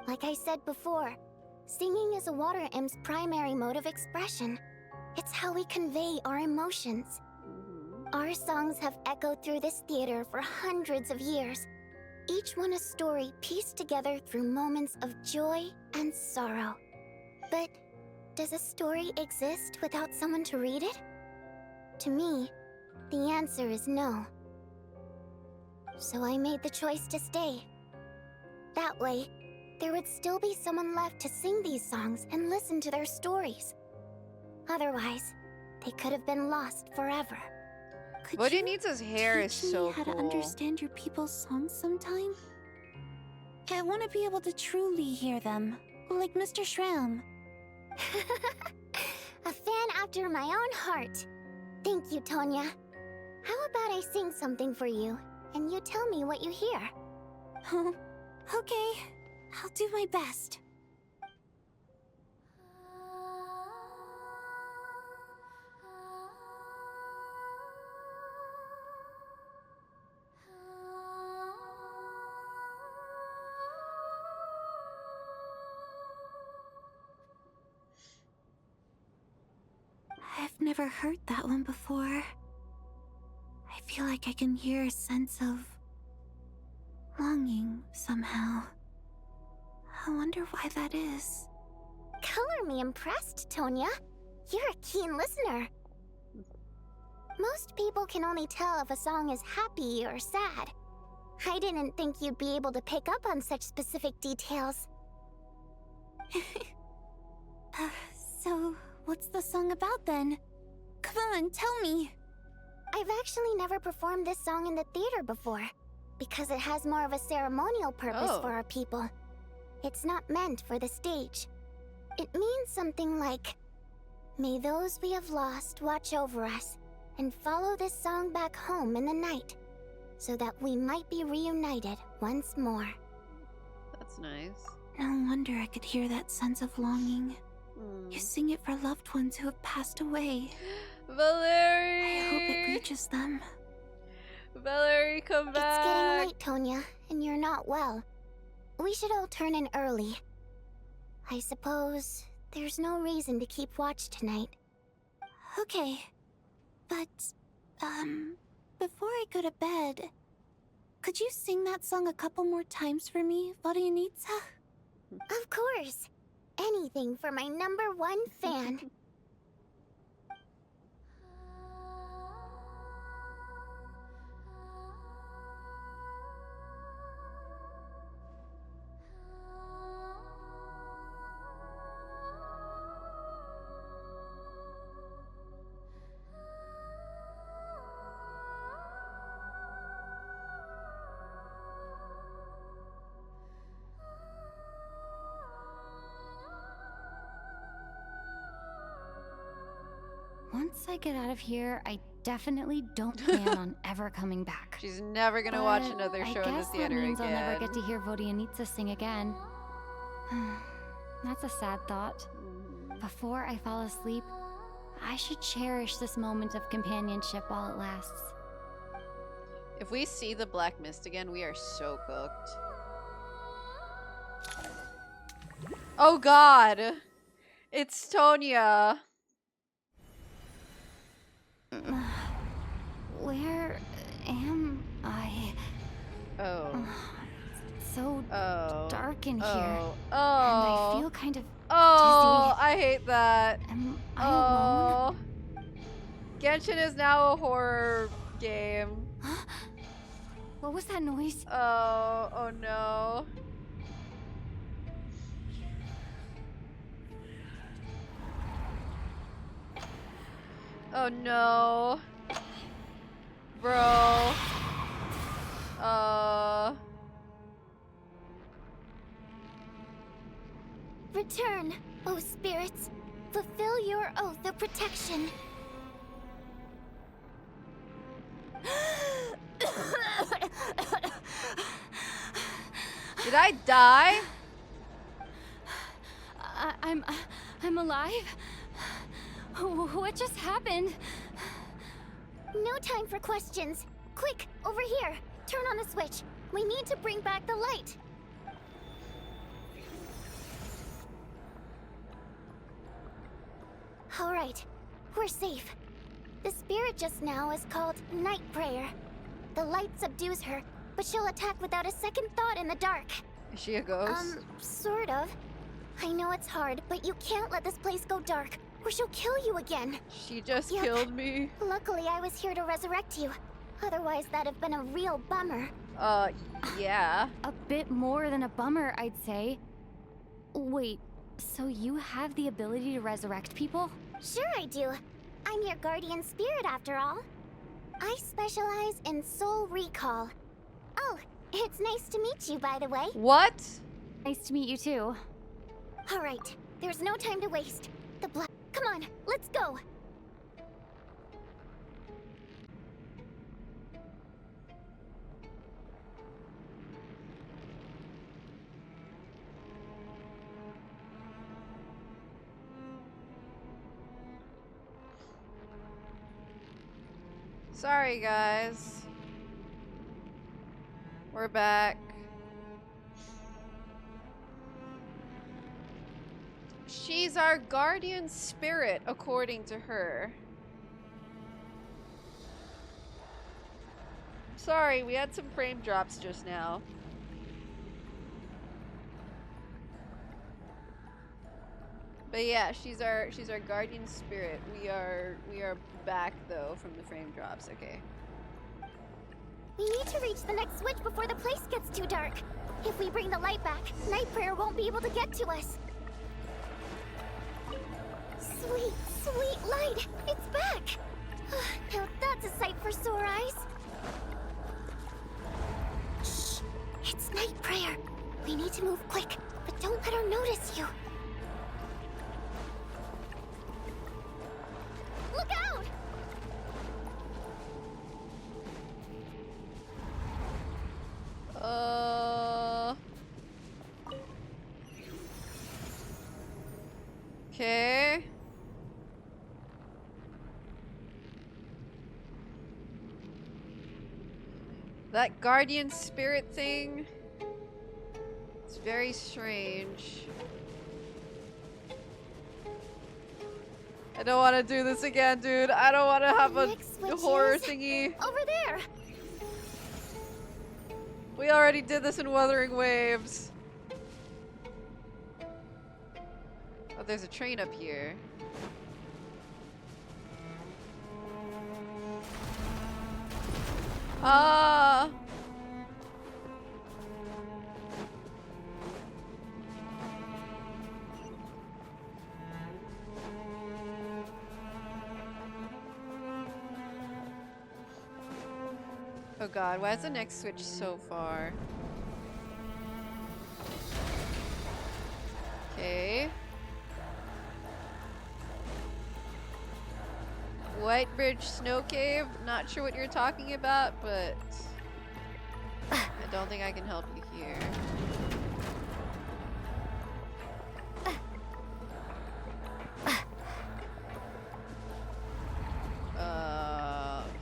Like I said before, singing is a water imp's primary mode of expression. It's how we convey our emotions. Our songs have echoed through this theater for hundreds of years, each one a story pieced together through moments of joy and sorrow. But does a story exist without someone to read it? To me, the answer is no. So I made the choice to stay. That way, there would still be someone left to sing these songs and listen to their stories. Otherwise, they could have been lost forever. Vodyanitsa's hair is so how cool. to understand your people's songs sometime? I want to be able to truly hear them, like Mr. Shram. A fan after my own heart. Thank you, Tonya. How about I sing something for you, and you tell me what you hear? Okay, I'll do my best. I've never heard that one before. I feel like I can hear a sense of longing somehow. I wonder why that is. Color me impressed, Tonya. You're a keen listener. Most people can only tell if a song is happy or sad. I didn't think you'd be able to pick up on such specific details. So, what's the song about then? Come on, tell me! I've actually never performed this song in the theater before, because it has more of a ceremonial purpose for our people. It's not meant for the stage. It means something like, may those we have lost watch over us, and follow this song back home in the night, so that we might be reunited once more. That's nice. No wonder I could hear that sense of longing. You sing it for loved ones who have passed away. Valerie! I hope it reaches them. Valerie, come back! It's getting late, Tonya, and you're not well. We should all turn in early. I suppose there's no reason to keep watch tonight. Okay. But, before I go to bed, could you sing that song a couple more times for me, Vodyanitsa? Of course. Anything for my #1 fan. I get out of here, I definitely don't plan on ever coming back. She's never gonna watch another show in the theater that means again. I'll never get to hear Vodyanitsa sing again. That's a sad thought. Before I fall asleep, I should cherish this moment of companionship while it lasts. If we see the black mist again, we are so cooked. Oh god! It's Tonya! Where am I? Oh. It's so dark in here. Oh. And I feel kind of Oh, dizzy. I hate that. Am I alone? Genshin is now a horror game. What was that noise? Oh no. Oh no. Bro. Return, O spirits. Fulfill your oath of protection. Did I die? I'm alive? What just happened? No time for questions. Quick, over here. Turn on the switch. We need to bring back the light. All right, we're safe. The spirit just now is called Night Prayer. The light subdues her, but she'll attack without a second thought in the dark. Is she a ghost? Sort of. I know it's hard, but you can't let this place go dark, or she'll kill you again. She just killed me. Luckily, I was here to resurrect you. Otherwise, that'd have been a real bummer. Yeah. A bit more than a bummer, I'd say. Wait, so you have the ability to resurrect people? Sure I do. I'm your guardian spirit after all. I specialize in soul recall. Oh, it's nice to meet you, by the way. What? Nice to meet you too. All right, there's no time to waste. Come on, let's go. Sorry, guys. We're back. She's our guardian spirit, according to her. Sorry, we had some frame drops just now. But yeah, she's our guardian spirit. We are back though from the frame drops. Okay. We need to reach the next switch before the place gets too dark. If we bring the light back, Night Prayer won't be able to get to us. Sweet, sweet light! It's back! Now that's a sight for sore eyes. Shh! It's Night Prayer. We need to move quick, but don't let her notice you. Look out! Okay. That guardian spirit thing, it's very strange. I don't want to do this again, dude. I don't want to have a horror thingy. Over there. We already did this in Wuthering Waves. Oh, there's a train up here. Ah! Oh god, why is the next switch so far? Okay. Whitebridge Snow Cave. Not sure what you're talking about, but I don't think I can help you here.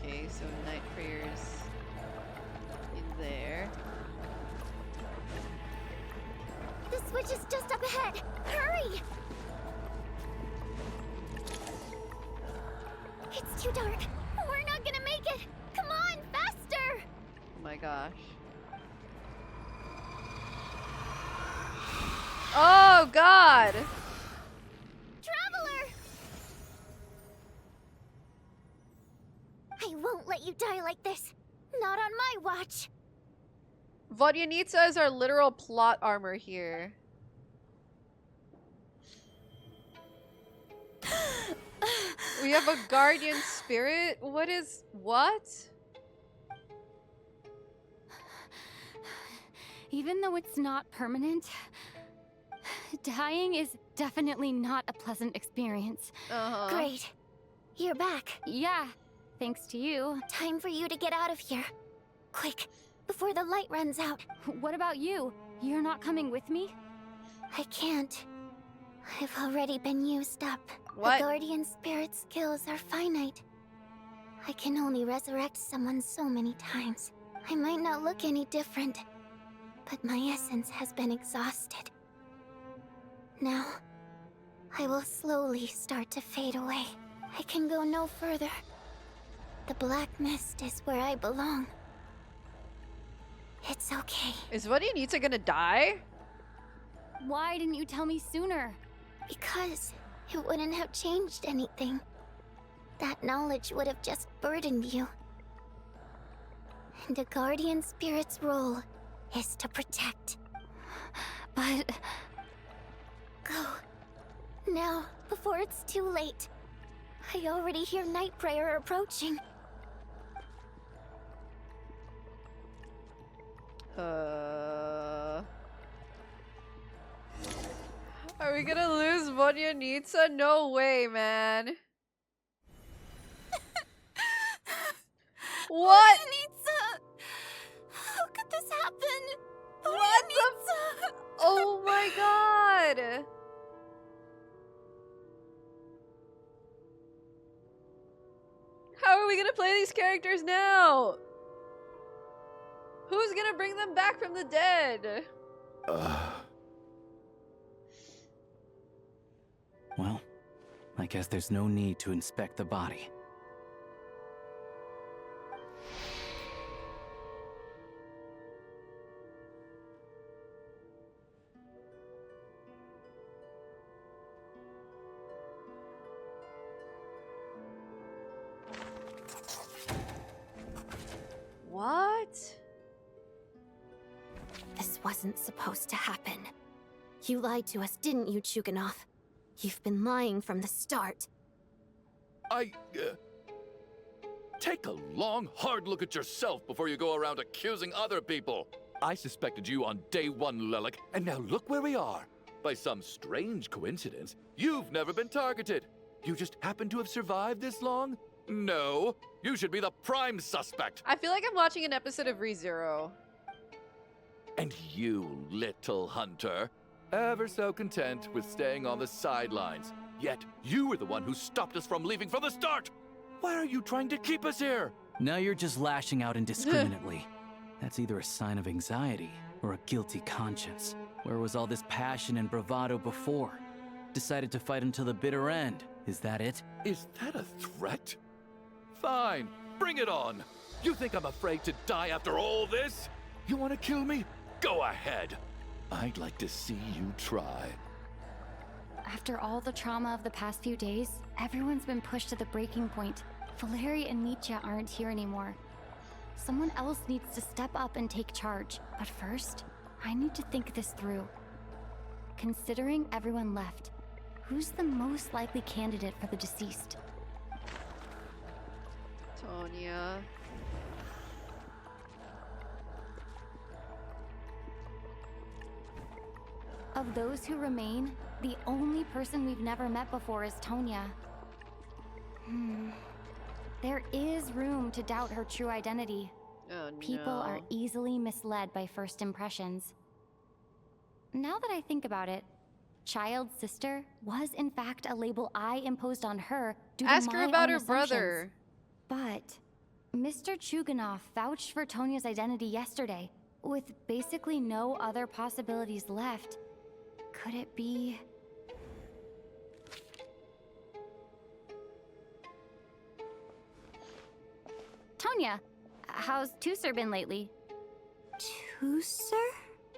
Okay, so night prayers in there. The switch is just up ahead. Hurry! It's too dark. We're not gonna make it. Come on, faster! Oh my gosh. Oh God! Traveler! I won't let you die like this. Not on my watch. Vodyanitsa is our literal plot armor here. We have a guardian spirit? What? Even though it's not permanent, dying is definitely not a pleasant experience. Great. You're back. Yeah, thanks to you. Time for you to get out of here. Quick, before the light runs out. What about you? You're not coming with me? I can't. I've already been used up. What? The Guardian Spirit skills are finite. I can only resurrect someone so many times. I might not look any different, but my essence has been exhausted. Now, I will slowly start to fade away. I can go no further. The black mist is where I belong. It's okay. Is Vodyanitsa gonna die? Why didn't you tell me sooner? Because it wouldn't have changed anything. That knowledge would have just burdened you. And a guardian spirit's role is to protect. But... Go. Now, before it's too late. I already hear Night Prayer approaching. Are we gonna lose Vodyanitsa? No way, man. What? Vodyanitsa! How could this happen? What the f— Oh my god! How are we gonna play these characters now? Who's gonna bring them back from the dead? Well, I guess there's no need to inspect the body. What? This wasn't supposed to happen. You lied to us, didn't you, Chuganov? You've been lying from the start. Take a long, hard look at yourself before you go around accusing other people. I suspected you on day one, Lelik, and now look where we are. By some strange coincidence, you've never been targeted. You just happen to have survived this long? No, you should be the prime suspect. I feel like I'm watching an episode of ReZero. And you, little hunter, ever so content with staying on the sidelines. Yet you were the one who stopped us from leaving from the start. Why are you trying to keep us here? Now you're just lashing out indiscriminately. That's either a sign of anxiety or a guilty conscience. Where was all this passion and bravado before? Decided to fight until the bitter end. Is that it? Is that a threat? Fine, bring it on. You think I'm afraid to die after all this? You want to kill me? Go ahead. I'd like to see you try. After all the trauma of the past few days, everyone's been pushed to the breaking point. Valeri and Nietzsche aren't here anymore. Someone else needs to step up and take charge. But first, I need to think this through. Considering everyone left, who's the most likely candidate for the deceased? Tonya. Of those who remain, the only person we've never met before is Tonya. There is room to doubt her true identity. Oh, People are easily misled by first impressions. Now that I think about it, child sister was in fact a label I imposed on her due to Ask her my about own her assumptions. brother. But Mr. Chuganov vouched for Tonya's identity yesterday, with basically no other possibilities left. Could it be... Tonya, how's Tusser been lately? Tusser?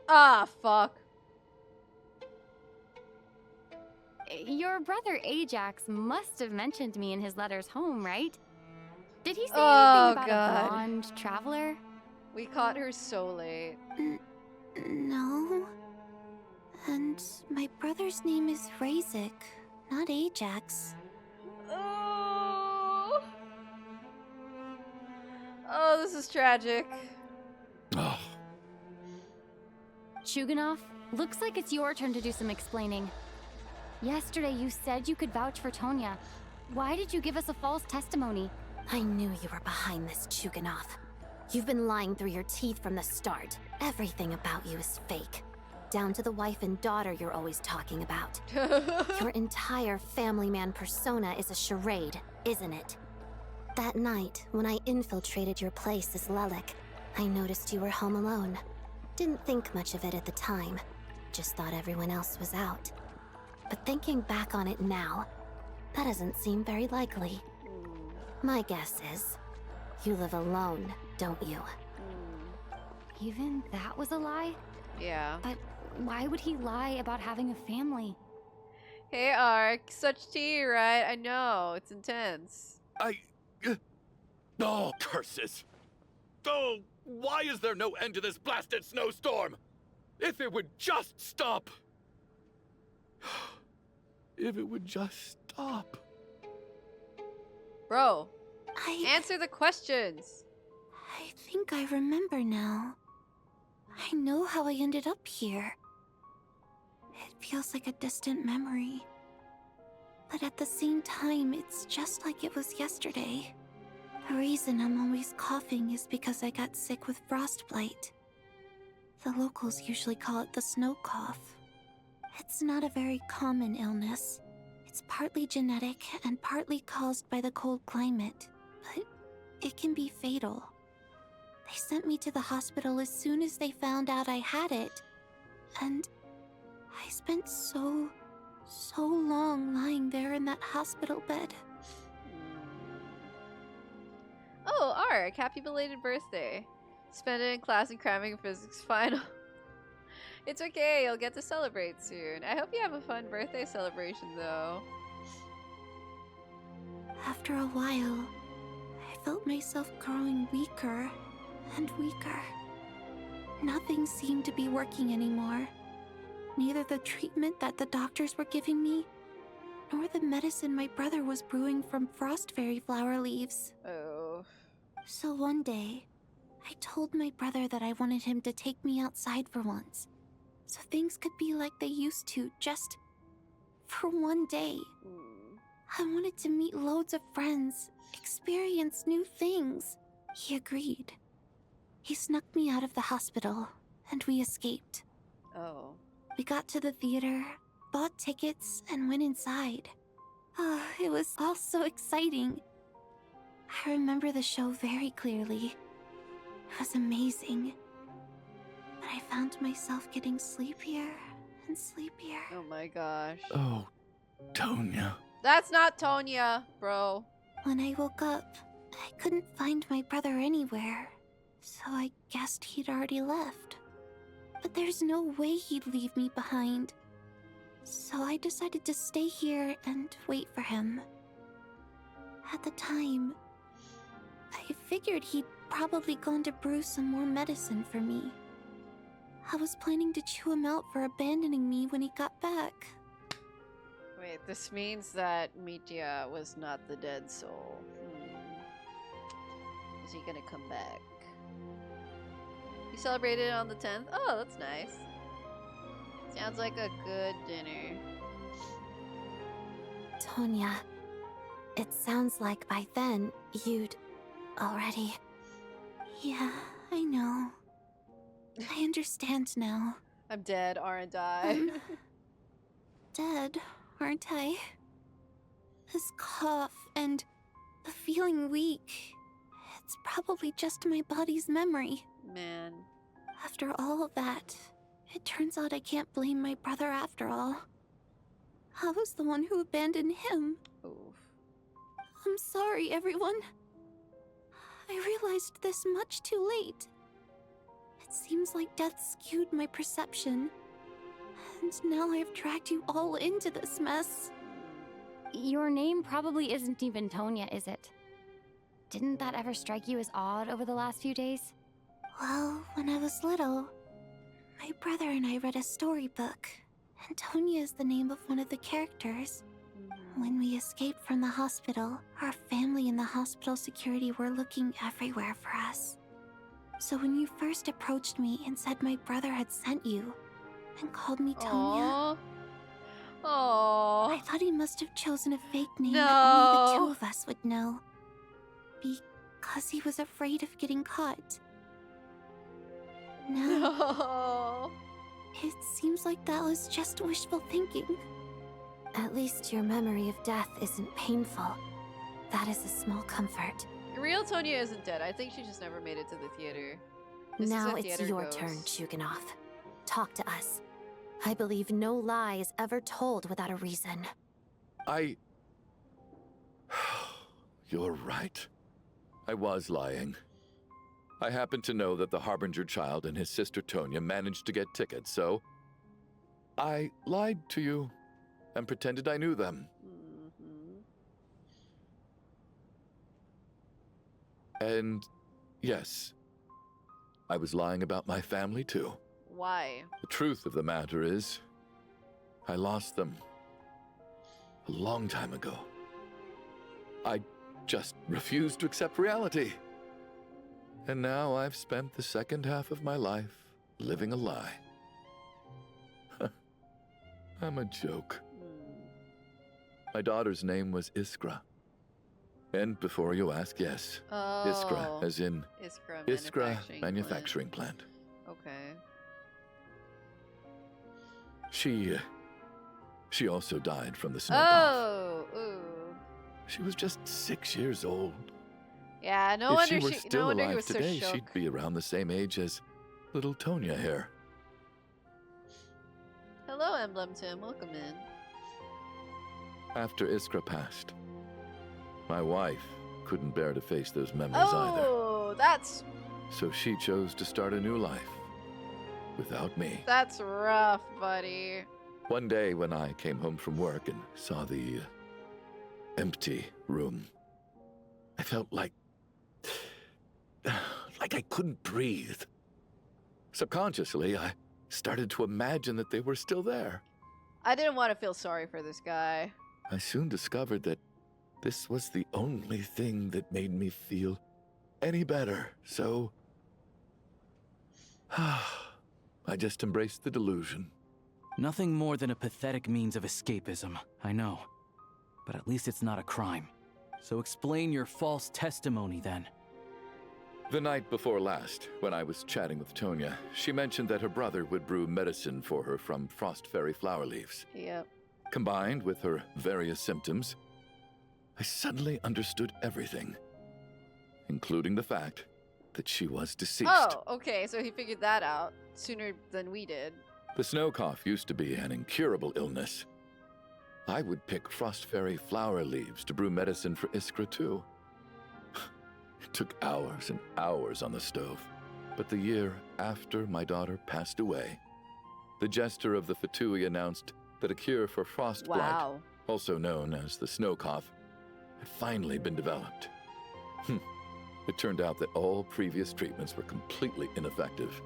Ah, fuck. Your brother Ajax must have mentioned me in his letters home, right? Did he say Oh, anything about God. a blonde traveler? We caught her so late. No. And my brother's name is Razik, not Ajax. Oh. Oh, this is tragic. Chuganov, looks like it's your turn to do some explaining. Yesterday you said you could vouch for Tonya. Why did you give us a false testimony? I knew you were behind this, Chuganov. You've been lying through your teeth from the start. Everything about you is fake. Down to the wife and daughter you're always talking about. Your entire family man persona is a charade, isn't it? That night, when I infiltrated your place as Lelik, I noticed you were home alone. Didn't think much of it at the time. Just thought everyone else was out. But thinking back on it now, that doesn't seem very likely. My guess is, you live alone, don't you? Even that was a lie? Yeah. But why would he lie about having a family? Hey, Ark. Such tea, right? I know. It's intense. Oh, curses! Oh, why is there no end to this blasted snowstorm? If it would just stop! If it would just stop. Bro, answer the questions. I think I remember now. I know how I ended up here. It feels like a distant memory. But at the same time, it's just like it was yesterday. The reason I'm always coughing is because I got sick with frostbite. The locals usually call it the snow cough. It's not a very common illness. It's partly genetic and partly caused by the cold climate, but it can be fatal. They sent me to the hospital as soon as they found out I had it. And I spent so long lying there in that hospital bed. Oh, Ark, happy belated birthday. Spend it in class and cramming physics final. It's okay, you'll get to celebrate soon. I hope you have a fun birthday celebration, though. After a while, I felt myself growing weaker and weaker. Nothing seemed to be working anymore. Neither the treatment that the doctors were giving me, nor the medicine my brother was brewing from frost fairy flower leaves. Oh. So one day, I told my brother that I wanted him to take me outside for once, so things could be like they used to, just for one day. I wanted to meet loads of friends, experience new things. He agreed. He snuck me out of the hospital, and we escaped. Oh. We got to the theater, bought tickets, and went inside. Oh, it was all so exciting. I remember the show very clearly. It was amazing. But I found myself getting sleepier and sleepier. Oh my gosh. Oh, Tonya. That's not Tonya, bro. When I woke up, I couldn't find my brother anywhere, so I guessed he'd already left. But there's no way he'd leave me behind. So I decided to stay here and wait for him. At the time, I figured he'd probably gone to brew some more medicine for me. I was planning to chew him out for abandoning me when he got back. Wait, this means that Mitya was not the dead soul. Is he gonna come back? You celebrated on the 10th? Oh, that's nice. Sounds like a good dinner. Tonya, It sounds like by then, you'd already... Yeah, I know. I understand now. I'm dead, aren't I? Dead, aren't I? This cough and the feeling weak, it's probably just my body's memory. Man. After all of that, it turns out I can't blame my brother after all. I was the one who abandoned him. Oof. I'm sorry, everyone. I realized this much too late. It seems like death skewed my perception. And now I've dragged you all into this mess. Your name probably isn't even Tonya, is it? Didn't that ever strike you as odd over the last few days? Well, when I was little, my brother and I read a storybook, and Tonya is the name of one of the characters. When we escaped from the hospital, our family and the hospital security were looking everywhere for us. So when you first approached me and said my brother had sent you, and called me Tonya, I thought he must have chosen a fake name that only the two of us would know. Because he was afraid of getting caught. No. It seems like that was just wishful thinking. At least your memory of death isn't painful. That is a small comfort. Real Tonya isn't dead. I think she just never made it to the theater. Now it's your turn, Chuganov. Talk to us. I believe no lie is ever told without a reason. You're right. I was lying. I happen to know that the Harbinger child and his sister Tonya managed to get tickets, so I lied to you and pretended I knew them. And yes, I was lying about my family too. Why? The truth of the matter is, I lost them a long time ago. I just refused to accept reality. And now I've spent the second half of my life living a lie. I'm a joke. My daughter's name was Iskra. And before you ask, yes, Iskra, as in Iskra Manufacturing Plant. Okay. She also died from the snow cough. Ooh. She was just 6 years old. Yeah, no wonder if she were still he alive was today, so shook. she'd be around the same age as little Tonya here. Hello, Emblem Tim. Welcome in. After Iskra passed, my wife couldn't bear to face those memories either. Oh, that's... So she chose to start a new life without me. That's rough, buddy. One day when I came home from work and saw the empty room, I felt like I couldn't breathe. Subconsciously, I started to imagine that they were still there. I didn't want to feel sorry for this guy. I soon discovered that this was the only thing that made me feel any better, so I just embraced the delusion. Nothing more than a pathetic means of escapism, I know. But at least it's not a crime. So explain your false testimony then. The night before last, when I was chatting with Tonya, she mentioned that her brother would brew medicine for her from frost fairy flower leaves. Yep. Combined with her various symptoms, I suddenly understood everything, including the fact that she was deceased. Oh, okay, so he figured that out sooner than we did. The snow cough used to be an incurable illness. I would pick frost fairy flower leaves to brew medicine for Iskra too. It took hours and hours on the stove. But the year after my daughter passed away, the jester of the Fatui announced that a cure for frost blight, also known as the snow cough, had finally been developed. It turned out that all previous treatments were completely ineffective.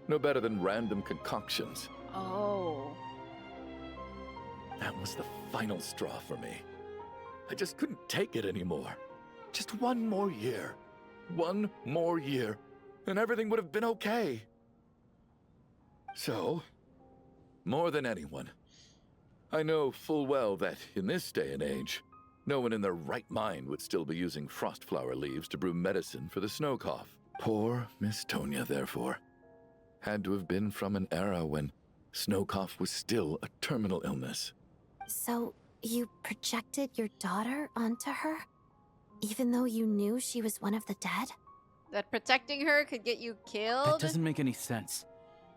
No better than random concoctions. Oh. That was the final straw for me. I just couldn't take it anymore. Just one more year. One more year, and everything would have been okay. So, more than anyone, I know full well that in this day and age, No one in their right mind would still be using frost flower leaves to brew medicine for the snow cough. Poor Miss Tonya, therefore, had to have been from an era when snow cough was still a terminal illness. So, you projected your daughter onto her? Even though you knew she was one of the dead? That protecting her could get you killed? That doesn't make any sense.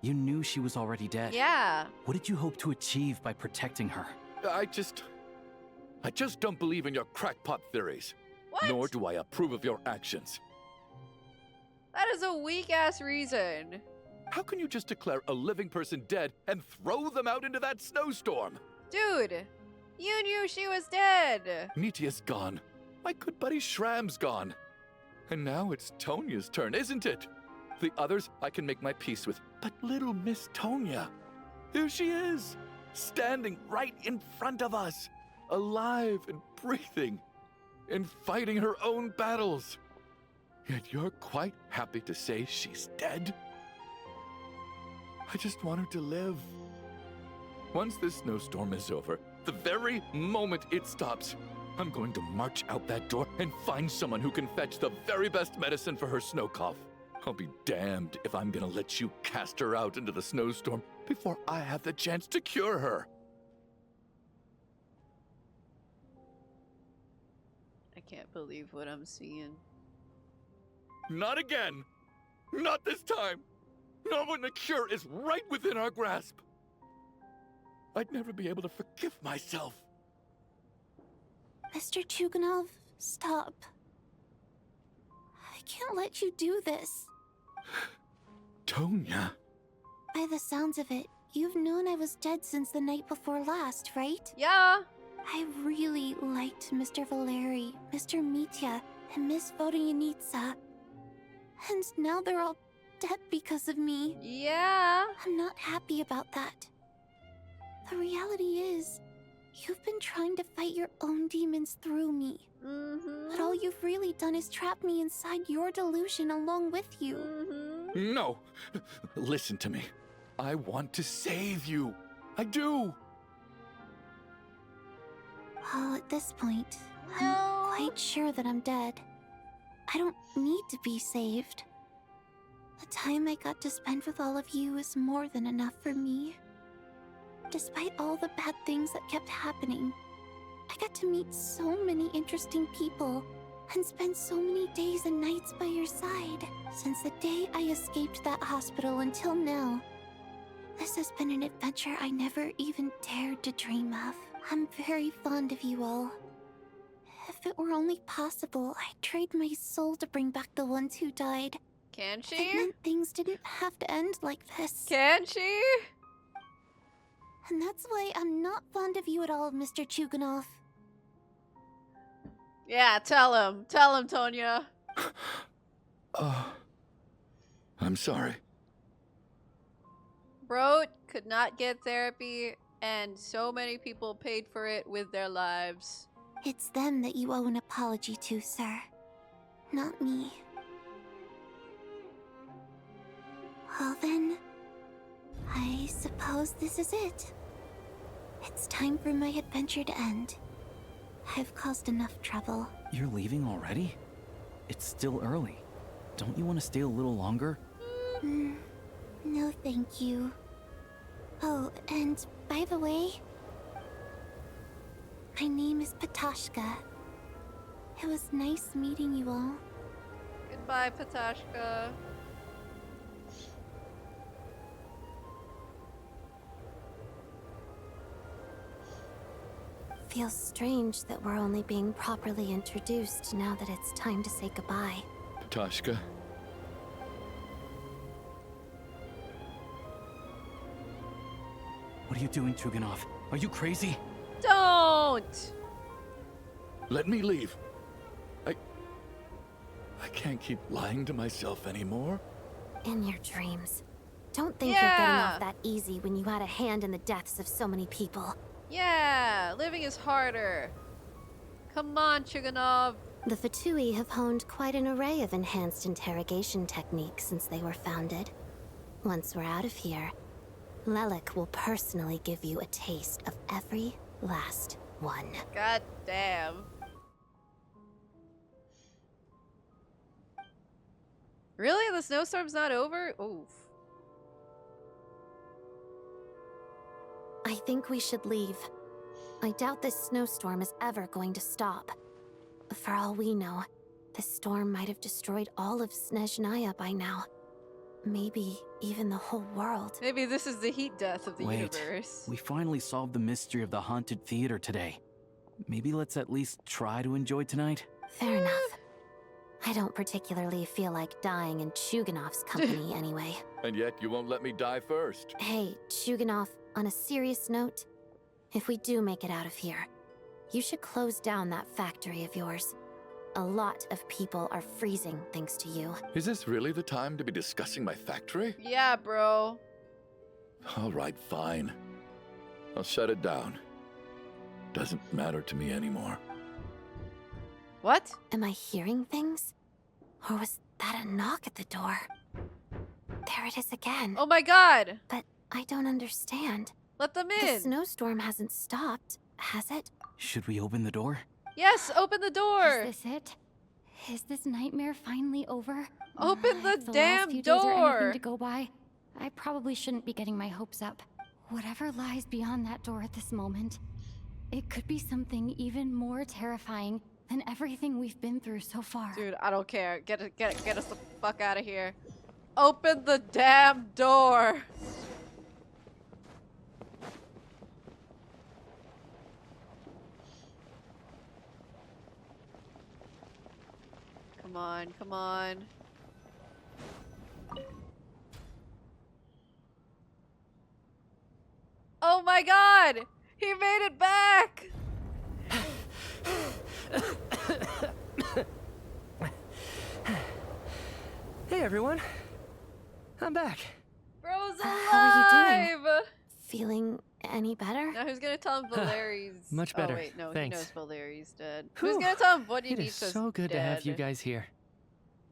You knew she was already dead. Yeah. What did you hope to achieve by protecting her? I just don't believe in your crackpot theories. What? Nor do I approve of your actions. That is a weak-ass reason. How can you just declare a living person dead and throw them out into that snowstorm? Dude, you knew she was dead. Nitia's gone. My good buddy Shram's gone. And now it's Tonya's turn, isn't it? The others I can make my peace with, but little Miss Tonya, here she is, standing right in front of us, alive and breathing, and fighting her own battles. Yet you're quite happy to say she's dead? I just want her to live. Once this snowstorm is over, the very moment it stops, I'm going to march out that door and find someone who can fetch the very best medicine for her snow cough. I'll be damned if I'm gonna let you cast her out into the snowstorm before I have the chance to cure her. I can't believe what I'm seeing. Not again! Not this time! Not when the cure is right within our grasp! I'd never be able to forgive myself. Mr. Chuganov, stop. I can't let you do this. Tonya. By the sounds of it, you've known I was dead since the night before last, right? Yeah. I really liked Mr. Valeri, Mr. Mitya, and Miss Vodyanitsa. And now they're all dead because of me. Yeah. I'm not happy about that. The reality is, you've been trying to fight your own demons through me. But all you've really done is trap me inside your delusion along with you. No! Listen to me. I want to save you. I do. Well, at this point, I'm quite sure that I'm dead. I don't need to be saved. The time I got to spend with all of you is more than enough for me. Despite all the bad things that kept happening, I got to meet so many interesting people and spend so many days and nights by your side. Since the day I escaped that hospital until now, this has been an adventure I never even dared to dream of. I'm very fond of you all. If it were only possible, I'd trade my soul to bring back the ones who died. Can she? It meant things didn't have to end like this. Can she? And that's why I'm not fond of you at all, Mr. Chuganov. Yeah, tell him. Tell him, Tonya. I'm sorry. Bro could not get therapy, and so many people paid for it with their lives. It's them that you owe an apology to, sir. Not me. Well then, I suppose this is it. It's time for my adventure to end. I've caused enough trouble. You're leaving already? It's still early. Don't you want to stay a little longer? No, thank you. Oh, and by the way, my name is Patashka. It was nice meeting you all. Goodbye, Patashka. Feels strange that we're only being properly introduced now that it's time to say goodbye. Patashka. What are you doing, Chuganov? Are you crazy? Don't! Let me leave. I can't keep lying to myself anymore. In your dreams. Don't think you're getting off that easy when you had a hand in the deaths of so many people. Yeah, living is harder. Come on, Chuganov. The Fatui have honed quite an array of enhanced interrogation techniques since they were founded. Once we're out of here, Lelik will personally give you a taste of every last one. God damn. Really? The snowstorm's not over? Oof. I think we should leave. I doubt this snowstorm is ever going to stop. For all we know, this storm might have destroyed all of Snezhnaya by now. Maybe even the whole world. Maybe this is the heat death of the universe. We finally solved the mystery of the haunted theater today. Maybe let's at least try to enjoy tonight? Fair enough. I don't particularly feel like dying in Chuganov's company anyway. And yet you won't let me die first. Hey, Chuganov, on a serious note, if we do make it out of here, you should close down that factory of yours. A lot of people are freezing thanks to you. Is this really the time to be discussing my factory? Yeah, bro. All right, fine. I'll shut it down. Doesn't matter to me anymore. What? Am I hearing things? Or was that a knock at the door? There it is again. Oh my god! But I don't understand. Let them in! The snowstorm hasn't stopped, has it? Should we open the door? Yes, open the door! Is this it? Is this nightmare finally over? Open the If damn last few days are door! anything to go by, I probably shouldn't be getting my hopes up. Whatever lies beyond that door at this moment, it could be something even more terrifying than everything we've been through so far. Dude, I don't care. Get us the fuck out of here. Open the damn door! Come on, come on. Oh my god! He made it back! Hey everyone, I'm back. Bro's alive! How are you doing? Feeling any better? Now who's gonna tell him Valeri's... Much better, Oh wait, no, thanks. he knows Valeri's dead. Whew. Who's gonna tell him It is Vodyanitsa's so good to have you dead? guys here.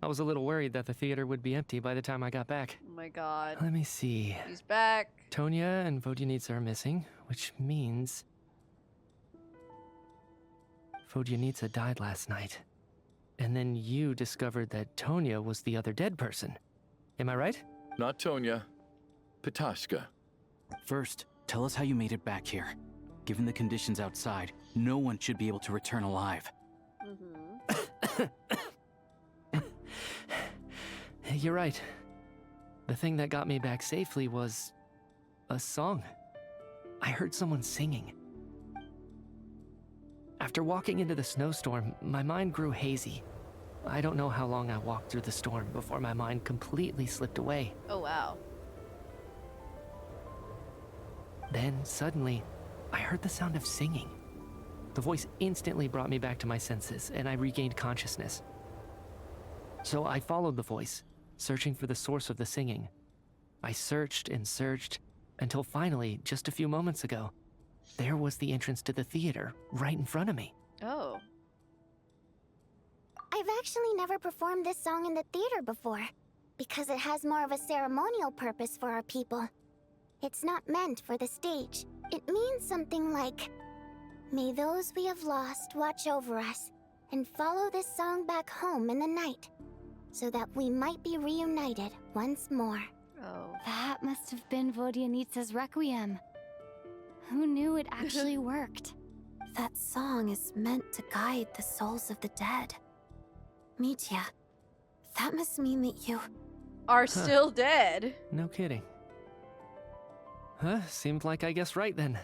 I was a little worried that the theater would be empty by the time I got back. Oh my god. Let me see. He's back. Tonya and Vodyanitsa are missing, which means... Vodyanitsa died last night. And then you discovered that Tonya was the other dead person. Am I right? Not Tonya. Pitashka. First, tell us how you made it back here. Given the conditions outside, no one should be able to return alive. You're right. The thing that got me back safely was... a song. I heard someone singing. After walking into the snowstorm, my mind grew hazy. I don't know how long I walked through the storm before my mind completely slipped away. Oh wow. Then, suddenly, I heard the sound of singing. The voice instantly brought me back to my senses, and I regained consciousness. So I followed the voice, searching for the source of the singing. I searched and searched, until finally, just a few moments ago, there was the entrance to the theater, right in front of me. Oh. I've actually never performed this song in the theater before, because it has more of a ceremonial purpose for our people. It's not meant for the stage. It means something like, "May those we have lost watch over us, and follow this song back home in the night, so that we might be reunited once more." Oh. That must have been Vodyanitsa's Requiem. Who knew it actually worked? That song is meant to guide the souls of the dead. Mitya, that must mean that you... Are still dead. No kidding. Huh, seemed like I guessed right then.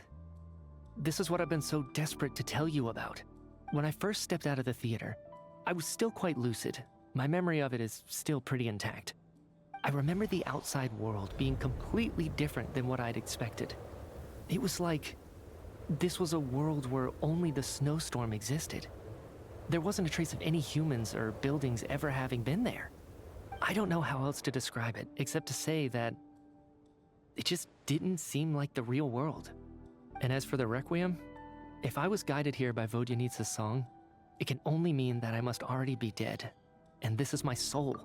This is what I've been so desperate to tell you about. When I first stepped out of the theater, I was still quite lucid. My memory of it is still pretty intact. I remember the outside world being completely different than what I'd expected. It was like this was a world where only the snowstorm existed. There wasn't a trace of any humans or buildings ever having been there. I don't know how else to describe it, except to say that it just didn't seem like the real world. And as for the Requiem, if I was guided here by Vodyanitsa's song, it can only mean that I must already be dead. And this is my soul,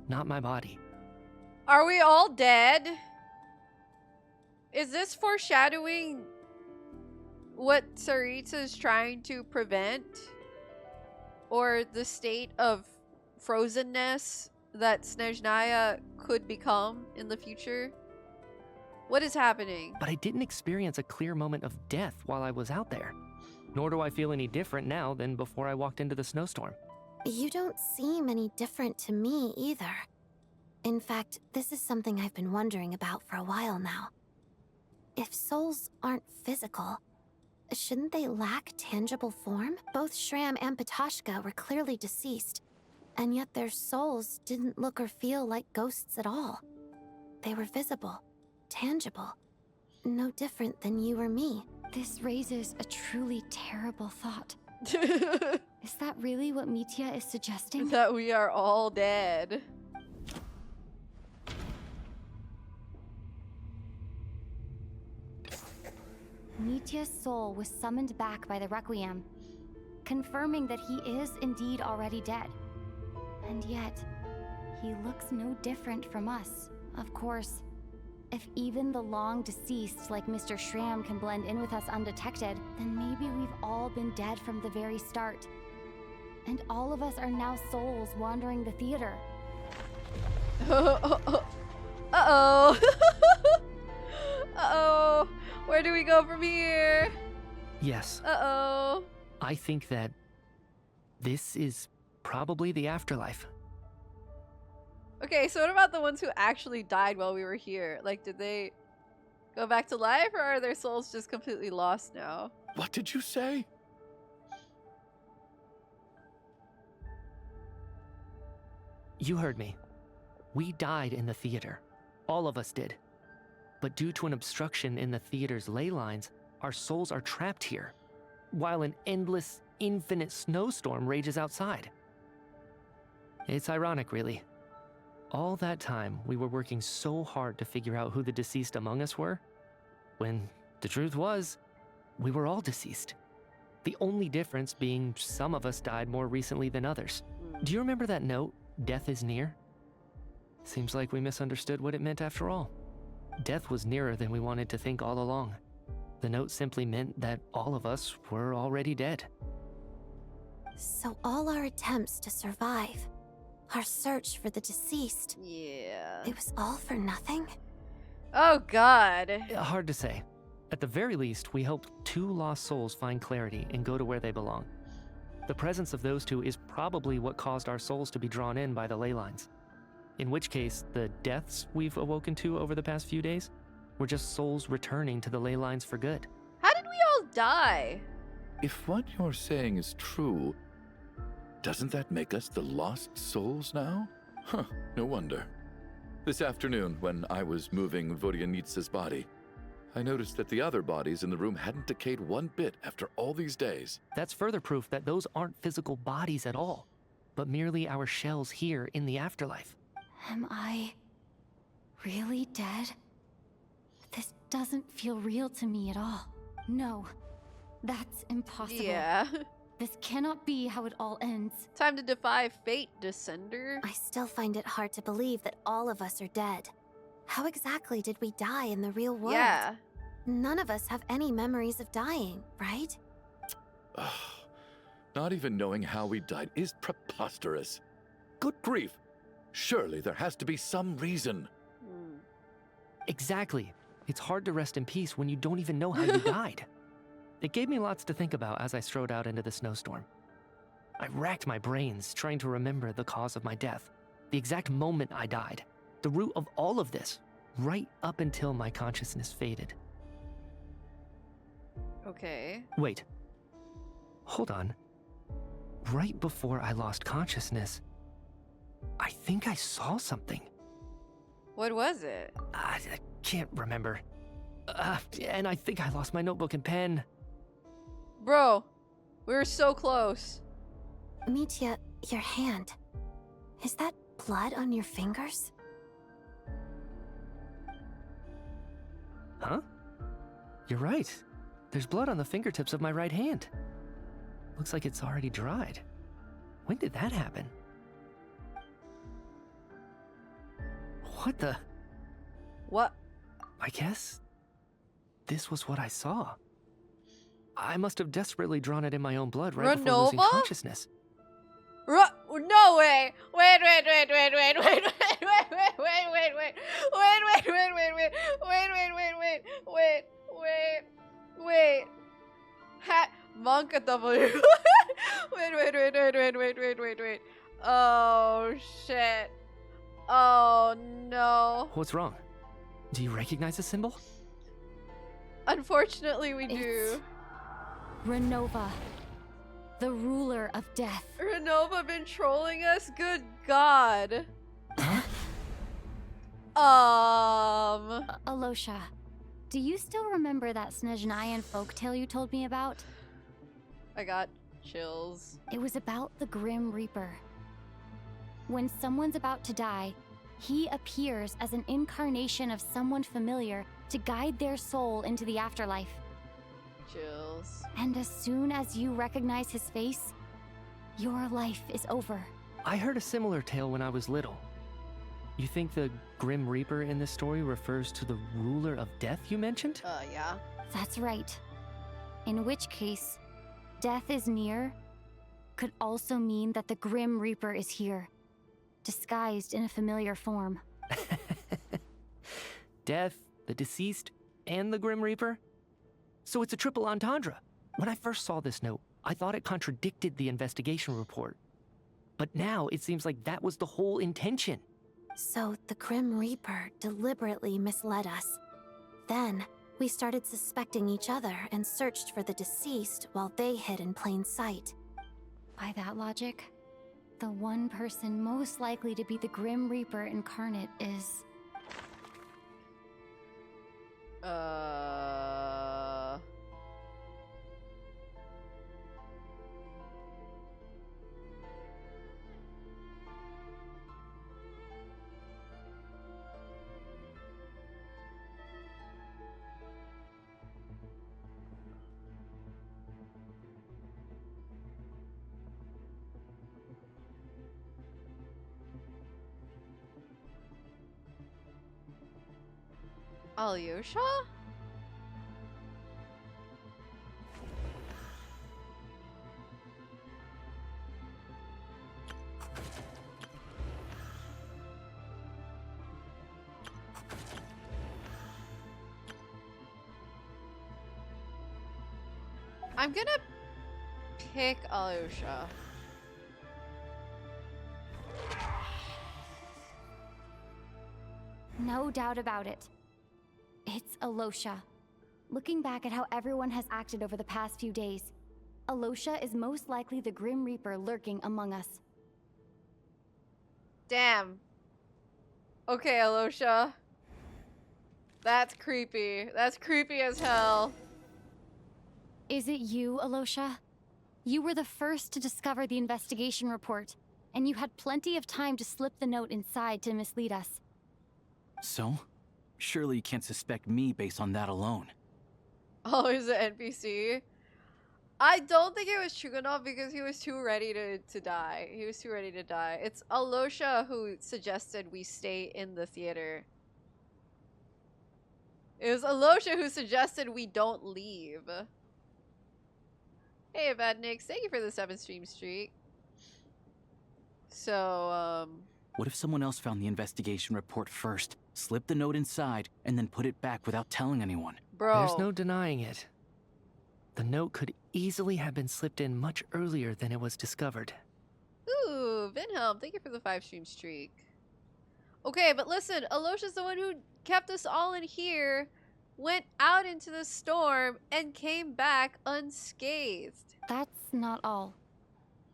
not my body. Are we all dead? Is this foreshadowing what Tsaritsa is trying to prevent? Or the state of frozenness that snezhnaya could become in the future? What is happening? But I didn't experience a clear moment of death while I was out there. Nor do I feel any different now than before I walked into the snowstorm. You don't seem any different to me either. In fact, this is something I've been wondering about for a while now. If souls aren't physical, shouldn't they lack tangible form? Both Shram and Patoshka were clearly deceased, and yet their souls didn't look or feel like ghosts at all. They were visible. Tangible. No different than you or me. This raises a truly terrible thought. Is that really what Mitya is suggesting? That we are all dead. Mitya's soul was summoned back by the Requiem, confirming that he is indeed already dead. And yet, he looks no different from us. Of course, if even the long-deceased like Mr. Shram can blend in with us undetected, then maybe we've all been dead from the very start. And all of us are now souls wandering the theater. Uh-oh. Uh-oh. Where do we go from here? Yes. Uh-oh. I think that this is probably the afterlife. Okay, so what about the ones who actually died while we were here? Like, did they go back to life, or are their souls just completely lost now? What did you say? You heard me. We died in the theater. All of us did. But due to an obstruction in the theater's ley lines, our souls are trapped here, while an endless, infinite snowstorm rages outside. It's ironic, really. All that time, we were working so hard to figure out who the deceased among us were, when the truth was, we were all deceased. The only difference being some of us died more recently than others. Do you remember that note, "Death is near"? Seems like we misunderstood what it meant after all. Death was nearer than we wanted to think all along. The note simply meant that all of us were already dead. So all our attempts to survive, our search for the deceased, yeah, it was all for nothing? Oh God. Hard to say. At the very least, we helped 2 lost souls find clarity and go to where they belong. The presence of those 2 is probably what caused our souls to be drawn in by the ley lines. In which case, the deaths we've awoken to over the past few days were just souls returning to the ley lines for good. How did we all die? If what you're saying is true, doesn't that make us the lost souls now? Huh, no wonder. This afternoon, when I was moving Vodyanitsa's body, I noticed that the other bodies in the room hadn't decayed one bit after all these days. That's further proof that those aren't physical bodies at all, but merely our shells here in the afterlife. Am I really dead? This doesn't feel real to me at all. No, that's impossible. Yeah. This cannot be how it all ends. Time to defy fate, Descender. I still find it hard to believe that all of us are dead. How exactly did we die in the real world? Yeah. None of us have any memories of dying, right? Not even knowing how we died is preposterous. Good grief. Surely there has to be some reason. Exactly. It's hard to rest in peace when you don't even know how you died. It gave me lots to think about as I strode out into the snowstorm. I racked my brains trying to remember the cause of my death, the exact moment I died, the root of all of this, right up until my consciousness faded. Okay. Wait. Hold on. Right before I lost consciousness, I think I saw something. What was it? I can't remember. And I think I lost my notebook and pen. Bro, we were so close. Mitya, your hand. Is that blood on your fingers? Huh? You're right. There's blood on the fingertips of my right hand. Looks like it's already dried. When did that happen? What the? What? I guess this was what I saw. I must have desperately drawn it in my own blood right before losing RONOVA? consciousness. No way! Wait. a W. Wait. Oh, shit. Oh, no. What's wrong? Do you recognize the symbol? Unfortunately, we do. RONOVA, the ruler of death. RONOVA been trolling us? Good God. Alosha, do you still remember that snezhnayan folktale you told me about? I got chills. It was about the Grim Reaper. When someone's about to die, he appears as an incarnation of someone familiar to guide their soul into the afterlife. Chills. And as soon as you recognize his face, your life is over. I heard a similar tale when I was little. You think the Grim Reaper in this story refers to the ruler of death you mentioned? Yeah. That's right. In which case, death is near could also mean that the Grim Reaper is here, disguised in a familiar form. Death, the deceased, and the Grim Reaper? So it's a triple entendre. When I first saw this note, I thought it contradicted the investigation report. But now it seems like that was the whole intention. So the Grim Reaper deliberately misled us. Then, we started suspecting each other and searched for the deceased while they hid in plain sight. By that logic, the one person most likely to be the Grim Reaper incarnate is... Alyosha? I'm gonna pick Alyosha. No doubt about it. It's Alosha. Looking back at how everyone has acted over the past few days, Alosha is most likely the Grim Reaper lurking among us. Damn. Okay, Alosha. That's creepy. That's creepy as hell. Is it you, Alosha? You were the first to discover the investigation report, and you had plenty of time to slip the note inside to mislead us. So? Surely you can't suspect me based on that alone. Oh, he's an NPC? I don't think it was Chuganov because he was too ready to die. He was too ready to die. It's Alosha who suggested we stay in the theater. It was Alosha who suggested we don't leave. Hey, Badnix, thank you for the 7-stream streak. So, What if someone else found the investigation report first, slipped the note inside, and then put it back without telling anyone? Bro. There's no denying it. The note could easily have been slipped in much earlier than it was discovered. Ooh, Vinhelm, thank you for the 5-stream streak. Okay, but listen, Alosha's the one who kept us all in here, went out into the storm, and came back unscathed. That's not all.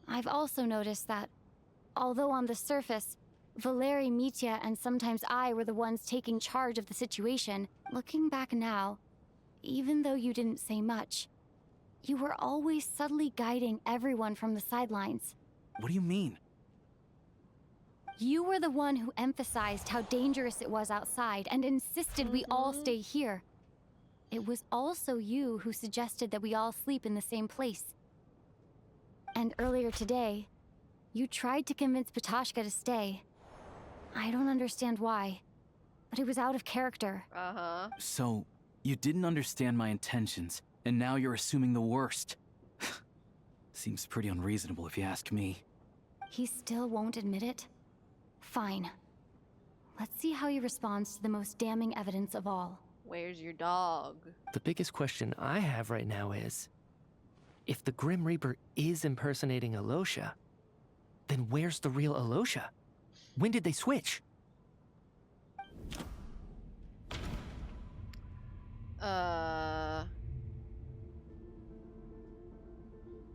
I've also noticed that, although on the surface, Valeri, Mitya, and sometimes I were the ones taking charge of the situation, looking back now, even though you didn't say much, you were always subtly guiding everyone from the sidelines. What do you mean? You were the one who emphasized how dangerous it was outside and insisted we all stay here. It was also you who suggested that we all sleep in the same place. And earlier today, you tried to convince Patoshka to stay. I don't understand why, but it was out of character. So, you didn't understand my intentions, and now you're assuming the worst. Seems pretty unreasonable if you ask me. He still won't admit it? Fine. Let's see how he responds to the most damning evidence of all. Where's your dog? The biggest question I have right now is, If the Grim Reaper is impersonating Alosha, then where's the real Alosha? When did they switch?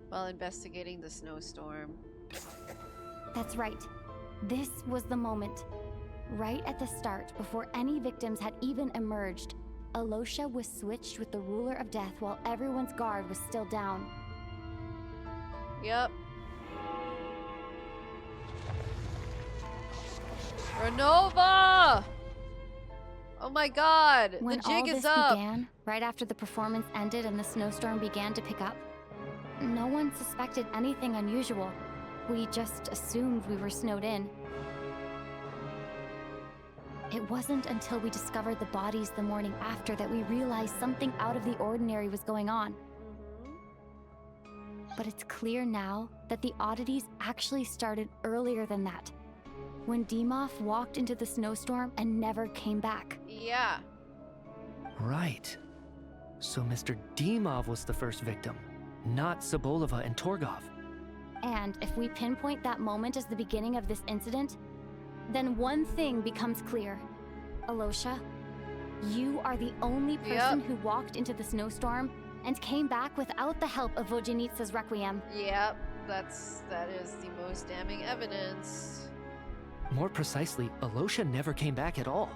While investigating the snowstorm. That's right. This was the moment. Right at the start, before any victims had even emerged, Alosha was switched with the Ruler of Death while everyone's guard was still down. Yep. RONOVA! Oh my god, When the jig all is this up. began, right after the performance ended and the snowstorm began to pick up, no one suspected anything unusual. We just assumed we were snowed in. It wasn't until we discovered the bodies the morning after that we realized something out of the ordinary was going on. But it's clear now that the oddities actually started earlier than that, when Demoff walked into the snowstorm and never came back. Yeah. Right. So Mr. Demoff was the first victim, not Sobolova and Torgov. And if we pinpoint that moment as the beginning of this incident, then one thing becomes clear. Alosha, you are the only person who walked into the snowstorm and came back without the help of Vojanitsa's Requiem. Yep, that is the most damning evidence. More precisely, Alosha never came back at all.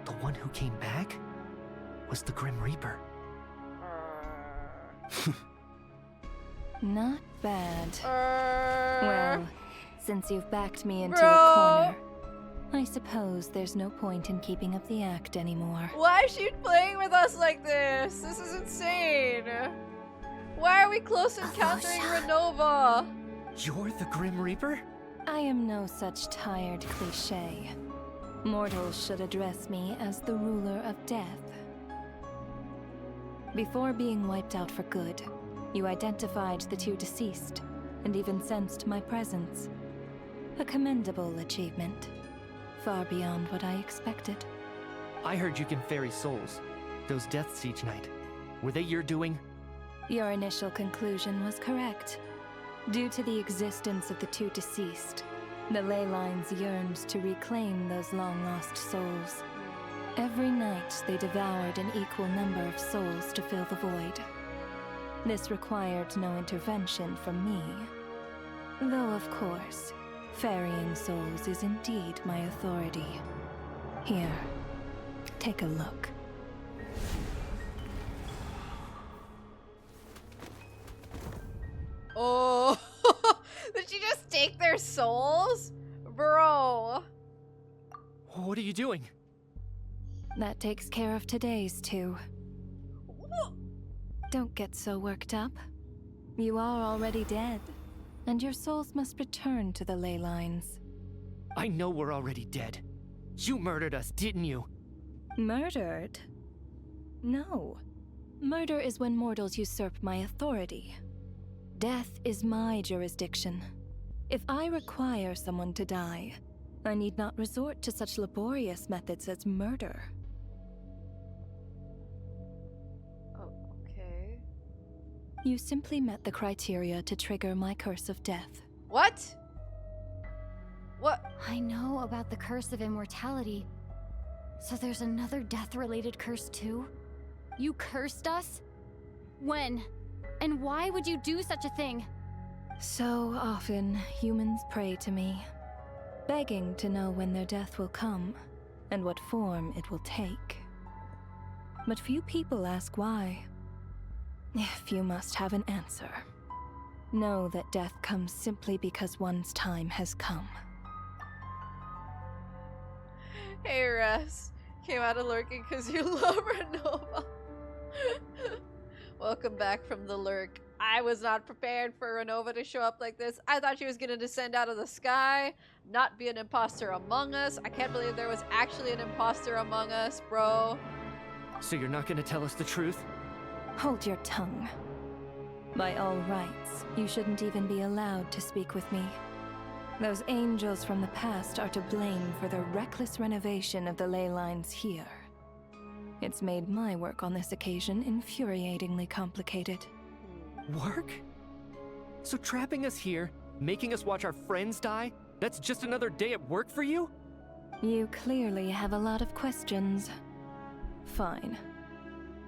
The one who came back was the Grim Reaper. Not bad. Well, since you've backed me into Bro. a corner, I suppose there's no point in keeping up the act anymore. Why is she playing with us like this? This is insane. Why are we close encountering RONOVA? You're the Grim Reaper? I am no such tired cliché. Mortals should address me as the ruler of death. Before being wiped out for good, you identified the two deceased, and even sensed my presence. A commendable achievement. Far beyond what I expected. I heard you can ferry souls. Those deaths each night. Were they your doing? Your initial conclusion was correct. Due to the existence of the two deceased, the ley lines yearned to reclaim those long-lost souls. Every night they devoured an equal number of souls to fill the void. This required no intervention from me. Though, of course, ferrying souls is indeed my authority. Here, take a look. Oh, did she just take their souls? Bro. What are you doing? That takes care of today's two. Don't get so worked up. You are already dead, and your souls must return to the ley lines. I know we're already dead. You murdered us, didn't you? Murdered? No. Murder is when mortals usurp my authority. Death is my jurisdiction. If I require someone to die, I need not resort to such laborious methods as murder. Okay. You simply met the criteria to trigger my curse of death. What? What? I know about the curse of immortality. So there's another death-related curse too? You cursed us? When? And why would you do such a thing? So often, humans pray to me, begging to know when their death will come, and what form it will take. But few people ask why. If you must have an answer, know that death comes simply because one's time has come. Hey, Russ. Came out of lurking because you love RONOVA. Welcome back from the lurk. I was not prepared for RONOVA to show up like this. I thought she was going to descend out of the sky, not be an imposter among us. I can't believe there was actually an imposter among us, bro. So you're not gonna tell us the truth? Hold your tongue. By all rights, you shouldn't even be allowed to speak with me. Those angels from the past are to blame for the reckless renovation of the ley lines here. It's made my work on this occasion infuriatingly complicated. Work? So trapping us here, making us watch our friends die, that's just another day at work for you? You clearly have a lot of questions. Fine.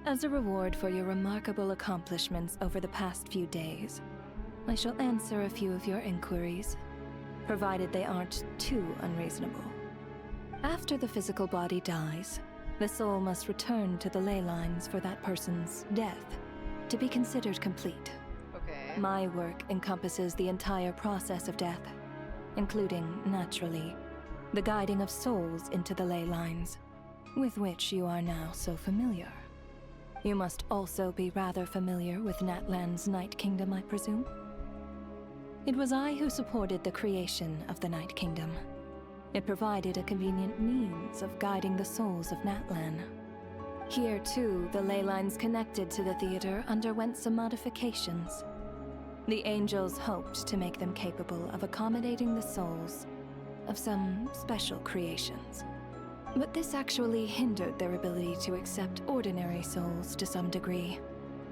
As a reward for your remarkable accomplishments over the past few days, I shall answer a few of your inquiries, provided they aren't too unreasonable. After the physical body dies, the soul must return to the ley lines for that person's death to be considered complete. Okay. My work encompasses the entire process of death, including, naturally, the guiding of souls into the ley lines, with which you are now so familiar. You must also be rather familiar with Natlan's Night Kingdom, I presume? It was I who supported the creation of the Night Kingdom. It provided a convenient means of guiding the souls of Natlan. Here, too, the ley lines connected to the theater underwent some modifications. The angels hoped to make them capable of accommodating the souls of some special creations. But this actually hindered their ability to accept ordinary souls to some degree.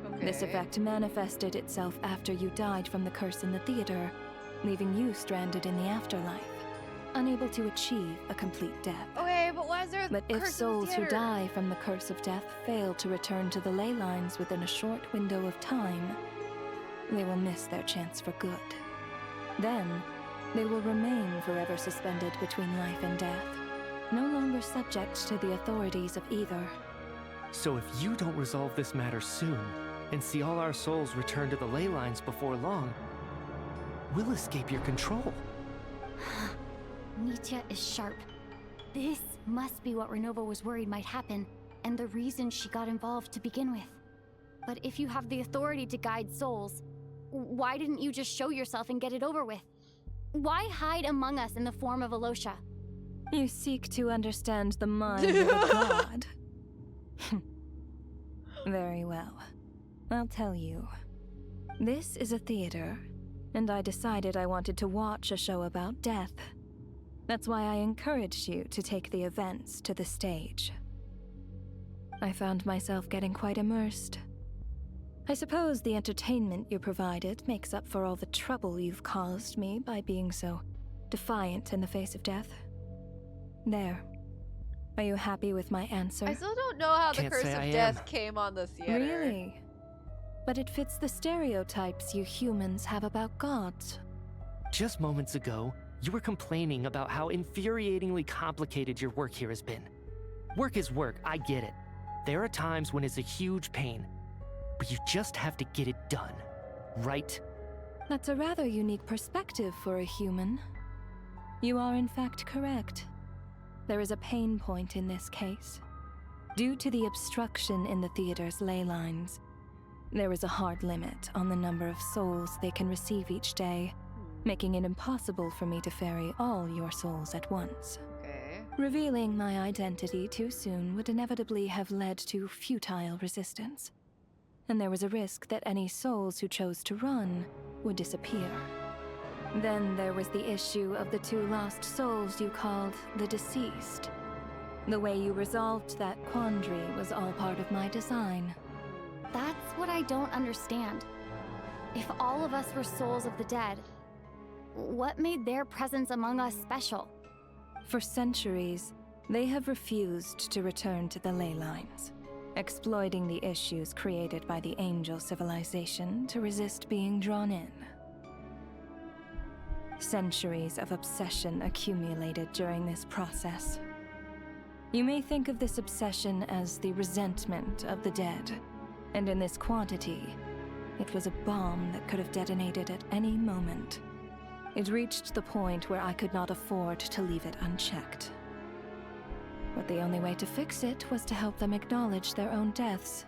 Okay. This effect manifested itself after you died from the curse in the theater, leaving you stranded in the afterlife, unable to achieve a complete death. Okay, but why is there a But if curse in the souls who theater? die from the curse of death fail to return to the ley lines within a short window of time, they will miss their chance for good. Then, they will remain forever suspended between life and death, no longer subject to the authorities of either. So if you don't resolve this matter soon, and see all our souls return to the ley lines before long, we'll escape your control. Nitya is sharp. This must be what RONOVA was worried might happen, and the reason she got involved to begin with. But if you have the authority to guide souls, why didn't you just show yourself and get it over with? Why hide among us in the form of Alosha? You seek to understand the mind of a god. Very well. I'll tell you. This is a theater, and I decided I wanted to watch a show about death. That's why I encouraged you to take the events to the stage. I found myself getting quite immersed. I suppose the entertainment you provided makes up for all the trouble you've caused me by being so defiant in the face of death. There. Are you happy with my answer? I still don't know how the Can't curse say of I death am. came on the theater. Really? But it fits the stereotypes you humans have about gods. Just moments ago, you were complaining about how infuriatingly complicated your work here has been. Work is work, I get it. There are times when it's a huge pain, but you just have to get it done, right? That's a rather unique perspective for a human. You are in fact correct. There is a pain point in this case. Due to the obstruction in the theater's ley lines, there is a hard limit on the number of souls they can receive each day, making it impossible for me to ferry all your souls at once. Okay. Revealing my identity too soon would inevitably have led to futile resistance. And there was a risk that any souls who chose to run would disappear. Then there was the issue of the 2 lost souls you called the deceased. The way you resolved that quandary was all part of my design. That's what I don't understand. If all of us were souls of the dead, what made their presence among us special? For centuries, they have refused to return to the ley lines, exploiting the issues created by the angel civilization to resist being drawn in. Centuries of obsession accumulated during this process. You may think of this obsession as the resentment of the dead, and in this quantity, it was a bomb that could have detonated at any moment. It reached the point where I could not afford to leave it unchecked. But the only way to fix it was to help them acknowledge their own deaths,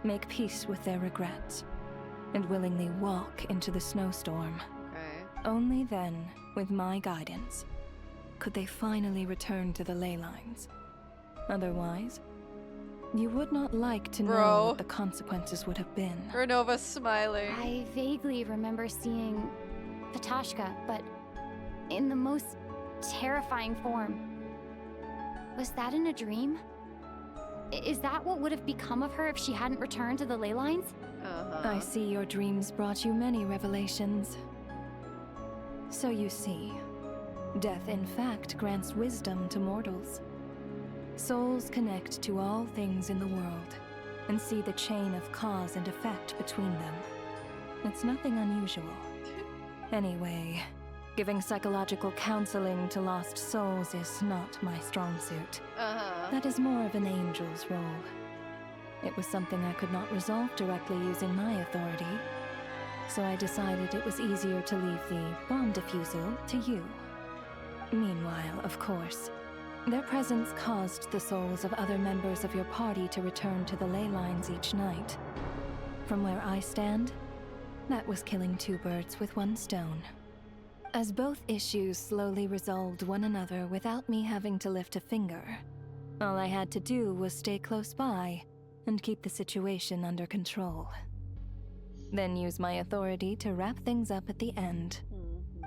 make peace with their regrets, and willingly walk into the snowstorm. Okay. Only then, with my guidance, could they finally return to the ley lines. Otherwise, you would not like to know what the consequences would have been. RONOVA's smiling. I vaguely remember seeing Patashka, but in the most terrifying form. Was that in a dream? Is that what would have become of her if she hadn't returned to the ley lines? I see your dreams brought you many revelations. So you see, death in fact grants wisdom to mortals. Souls connect to all things in the world and see the chain of cause and effect between them. It's nothing unusual. Anyway, giving psychological counseling to lost souls is not my strong suit. That is more of an angel's role. It was something I could not resolve directly using my authority, so I decided it was easier to leave the bomb defusal to you. Meanwhile, of course, their presence caused the souls of other members of your party to return to the ley lines each night. From where I stand, that was killing two birds with one stone. As both issues slowly resolved one another without me having to lift a finger, all I had to do was stay close by and keep the situation under control. Then use my authority to wrap things up at the end.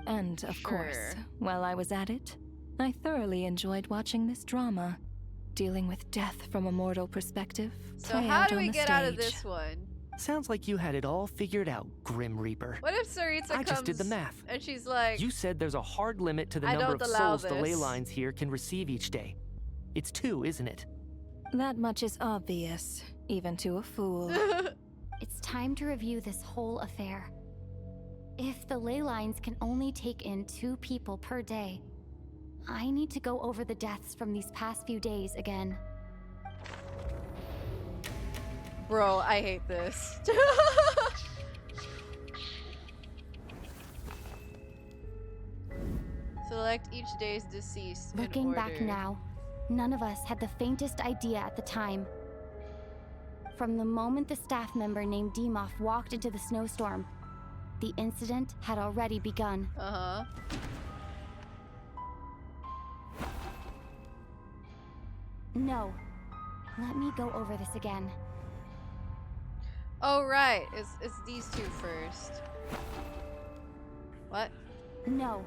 And, of course, while I was at it, I thoroughly enjoyed watching this drama, dealing with death from a mortal perspective. So how do we get out of this one? Sounds like you had it all figured out, Grim Reaper. What if Saritsa comes I just did the math. And she's like, you said there's a hard limit to the number of souls the ley lines here can receive each day. It's 2, isn't it? That much is obvious, even to a fool. It's time to review this whole affair. If the ley lines can only take in 2 people per day, I need to go over the deaths from these past few days again. Bro, I hate this. Select each day's deceased. Looking back now, none of us had the faintest idea at the time. From the moment the staff member named Demoff walked into the snowstorm, the incident had already begun. No. Let me go over this again. Oh, right. It's these 2 first. What? No.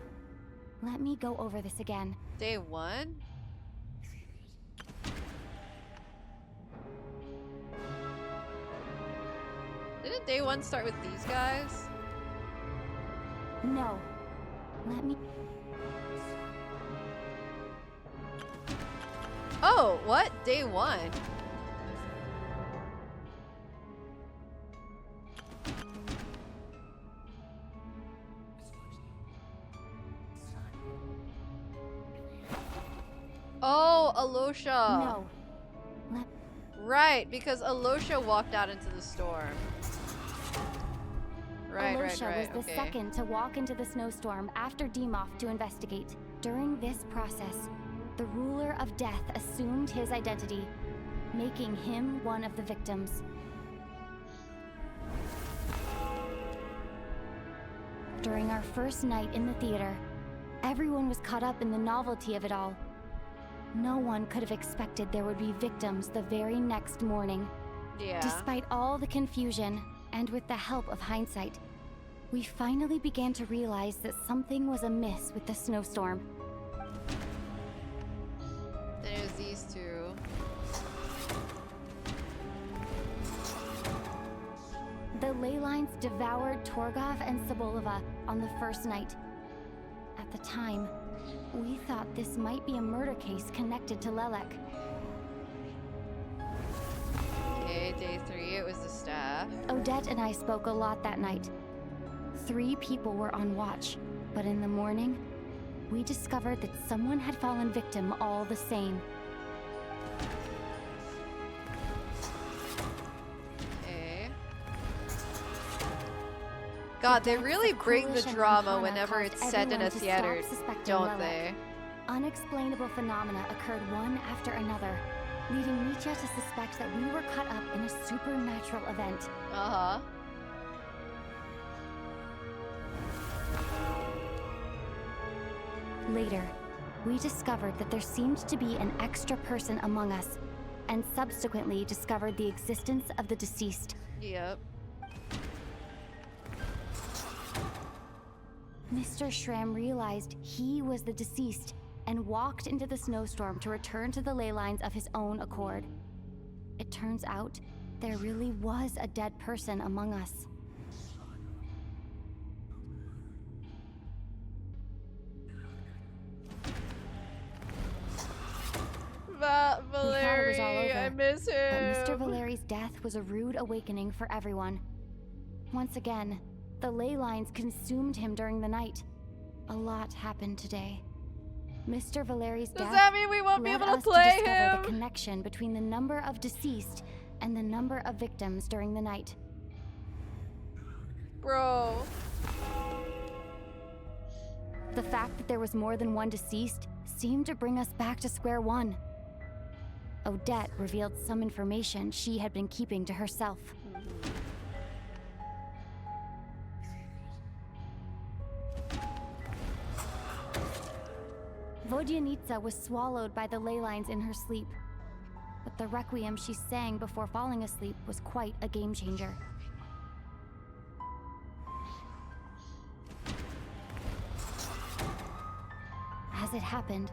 Let me go over this again. Day 1? Didn't day 1 start with these guys? No. Let me... Oh, what? Day 1? Oh, Alosha. No. Right, because Alosha walked out into the storm. Right, Alosha was the okay. second to walk into the snowstorm after Demoff to investigate. During this process, the ruler of death assumed his identity, making him one of the victims. During our first night in the theater, everyone was caught up in the novelty of it all. No one could have expected there would be victims the very next morning. Yeah. Despite all the confusion, and with the help of hindsight, we finally began to realize that something was amiss with the snowstorm. Then it was these 2. The ley lines devoured Torgov and Sobolova on the first night. At the time, we thought this might be a murder case connected to Lelek. Okay, day 3, it was the staff. Odette and I spoke a lot that night. 3 people were on watch, but in the morning, we discovered that someone had fallen victim all the same. Okay. God, they really bring the drama whenever it's set in a theater, don't they? Unexplainable phenomena occurred one after another, leading Nietzsche to suspect that we were caught up in a supernatural event. Later, we discovered that there seemed to be an extra person among us, and subsequently discovered the existence of the deceased. Yep. Mr. Schramm realized he was the deceased and walked into the snowstorm to return to the ley lines of his own accord. It turns out there really was a dead person among us. Valeri, I miss him. But Mr. Valeri's death was a rude awakening for everyone. Once again, the ley lines consumed him during the night. A lot happened today. Mr. Valeri's death Does that mean we won't be able to play led us to discover him? the connection between the number of deceased and the number of victims during the night. Bro. The fact that there was more than one deceased seemed to bring us back to square one. Odette revealed some information she had been keeping to herself. Vodyanitsa was swallowed by the ley lines in her sleep, but the requiem she sang before falling asleep was quite a game changer. As it happened,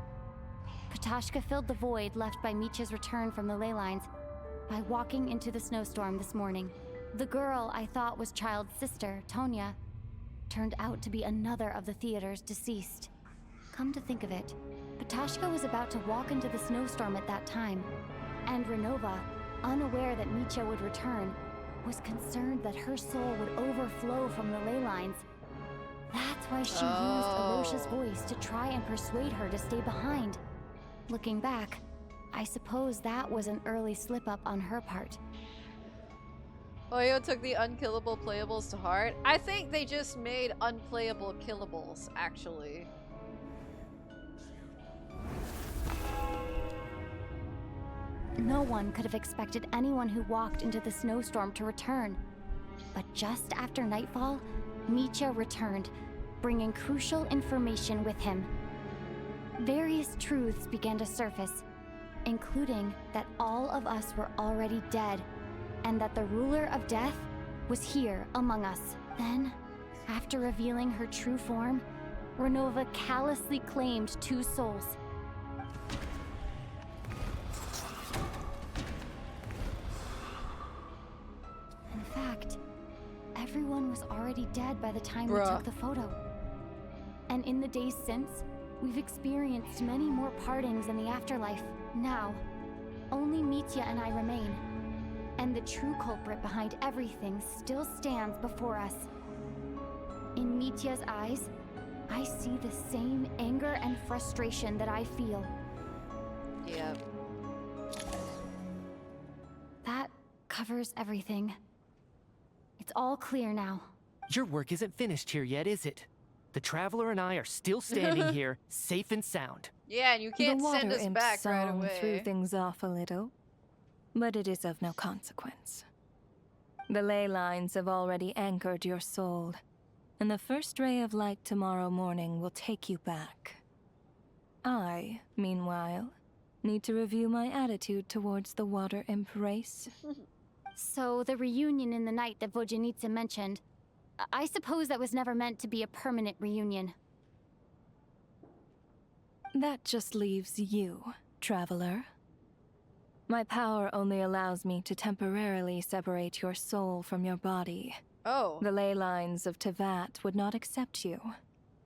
Petashka filled the void left by Micha's return from the ley lines by walking into the snowstorm this morning. The girl I thought was Child's sister, Tonya, turned out to be another of the theater's deceased. Come to think of it, Petashka was about to walk into the snowstorm at that time, and RONOVA, unaware that Micha would return, was concerned that her soul would overflow from the ley lines. That's why she used Alosha's voice to try and persuade her to stay behind. Looking back, I suppose that was an early slip-up on her part. Oyo took the unkillable playables to heart. I think they just made unplayable killables, actually. No one could have expected anyone who walked into the snowstorm to return. But just after nightfall, Micha returned, bringing crucial information with him. Various truths began to surface, including that all of us were already dead, and that the ruler of death was here among us. Then, after revealing her true form, RONOVA callously claimed 2 souls. In fact, everyone was already dead by the time we took the photo. And in the days since, we've experienced many more partings in the afterlife. Now, only Mitya and I remain. And the true culprit behind everything still stands before us. In Mitya's eyes, I see the same anger and frustration that I feel. Yep. That covers everything. It's all clear now. Your work isn't finished here yet, is it? The Traveler and I are still standing here, safe and sound. Yeah, and you can't send us back right away. Threw things off a little, but it is of no consequence. The ley lines have already anchored your soul, and the first ray of light tomorrow morning will take you back. I, meanwhile, need to review my attitude towards the Water Imp race. So the reunion in the night that Vodyanitsa mentioned, I suppose that was never meant to be a permanent reunion. That just leaves you, Traveler. My power only allows me to temporarily separate your soul from your body. Oh. The ley lines of Tevat would not accept you.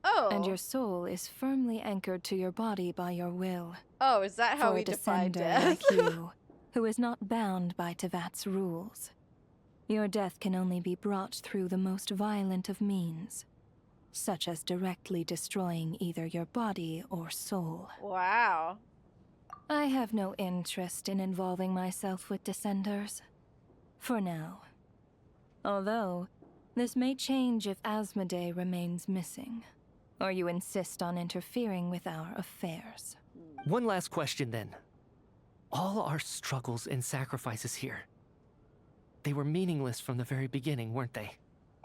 Oh. And your soul is firmly anchored to your body by your will. Oh, is that how For we a define descender death? like you, who is not bound by Tevat's rules. Your death can only be brought through the most violent of means, such as directly destroying either your body or soul. Wow. I have no interest in involving myself with Descenders. For now. Although, this may change if Asmodee remains missing, or you insist on interfering with our affairs. One last question then. All our struggles and sacrifices here, they were meaningless from the very beginning, weren't they?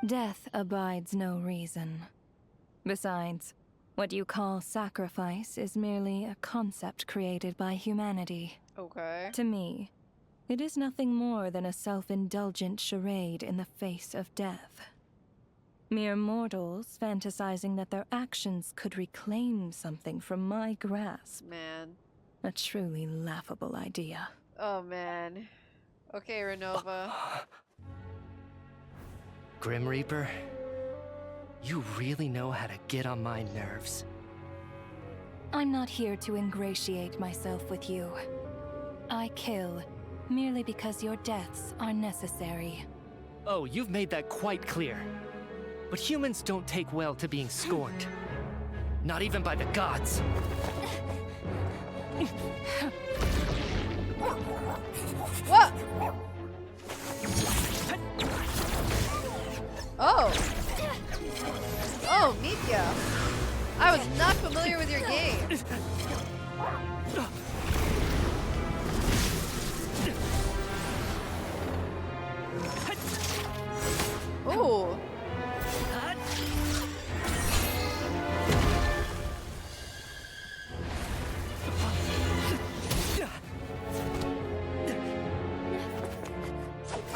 Death abides no reason. Besides, what you call sacrifice is merely a concept created by humanity. Okay. To me, it is nothing more than a self-indulgent charade in the face of death. Mere mortals fantasizing that their actions could reclaim something from my grasp. Man. A truly laughable idea. Oh, man. Okay, RONOVA. Grim Reaper, you really know how to get on my nerves. I'm not here to ingratiate myself with you. I kill merely because your deaths are necessary. Oh, you've made that quite clear. But humans don't take well to being scorned. Not even by the gods. What? Oh. Oh, Mika. I was not familiar with your game. Ooh.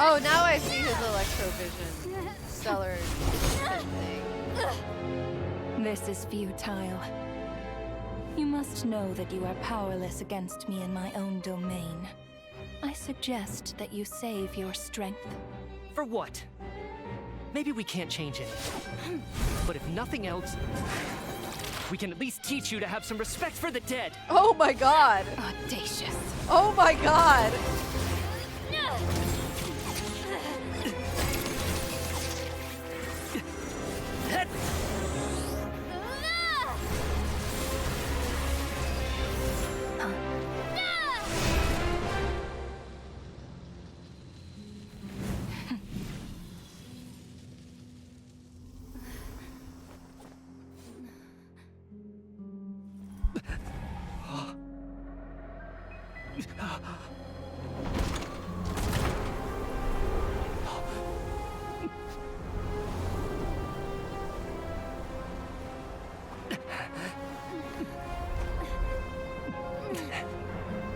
Oh, now I see his electrovision. Stellar thing. This is futile. You must know that you are powerless against me in my own domain. I suggest that you save your strength. For what? Maybe we can't change it. But if nothing else, we can at least teach you to have some respect for the dead. Oh my god. Audacious. Oh my god.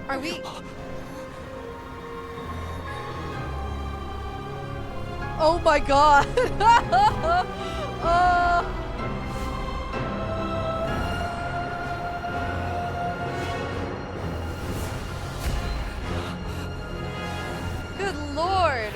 Are we? Oh my god! Good lord!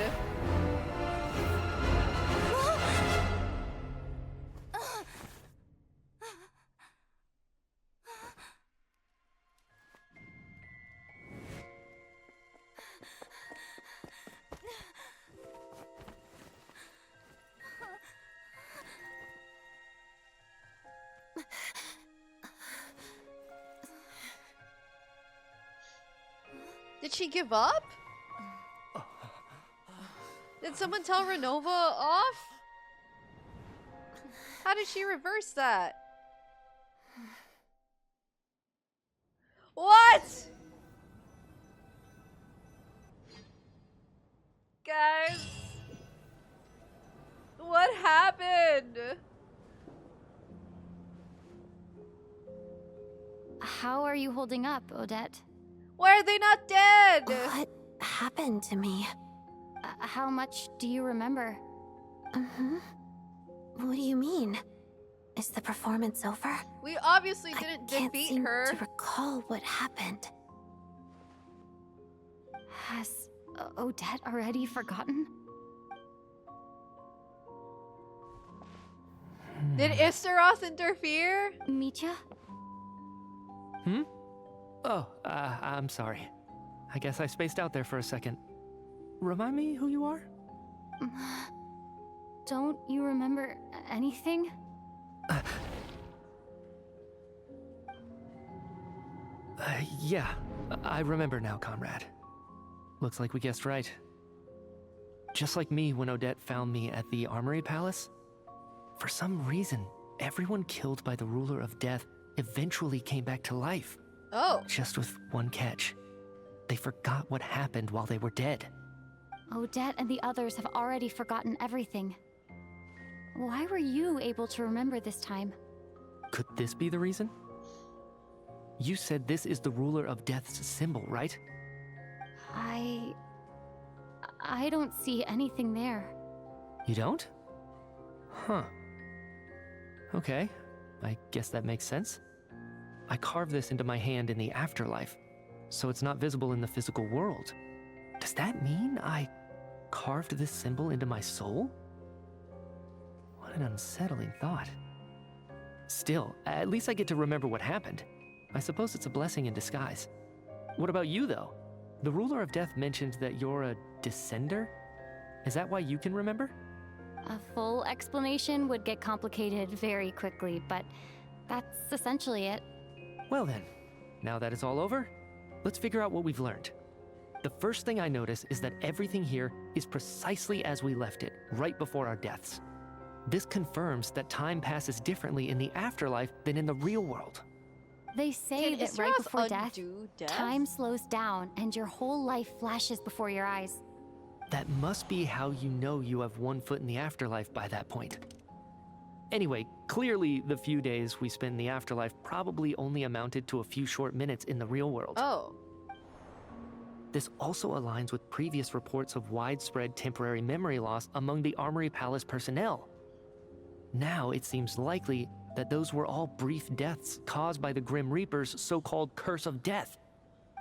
Did she give up? Did someone tell RONOVA off? How did she reverse that? What? Guys, what happened? How are you holding up, Odette? Why are they not dead? What happened to me? How much do you remember? What do you mean? Is the performance over? We obviously didn't defeat her. I can't seem to recall what happened. Has Odette already forgotten? Did Istaroth interfere? Mitya? Hmm? Oh, I'm sorry. I guess I spaced out there for a second. Remind me who you are? Don't you remember anything? Yeah, I remember now, comrade. Looks like we guessed right. Just like me when Odette found me at the Armory Palace. For some reason, everyone killed by the Ruler of Death eventually came back to life. Oh. Just with one catch. They forgot what happened while they were dead. Odette and the others have already forgotten everything. Why were you able to remember this time? Could this be the reason? You said this is the Ruler of Death's symbol, right? I don't see anything there. You don't? Huh. Okay, I guess that makes sense. I carved this into my hand in the afterlife, so it's not visible in the physical world. Does that mean I carved this symbol into my soul? What an unsettling thought. Still, at least I get to remember what happened. I suppose it's a blessing in disguise. What about you, though? The Ruler of Death mentioned that you're a descender? Is that why you can remember? A full explanation would get complicated very quickly, but that's essentially it. Well then, now that it's all over, let's figure out what we've learned. The first thing I notice is that everything here is precisely as we left it, right before our deaths. This confirms that time passes differently in the afterlife than in the real world. They say that right before death, time slows down and your whole life flashes before your eyes. That must be how you know you have one foot in the afterlife by that point. Anyway, clearly the few days we spent in the afterlife probably only amounted to a few short minutes in the real world. Oh. This also aligns with previous reports of widespread temporary memory loss among the Armory Palace personnel. Now it seems likely that those were all brief deaths caused by the Grim Reaper's so-called curse of death.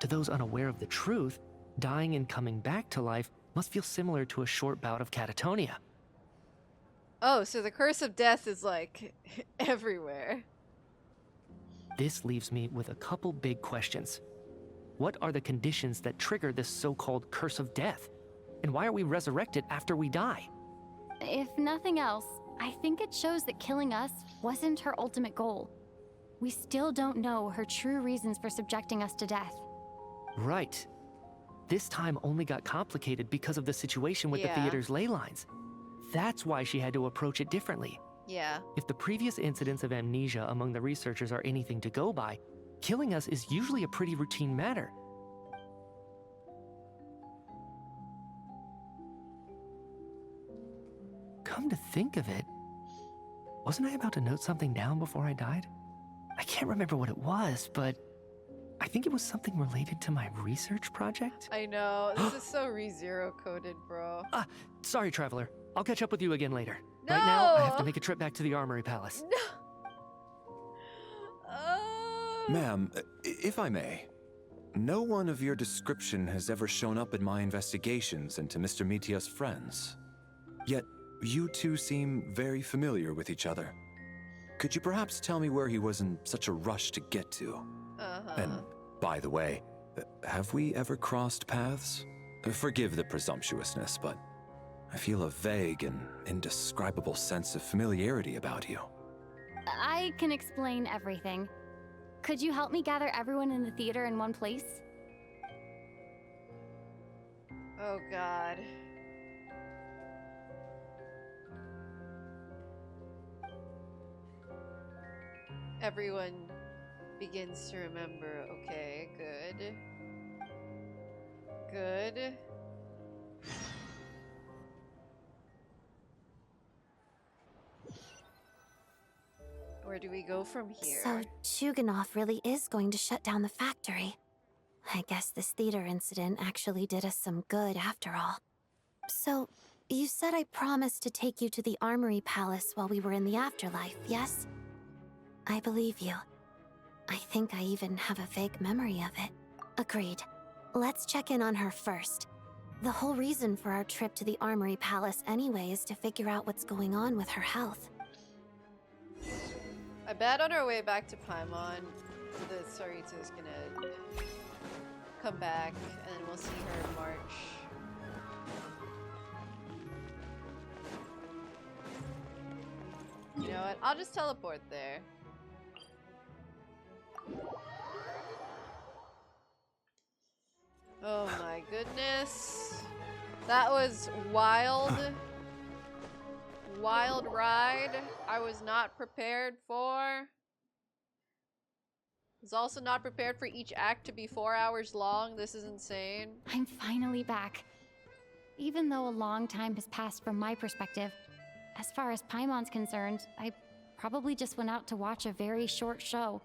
To those unaware of the truth, dying and coming back to life must feel similar to a short bout of catatonia. Oh, so the curse of death is like everywhere. This leaves me with a couple big questions. What are the conditions that trigger this so-called curse of death? And why are we resurrected after we die? If nothing else, I think it shows that killing us wasn't her ultimate goal. We still don't know her true reasons for subjecting us to death. Right. This time only got complicated because of the situation with the theater's ley lines. That's why she had to approach it differently. Yeah. If the previous incidents of amnesia among the researchers are anything to go by, killing us is usually a pretty routine matter. Come to think of it, wasn't I about to note something down before I died? I can't remember what it was, but I think it was something related to my research project. I know, this is so re-zero coded, bro. Sorry, Traveler. I'll catch up with you again later. No! Right now, I have to make a trip back to the Armory Palace. No! Ma'am, if I may, no one of your description has ever shown up in my investigations into Mr. Mitia's friends. Yet, you two seem very familiar with each other. Could you perhaps tell me where he was in such a rush to get to? And, by the way, have we ever crossed paths? Forgive the presumptuousness, but I feel a vague and indescribable sense of familiarity about you. I can explain everything. Could you help me gather everyone in the theater in one place? Oh, God. Everyone begins to remember. Okay, good. Good. Where do we go from here? So Chuganov really is going to shut down the factory. I guess this theater incident actually did us some good after all. So, you said I promised to take you to the Armory Palace while we were in the afterlife, yes? I believe you. I think I even have a vague memory of it. Agreed. Let's check in on her first. The whole reason for our trip to the Armory Palace anyway is to figure out what's going on with her health. I bet on our way back to Paimon, the Sarita is gonna come back, and then we'll see her in March. You know what? I'll just teleport there. Oh my goodness. That was wild. Wild ride. I was not prepared for. Was also not prepared for each act to be 4 hours long. This is insane. I'm finally back. Even though a long time has passed from my perspective, as far as Paimon's concerned, I probably just went out to watch a very short show.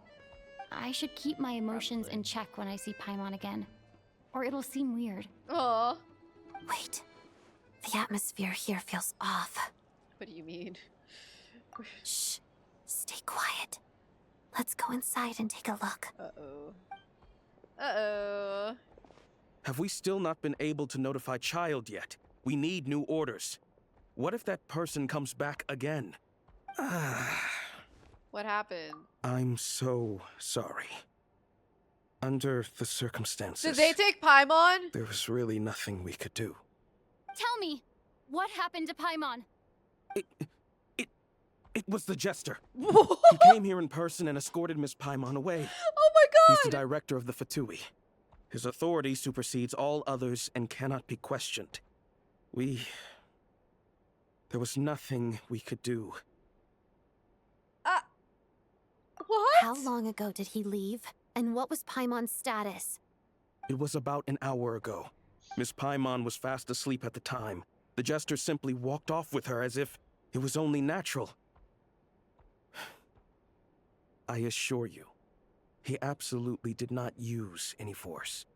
I should keep my emotions in check when I see Paimon again, or it'll seem weird. Aww. Wait. The atmosphere here feels off. What do you mean? Shh. Stay quiet. Let's go inside and take a look. Uh-oh. Uh-oh. Have we still not been able to notify Child yet? We need new orders. What if that person comes back again? What happened? I'm so sorry. Under the circumstances... Did they take Paimon? There was really nothing we could do. Tell me, what happened to Paimon? It was the Jester. He came here in person and escorted Miss Paimon away. Oh my god! He's the director of the Fatui. His authority supersedes all others and cannot be questioned. There was nothing we could do. What? How long ago did he leave? And what was Paimon's status? It was about an hour ago. Miss Paimon was fast asleep at the time. The Jester simply walked off with her as if it was only natural. I assure you, he absolutely did not use any force.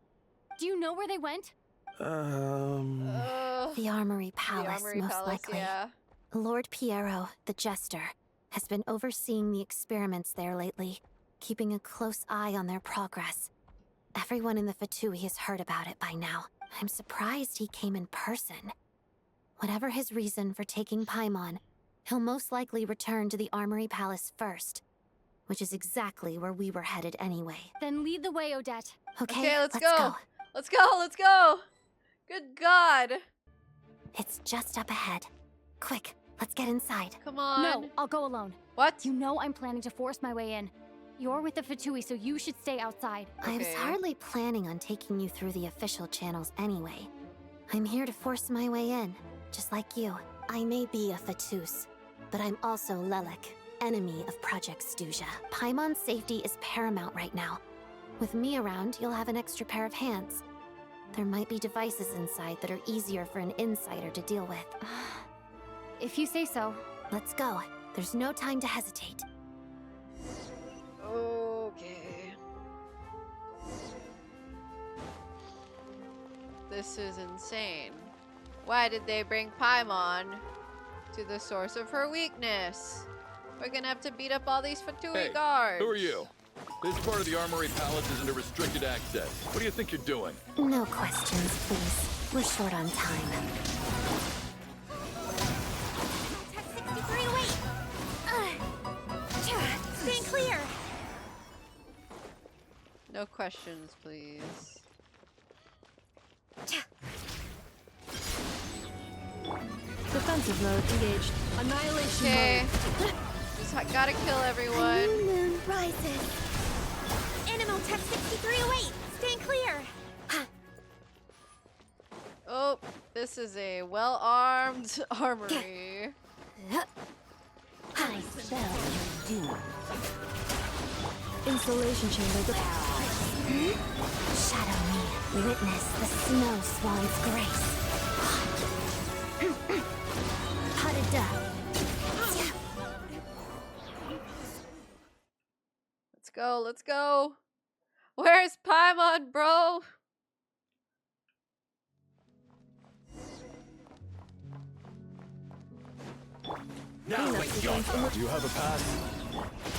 Do you know where they went? The Armory Palace, most likely. Yeah. Lord Piero, the Jester, has been overseeing the experiments there lately, keeping a close eye on their progress. Everyone in the Fatui has heard about it by now. I'm surprised he came in person. Whatever his reason for taking Paimon, he'll most likely return to the Armory Palace first, which is exactly where we were headed anyway. Then lead the way, Odette. Okay, let's go. Let's go, let's go. Good God. It's just up ahead. Quick, let's get inside. Come on. No, I'll go alone. What? You know I'm planning to force my way in. You're with the Fatui, so you should stay outside. I was hardly planning on taking you through the official channels anyway. I'm here to force my way in, just like you. I may be a Fatus, but I'm also Lelik, enemy of Project Stuja. Paimon's safety is paramount right now. With me around, you'll have an extra pair of hands. There might be devices inside that are easier for an insider to deal with. If you say so. Let's go. There's no time to hesitate. Okay. This is insane. Why did they bring Paimon to the source of her weakness? We're gonna have to beat up all these Fatui guards. Who are you? This part of the Armory Palace is under restricted access. What do you think you're doing? No questions, please. We're short on time. Tech 63 away! Staying clear! No questions, please. Defensive mode engaged. Annihilation mode. Just gotta kill everyone. The moon rises. Animal Tech 63 away! Staying clear! Oh, this is a well-armed armory. I spell you doom. Installation chamber. Shadow me. Witness the snow swan's grace. Let's go, let's go. Where's Paimon, bro? Now it's your turn. Do you have a pass?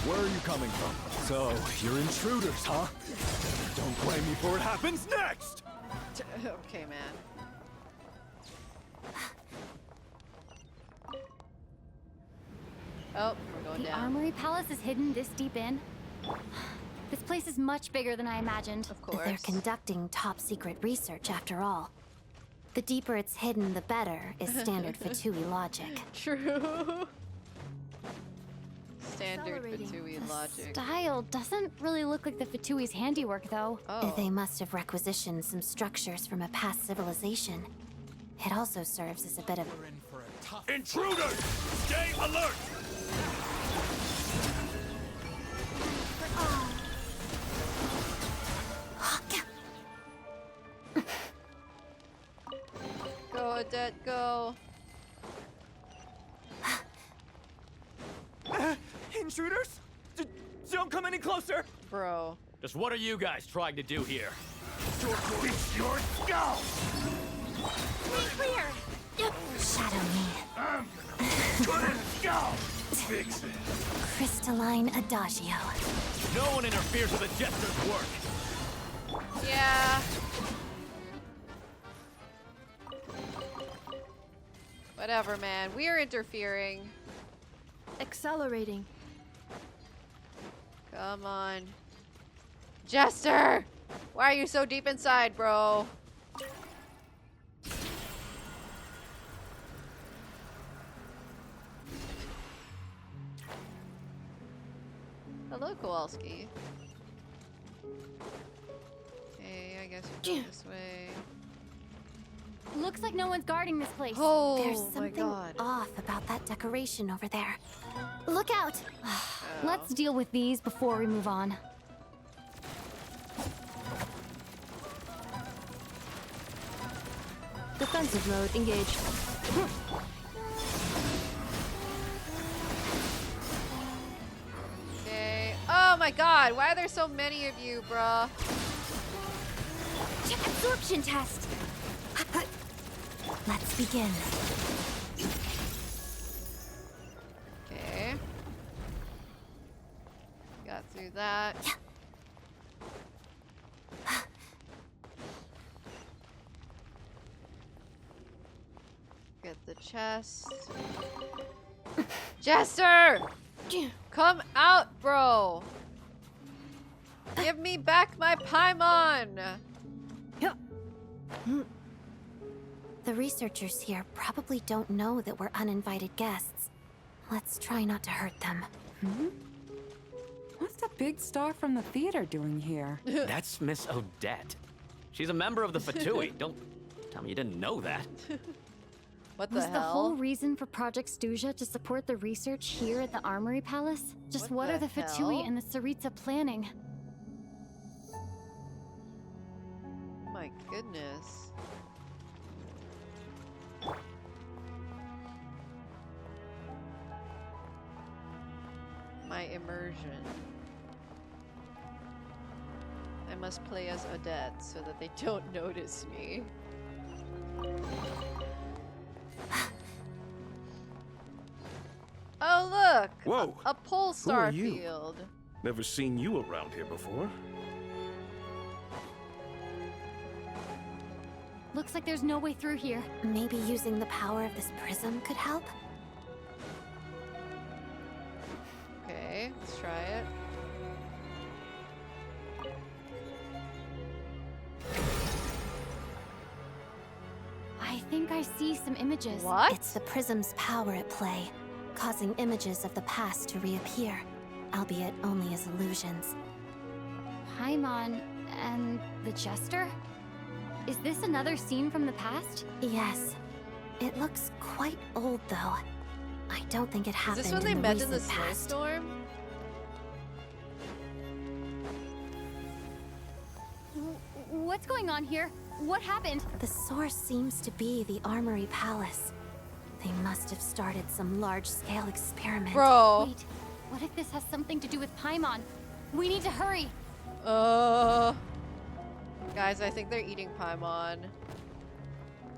Where are you coming from? So, you're intruders, huh? Don't blame me for what happens next! Okay, man. Oh, we're going down. The Armory Palace is hidden this deep in? This place is much bigger than I imagined. Of course. They're conducting top-secret research, after all. The deeper it's hidden, the better, is standard Fatui logic. True. Standard Fatui logic. Style doesn't really look like the Fatui's handiwork, though. Oh. They must have requisitioned some structures from a past civilization. It also serves as a bit of... Intruders! Stay alert! Go, Odette, go. Intruders? Don't come any closer! Bro. Just what are you guys trying to do here? It's your skull! Stay clear! Shadow me. Put in skull! Fix it. Crystalline Adagio. No one interferes with the Jester's work. Yeah. Whatever, man. We are interfering. Accelerating. Come on. Jester! Why are you so deep inside, bro? Hello, Kowalski. Okay, I guess we go this way. Looks like no one's guarding this place. Oh, There's my something God. off about that decoration over there. Look out! Let's deal with these before we move on. Defensive mode engaged. Okay. Oh my God, why are there so many of you, bruh? Check absorption test! Let's begin. Okay. Got through that. Get the chest. Jester! Come out, bro! Give me back my Paimon! The researchers here probably don't know that we're uninvited guests. Let's try not to hurt them. What's the big star from the theater doing here? That's Miss Odette. She's a member of the Fatui. Don't tell me you didn't know that. What the Was hell? the whole reason for Project Stuja to support the research here at the Armory Palace? Just what the are the Fatui hell? and the Tsaritsa planning? My goodness. My immersion. I must play as Odette so that they don't notice me. Oh look! Whoa! A pole Who are star you? field. Never seen you around here before. Looks like there's no way through here. Maybe using the power of this prism could help? Okay, let's try it. I think I see some images. What? It's the prism's power at play, causing images of the past to reappear, albeit only as illusions. Paimon and the Jester? Is this another scene from the past? Yes. It looks quite old, though. I don't think it Is happened this when they in the met in the recent past. snowstorm? What's going on here? What happened? The source seems to be the Armory Palace. They must have started some large-scale experiment. Bro. Wait, what if this has something to do with Paimon? We need to hurry. Guys, I think they're eating Paimon.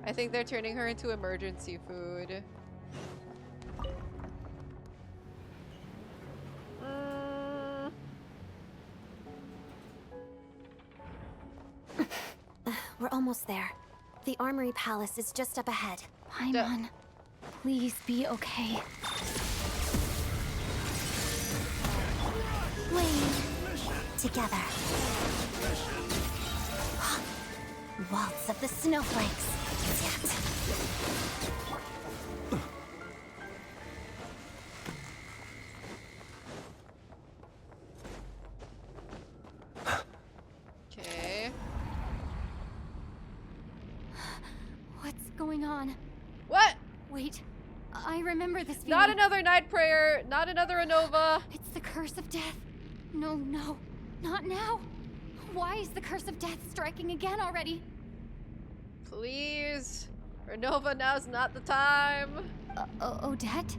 I think they're turning her into emergency food. We're almost there. The Armory Palace is just up ahead. Paimon, please be okay. Wave together. Waltz of the snowflakes. Okay. What's going on? What? Wait, I remember this feeling. Not another night prayer. Not another RONOVA. It's the curse of death. No, no, not now. Why is the curse of death striking again already? Please. RONOVA, now's not the time. Odette?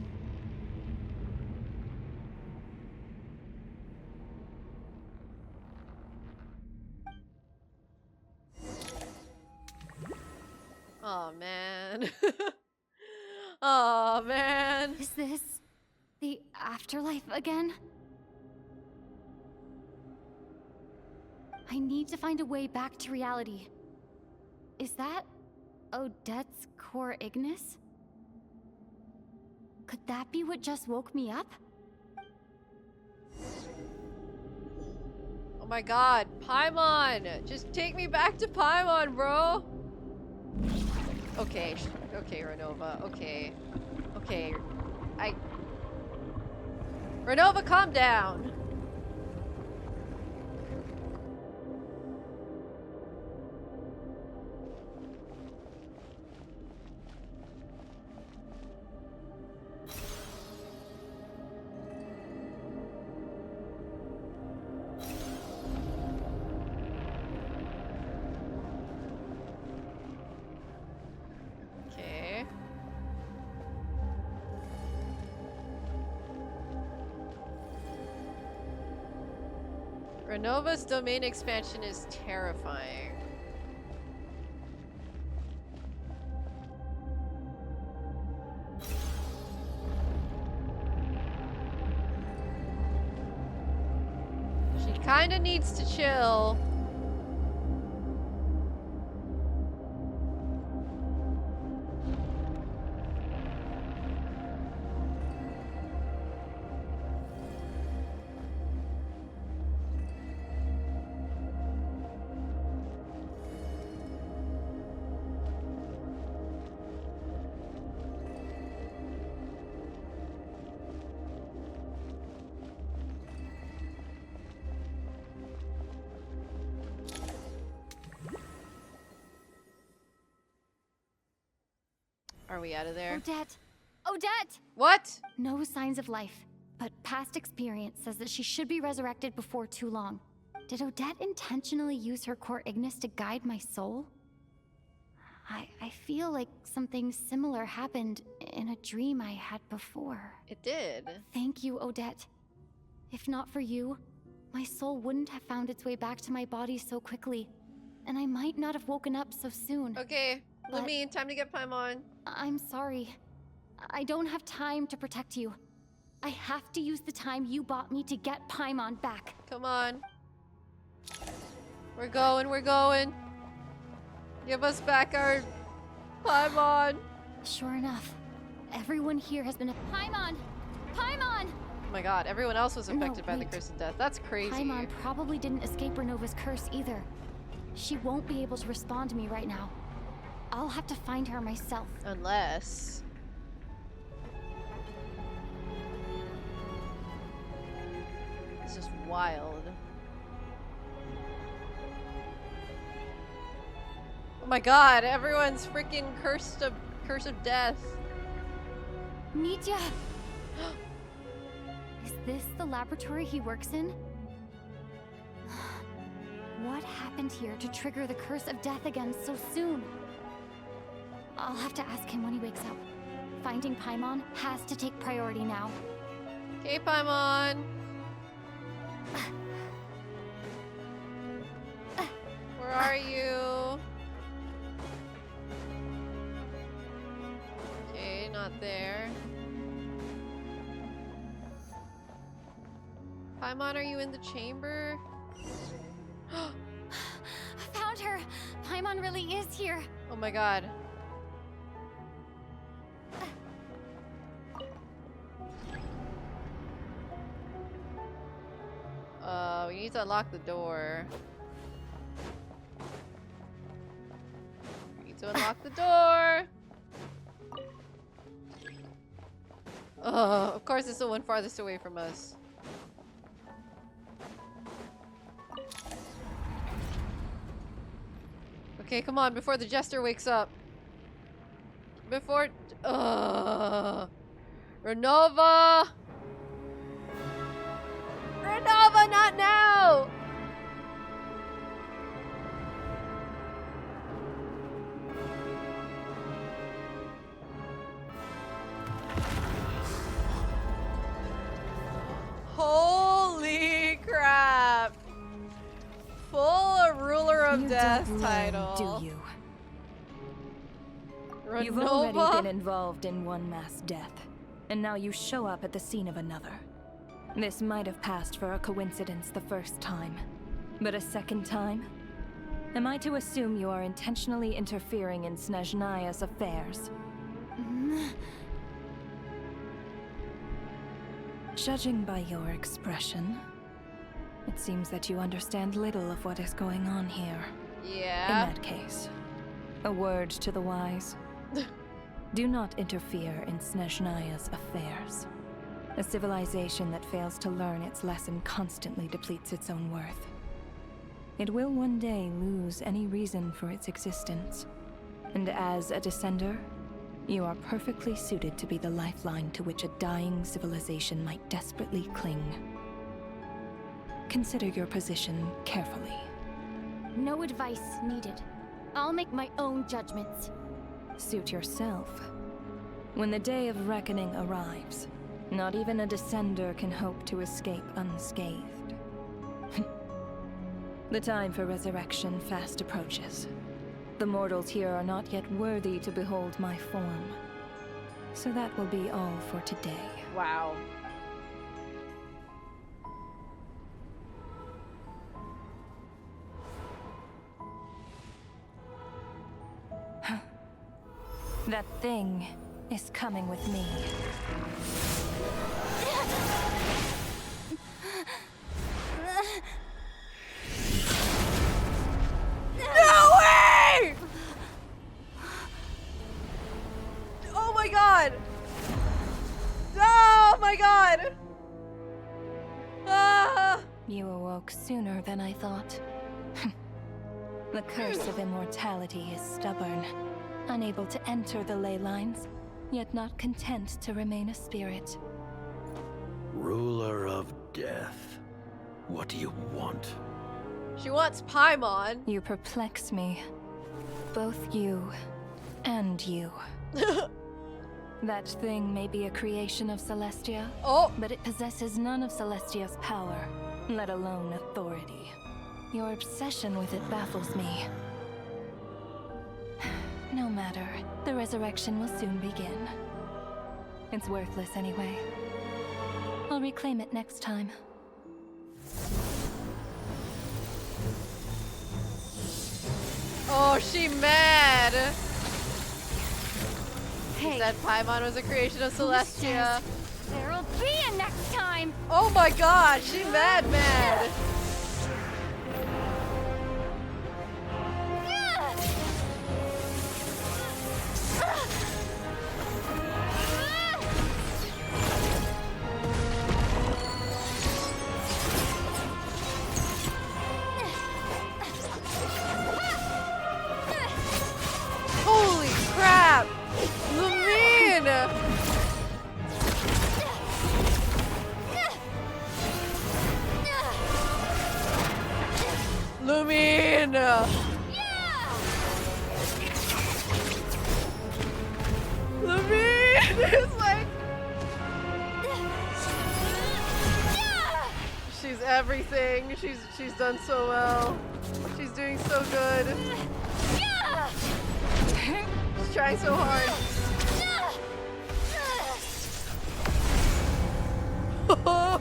Oh man. Oh man. Is this the afterlife again? I need to find a way back to reality. Is that Odette's core Ignis? Could that be what just woke me up? Oh my god, Paimon! Just take me back to Paimon, bro! Okay, okay, RONOVA, okay. Okay, RONOVA, calm down! RONOVA's domain expansion is terrifying. She kinda needs to chill. Are we out of there? Odette! Odette! What? No signs of life, but past experience says that she should be resurrected before too long. Did Odette intentionally use her core Ignis to guide my soul? I feel like something similar happened in a dream I had before. It did. Thank you, Odette. If not for you, my soul wouldn't have found its way back to my body so quickly, and I might not have woken up so soon. Okay, Lumine, time to get Paimon. I'm sorry. I don't have time to protect you. I have to use the time you bought me to get Paimon back. Come on. We're going, we're going. Give us back our Paimon. Sure enough, everyone here has been a Paimon! Paimon! Oh my god, everyone else was affected by the curse of death. That's crazy. Paimon probably didn't escape RONOVA's curse either. She won't be able to respond to me right now. I'll have to find her myself. Unless... It's just wild. Oh my god, everyone's freaking curse of death. Nitya! Is this the laboratory he works in? What happened here to trigger the curse of death again so soon? I'll have to ask him when he wakes up. Finding Paimon has to take priority now. Okay, Paimon. Where are you? Okay, not there. Paimon, are you in the chamber? I found her! Paimon really is here! Oh my god. We need to unlock the door. We need to unlock the door! Of course it's the one farthest away from us. Okay, come on, before the Jester wakes up. Before... RONOVA! RONOVA, not now! Holy crap! Full Ruler of Death title. Do you? RONOVA? You've already been involved in one mass death, and now you show up at the scene of another. This might have passed for a coincidence the first time, but a second time? Am I to assume you are intentionally interfering in Snezhnaya's affairs? Judging by your expression, it seems that you understand little of what is going on here. Yeah. In that case, a word to the wise. Do not interfere in Snezhnaya's affairs. A civilization that fails to learn its lesson constantly depletes its own worth. It will one day lose any reason for its existence. And as a descender, you are perfectly suited to be the lifeline to which a dying civilization might desperately cling. Consider your position carefully. No advice needed. I'll make my own judgments. Suit yourself. When the day of reckoning arrives, not even a descender can hope to escape unscathed. The time for resurrection fast approaches. The mortals here are not yet worthy to behold my form. So that will be all for today. Wow. That thing is coming with me. No way! Oh my god! Oh my god! Ah! You awoke sooner than I thought. The curse of immortality is stubborn, unable to enter the ley lines, yet not content to remain a spirit. Ruler of death, what do you want? She wants Paimon. You perplex me. Both you and you. That thing may be a creation of Celestia, but it possesses none of Celestia's power, let alone authority. Your obsession with it baffles me. No matter, the resurrection will soon begin. It's worthless anyway. I'll reclaim it next time. Oh, she mad. Hey. She said Paimon was a creation of Celestia. There'll be a next time. Oh my god, she mad. Holy crap! Lumine! Lumine! Lumine is like... She's everything. She's done so well. She's doing so good. She's trying so hard. Huh?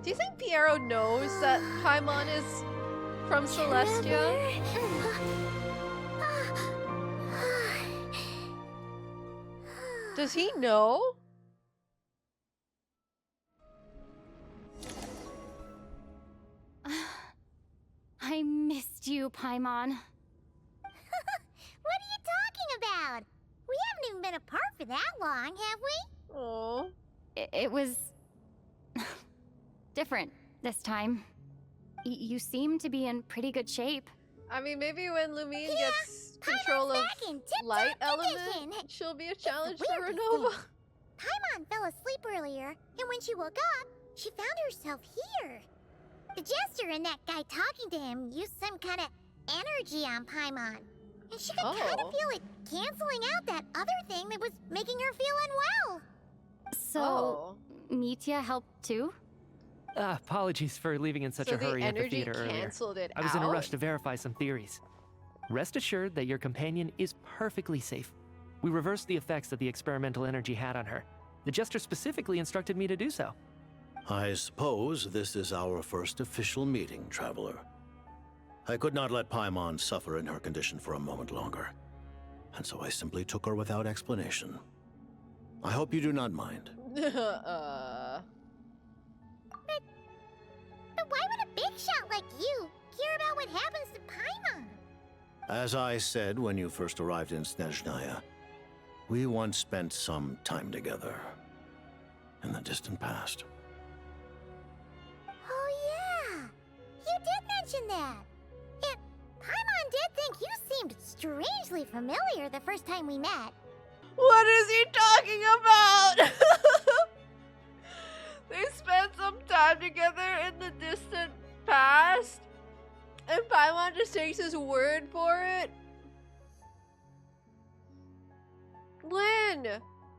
Do you think Piero knows that Paimon is from Celestia? Does he know? I missed you, Paimon. What are you talking about? We haven't even been apart for that long, have we? Oh. It was... different this time. You seem to be in pretty good shape. I mean, maybe when Lumine gets control of light element, she'll be a challenge for RONOVA. Paimon fell asleep earlier, and when she woke up, she found herself here. The Jester and that guy talking to him used some kind of energy on Paimon. And she could kind of feel it canceling out that other thing that was making her feel unwell. So, Mitya helped too? Apologies for leaving in such So a hurry the at the energy theater earlier. canceled it I was in a out? rush to verify some theories. Rest assured that your companion is perfectly safe. We reversed the effects that the experimental energy had on her. The Jester specifically instructed me to do so. I suppose this is our first official meeting, Traveler. I could not let Paimon suffer in her condition for a moment longer, and so I simply took her without explanation. I hope you do not mind. But why would a big shot like you care about what happens to Paimon? As I said when you first arrived in Snezhnaya, we once spent some time together in the distant past. Oh yeah, you did mention that. And Paimon did think you seemed strangely familiar the first time we met. What is he talking about? They spent some time together in the distant past? And Paimon just takes his word for it? When?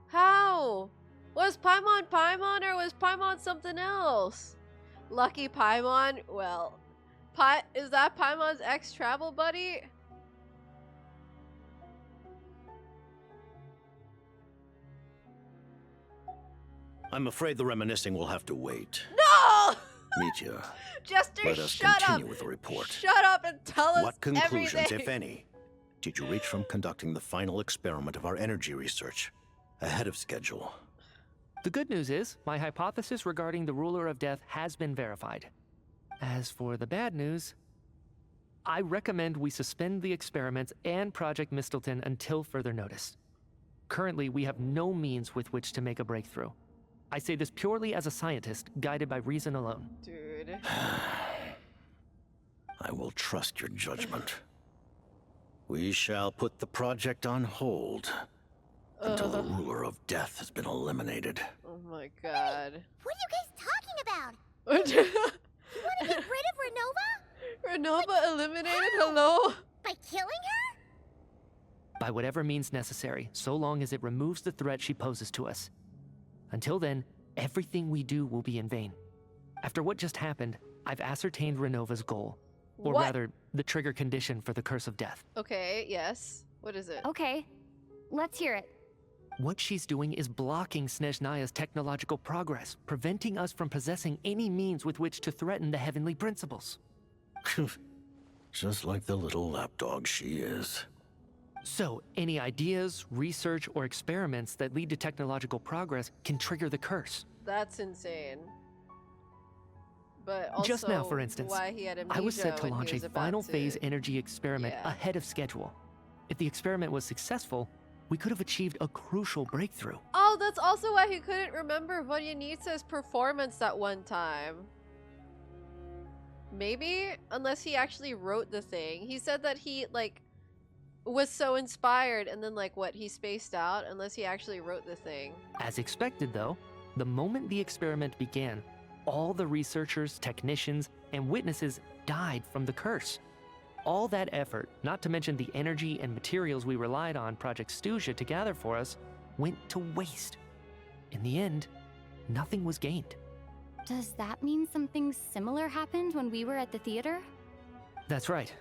How? Was Paimon Paimon or was Paimon something else? Lucky Paimon? Well, is that Paimon's ex-travel buddy? I'm afraid the reminiscing will have to wait. No! Mitya, Jester, let us shut continue up! with the report. Shut up and tell us What conclusions, everything. if any, did you reach from conducting the final experiment of our energy research ahead of schedule? The good news is, my hypothesis regarding the Ruler of Death has been verified. As for the bad news, I recommend we suspend the experiments and Project Mistleton until further notice. Currently, we have no means with which to make a breakthrough. I say this purely as a scientist, guided by reason alone. Dude. I will trust your judgment. We shall put the project on hold until the Ruler of Death has been eliminated. Oh my god. What are you guys talking about? You want to get rid of Renova? Renova eliminated? Hello? By killing her? By whatever means necessary, so long as it removes the threat she poses to us. Until then, everything we do will be in vain. After what just happened, I've ascertained Renova's goal. Or What? rather, the trigger condition for the Curse of Death. Okay, yes. What is it? Okay, let's hear it. What she's doing is blocking Snezhnaya's technological progress, preventing us from possessing any means with which to threaten the heavenly principles. Just like the little lapdog she is. So, any ideas, research, or experiments that lead to technological progress can trigger the curse. That's insane. But also, Just now, for instance, why he had I was set amnesia to when he launch was a about final to- phase energy experiment Yeah. ahead of schedule. If the experiment was successful, we could have achieved a crucial breakthrough. Oh, that's also why he couldn't remember Vodyanitsa's performance that one time. Maybe? Unless he actually wrote the thing. He said that he, like, was so inspired and then, like, what, he spaced out? Unless he actually wrote the thing. As expected, though, the moment the experiment began, all the researchers, technicians, and witnesses died from the curse. All that effort, not to mention the energy and materials we relied on Project Stuzha to gather for us, went to waste. In the end, nothing was gained. Does that mean something similar happened when we were at the theater? That's right.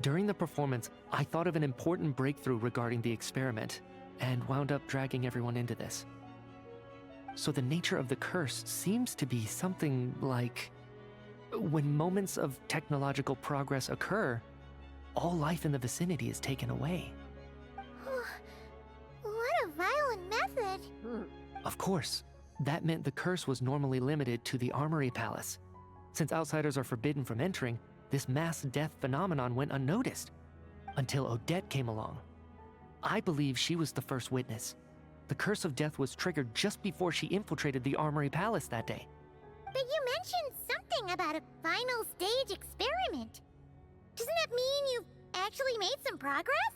During the performance, I thought of an important breakthrough regarding the experiment, and wound up dragging everyone into this. So the nature of the curse seems to be something like, when moments of technological progress occur, all life in the vicinity is taken away. What a violent method. Of course, that meant the curse was normally limited to the Armory Palace. Since outsiders are forbidden from entering, this mass death phenomenon went unnoticed, until Odette came along. I believe she was the first witness. The Curse of Death was triggered just before she infiltrated the Armory Palace that day. But you mentioned something about a final stage experiment. Doesn't that mean you've actually made some progress?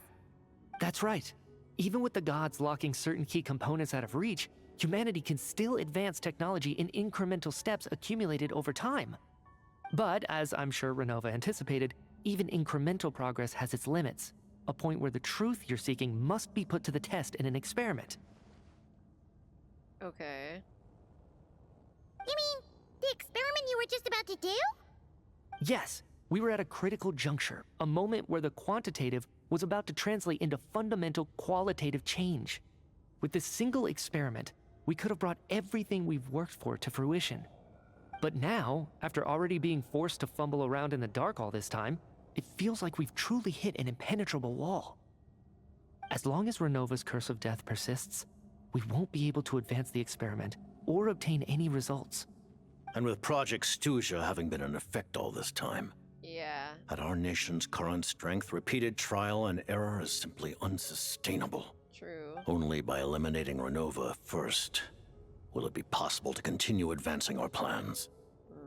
That's right. Even with the gods locking certain key components out of reach, humanity can still advance technology in incremental steps accumulated over time. But, as I'm sure RONOVA anticipated, even incremental progress has its limits, a point where the truth you're seeking must be put to the test in an experiment. Okay. You mean the experiment you were just about to do? Yes, we were at a critical juncture, a moment where the quantitative was about to translate into fundamental qualitative change. With this single experiment, we could have brought everything we've worked for to fruition. But now, after already being forced to fumble around in the dark all this time, it feels like we've truly hit an impenetrable wall. As long as RONOVA's curse of death persists, we won't be able to advance the experiment or obtain any results. And with Project Stuzha having been in effect all this time, yeah, at our nation's current strength, repeated trial and error is simply unsustainable. True. Only by eliminating RONOVA first will it be possible to continue advancing our plans.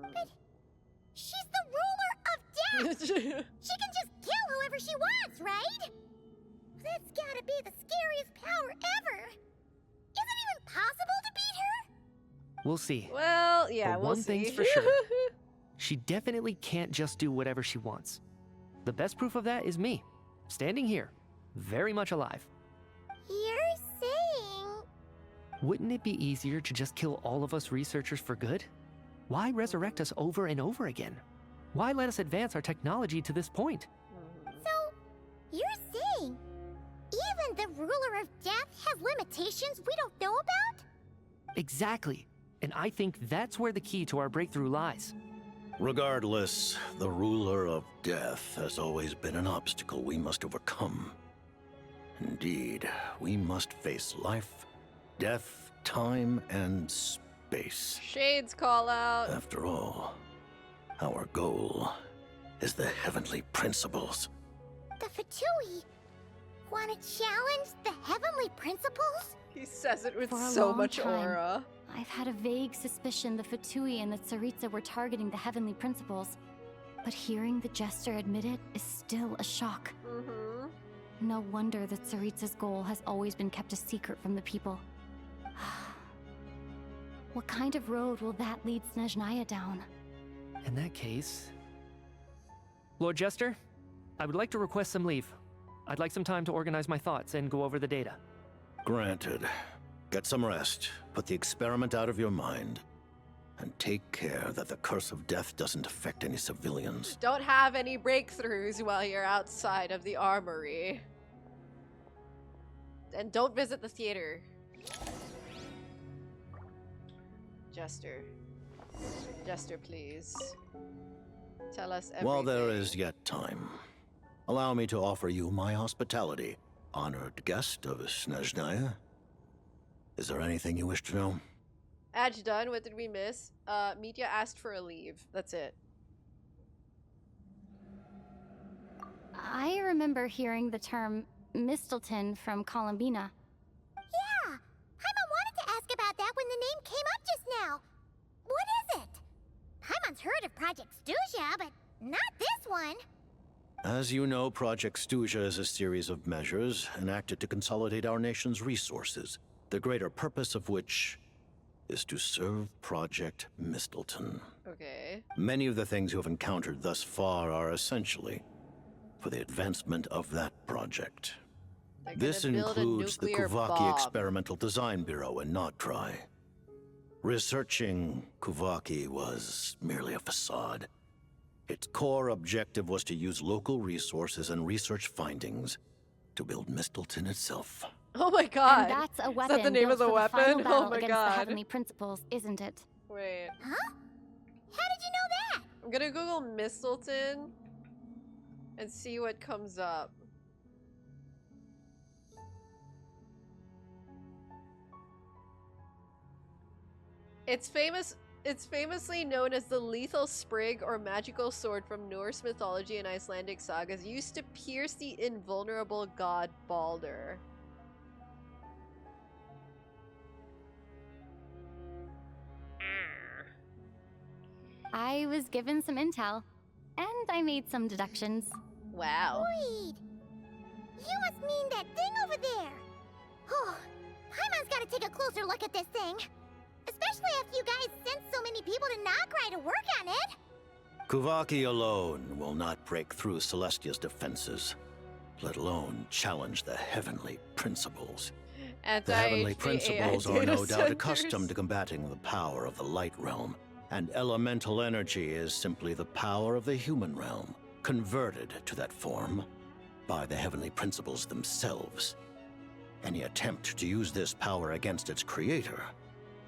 But she's the ruler of death! She can just kill whoever she wants, right? That's gotta be the scariest power ever! Is it even possible to beat her? We'll see. Well, yeah, but we'll see. One thing's for sure. She definitely can't just do whatever she wants. The best proof of that is me, standing here, very much alive. You're saying... Wouldn't it be easier to just kill all of us researchers for good? Why resurrect us over and over again? Why let us advance our technology to this point? So, you're saying even the ruler of death has limitations we don't know about? Exactly. And I think that's where the key to our breakthrough lies. Regardless, the ruler of death has always been an obstacle we must overcome. Indeed, we must face life, death, time, and space. Shades call out. After all, our goal is the heavenly principles. The Fatui want to challenge the heavenly principles? He says it with For a so long much time, aura. I've had a vague suspicion the Fatui and the Tsaritsa were targeting the heavenly principles. But hearing the Jester admit it is still a shock. No wonder the Tsaritsa's goal has always been kept a secret from the people. What kind of road will that lead snezhnaya down? In that case... Lord Jester, I would like to request some leave. I'd like some time to organize my thoughts and go over the data. Granted. Get some rest, put the experiment out of your mind, and take care that the curse of death doesn't affect any civilians. Don't have any breakthroughs while you're outside of the armory. And don't visit the theater. Jester. Jester, please. Tell us everything. While there is yet time, allow me to offer you my hospitality, honored guest of snezhnaya. Is there anything you wish to know? Adjutant, what did we miss? Media asked for a leave. That's it. I remember hearing the term Mistelton from Columbina. Yeah! Paimon wanted to ask about that when the name came up just now. What is it? Paimon's heard of Project Stuzha, but not this one. As you know, Project Stuzha is a series of measures enacted to consolidate our nation's resources, the greater purpose of which is to serve Project Mistelton. Okay. Many of the things you have encountered thus far are essentially for the advancement of that project. This includes the Kuvaki Experimental Design Bureau in Nocturne. Researching Kuvaki was merely a facade. Its core objective was to use local resources and research findings to build Mistelton itself. Oh my god. And that's a weapon. Is that the name of the built for weapon? the final Oh my against god. the heavenly principles, isn't it? Wait. Huh? How did you know that? I'm gonna Google Mistelton and see what comes up. It's famously known as the lethal sprig or magical sword from Norse mythology and Icelandic sagas, used to pierce the invulnerable god Balder. I was given some intel, and I made some deductions. Wow. Wait. You must mean that thing over there. Oh, Paimon's gotta take a closer look at this thing. Especially after you guys sent so many people to Nocturne to work on it. Kuvaki alone will not break through Celestia's defenses, let alone challenge the heavenly principles. The heavenly principles are no doubt accustomed to combating the power of the light realm, and elemental energy is simply the power of the human realm, converted to that form by the heavenly principles themselves. Any attempt to use this power against its creator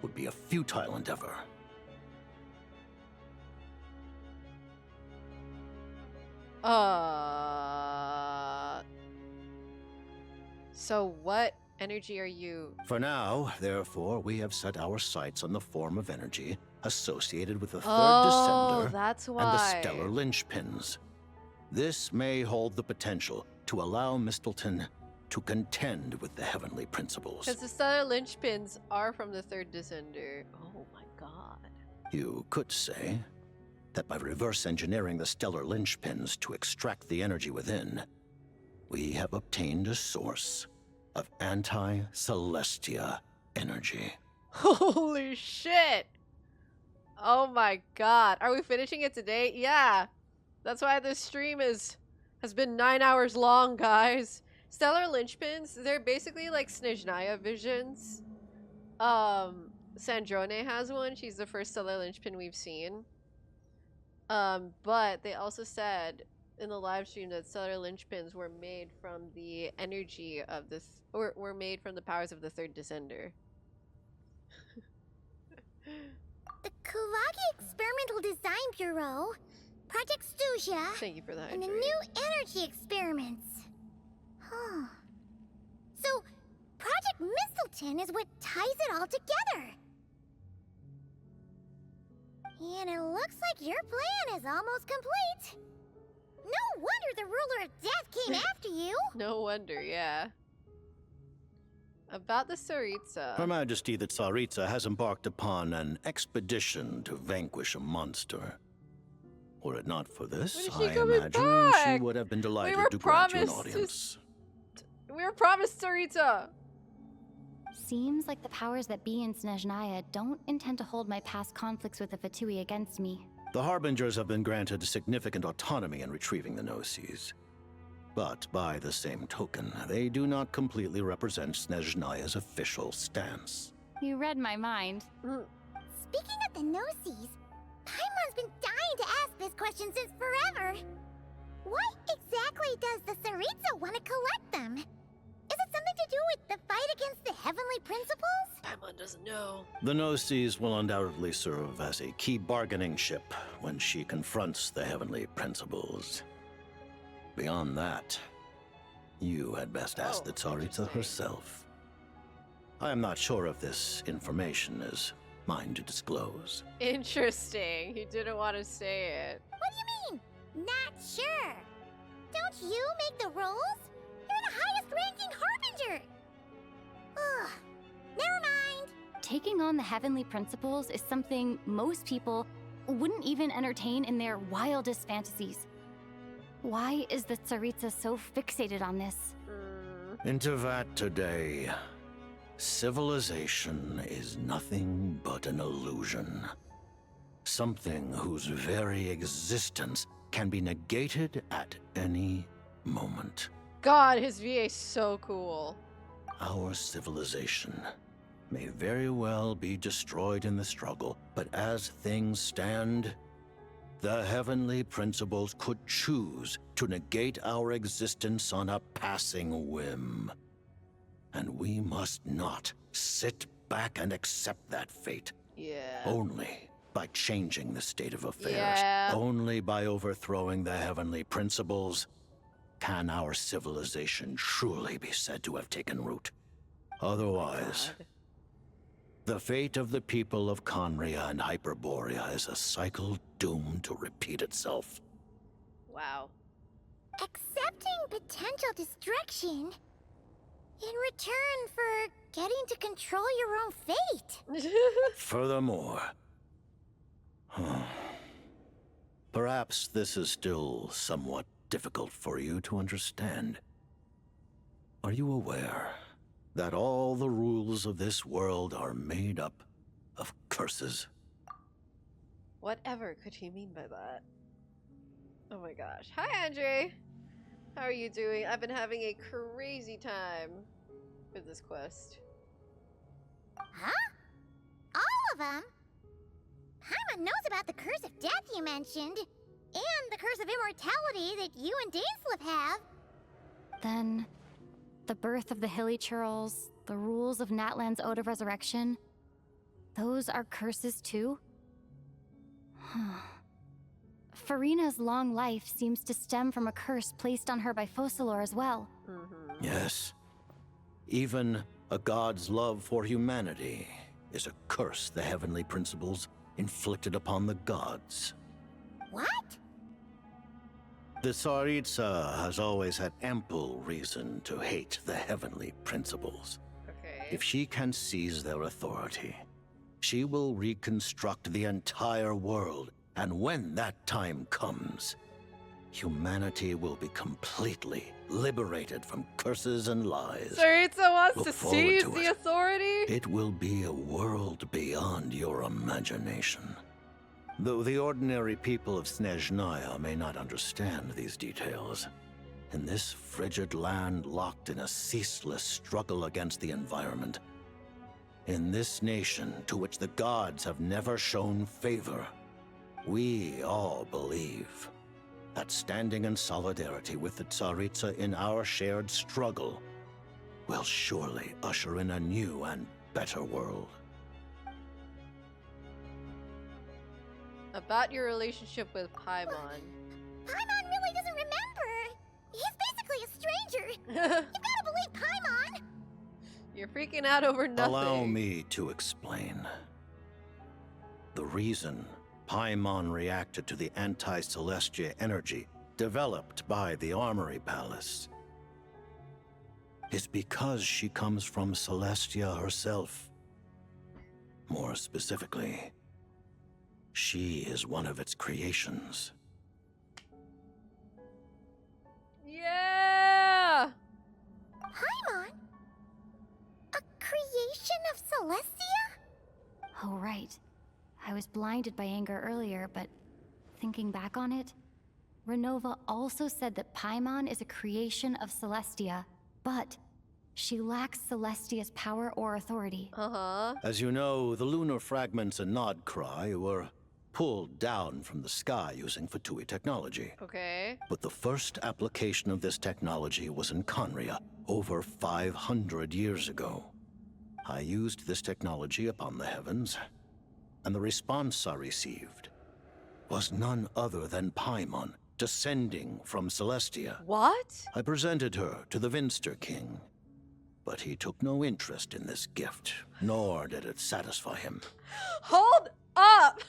would be a futile endeavor. So what energy are you? For now, therefore, we have set our sights on the form of energy associated with the third descender that's why. and the stellar linchpins. This may hold the potential to allow Mistleton to contend with the heavenly principles. Because the stellar linchpins are from the third descender. Oh my god. You could say that by reverse engineering the stellar linchpins to extract the energy within, we have obtained a source of anti-Celestia energy. Holy shit! Oh my god. Are we finishing it today? Yeah. That's why this stream has been 9 hours long, guys. Stellar linchpins, they're basically like snezhnaya visions. Sandrone has one. She's the first stellar linchpin we've seen. But they also said in the live stream that stellar linchpins were made from the energy of this, or were made from the powers of the third descender. The Kulagi Experimental Design Bureau, Project Stuja, Thank you for that. and the new energy experiments. Huh. So, Project Mistleton is what ties it all together. And it looks like your plan is almost complete. No wonder the ruler of death came after you. No wonder, yeah. About the Tsaritsa. Her Majesty the Tsaritsa has embarked upon an expedition to vanquish a monster. Were it not for this, I imagine she would have been delighted to grant you an audience. We were promised Tsaritsa! Seems like the powers that be in Snezhnaya don't intend to hold my past conflicts with the Fatui against me. The Harbingers have been granted significant autonomy in retrieving the Gnosis. But by the same token, they do not completely represent Snezhnaya's official stance. You read my mind. Speaking of the Gnosis, Paimon's been dying to ask this question since forever. What exactly does the Tsaritsa want to collect them? Is it something to do with the fight against the heavenly principles? Paimon doesn't know. The Gnosis will undoubtedly serve as a key bargaining chip when she confronts the heavenly principles. Beyond that, you had best ask the Tsaritsa herself. I am not sure if this information is mine to disclose. Interesting. He didn't want to say it. What do you mean? Not sure. Don't you make the rules? You're the highest ranking Harbinger. Ugh. Never mind. Taking on the heavenly principles is something most people wouldn't even entertain in their wildest fantasies. Why is the Tsaritsa so fixated on this? Into that today, civilization is nothing but an illusion. Something whose very existence can be negated at any moment. God, his VA is so cool. Our civilization may very well be destroyed in the struggle, but as things stand, the heavenly principles could choose to negate our existence on a passing whim. And we must not sit back and accept that fate. Yeah. Only by changing the state of affairs, only by overthrowing the heavenly principles, can our civilization truly be said to have taken root. Otherwise, the fate of the people of Conria and Hyperborea is a cycle doomed to repeat itself. Wow. Accepting potential destruction in return for getting to control your own fate. Furthermore, perhaps this is still somewhat difficult for you to understand. Are you aware that all the rules of this world are made up of curses? Whatever could he mean by that? Oh my gosh. Hi, Andre. How are you doing? I've been having a crazy time. with this quest. Huh? All of them? Paimon knows about the curse of death you mentioned, and the curse of immortality that you and Dainsleif have. Then, the birth of the Hilly Churls, the rules of Natlan's Ode of Resurrection, those are curses too? Farina's long life seems to stem from a curse placed on her by Focalor as well. Yes. Even a god's love for humanity is a curse the heavenly principles inflicted upon the gods. What? The Tsaritsa has always had ample reason to hate the heavenly principles. Okay. If she can seize their authority, she will reconstruct the entire world, and when that time comes, humanity will be completely liberated from curses and lies. Tsaritsa wants Look to forward seize to the it. authority? It will be a world beyond your imagination. Though the ordinary people of Snezhnaya may not understand these details, in this frigid land locked in a ceaseless struggle against the environment, in this nation to which the gods have never shown favor, we all believe that standing in solidarity with the Tsaritsa in our shared struggle will surely usher in a new and better world. About your relationship with Paimon. Paimon really doesn't remember. He's basically a stranger. You've gotta believe Paimon. You're freaking out over nothing. Allow me to explain. The reason Paimon reacted to the anti-Celestia energy developed by the Armory Palace is because she comes from Celestia herself. More specifically, she is one of its creations. Yeah! Paimon? A creation of Celestia? Oh, right. I was blinded by anger earlier, but thinking back on it, RONOVA also said that Paimon is a creation of Celestia, but she lacks Celestia's power or authority. As you know, the lunar fragments in Nodcry were pulled down from the sky using Fatui technology. Okay. But the first application of this technology was in Conria over 500 years ago. I used this technology upon the heavens, and the response I received was none other than Paimon, descending from Celestia. What? I presented her to the Vinster King, but he took no interest in this gift, nor did it satisfy him. Hold up!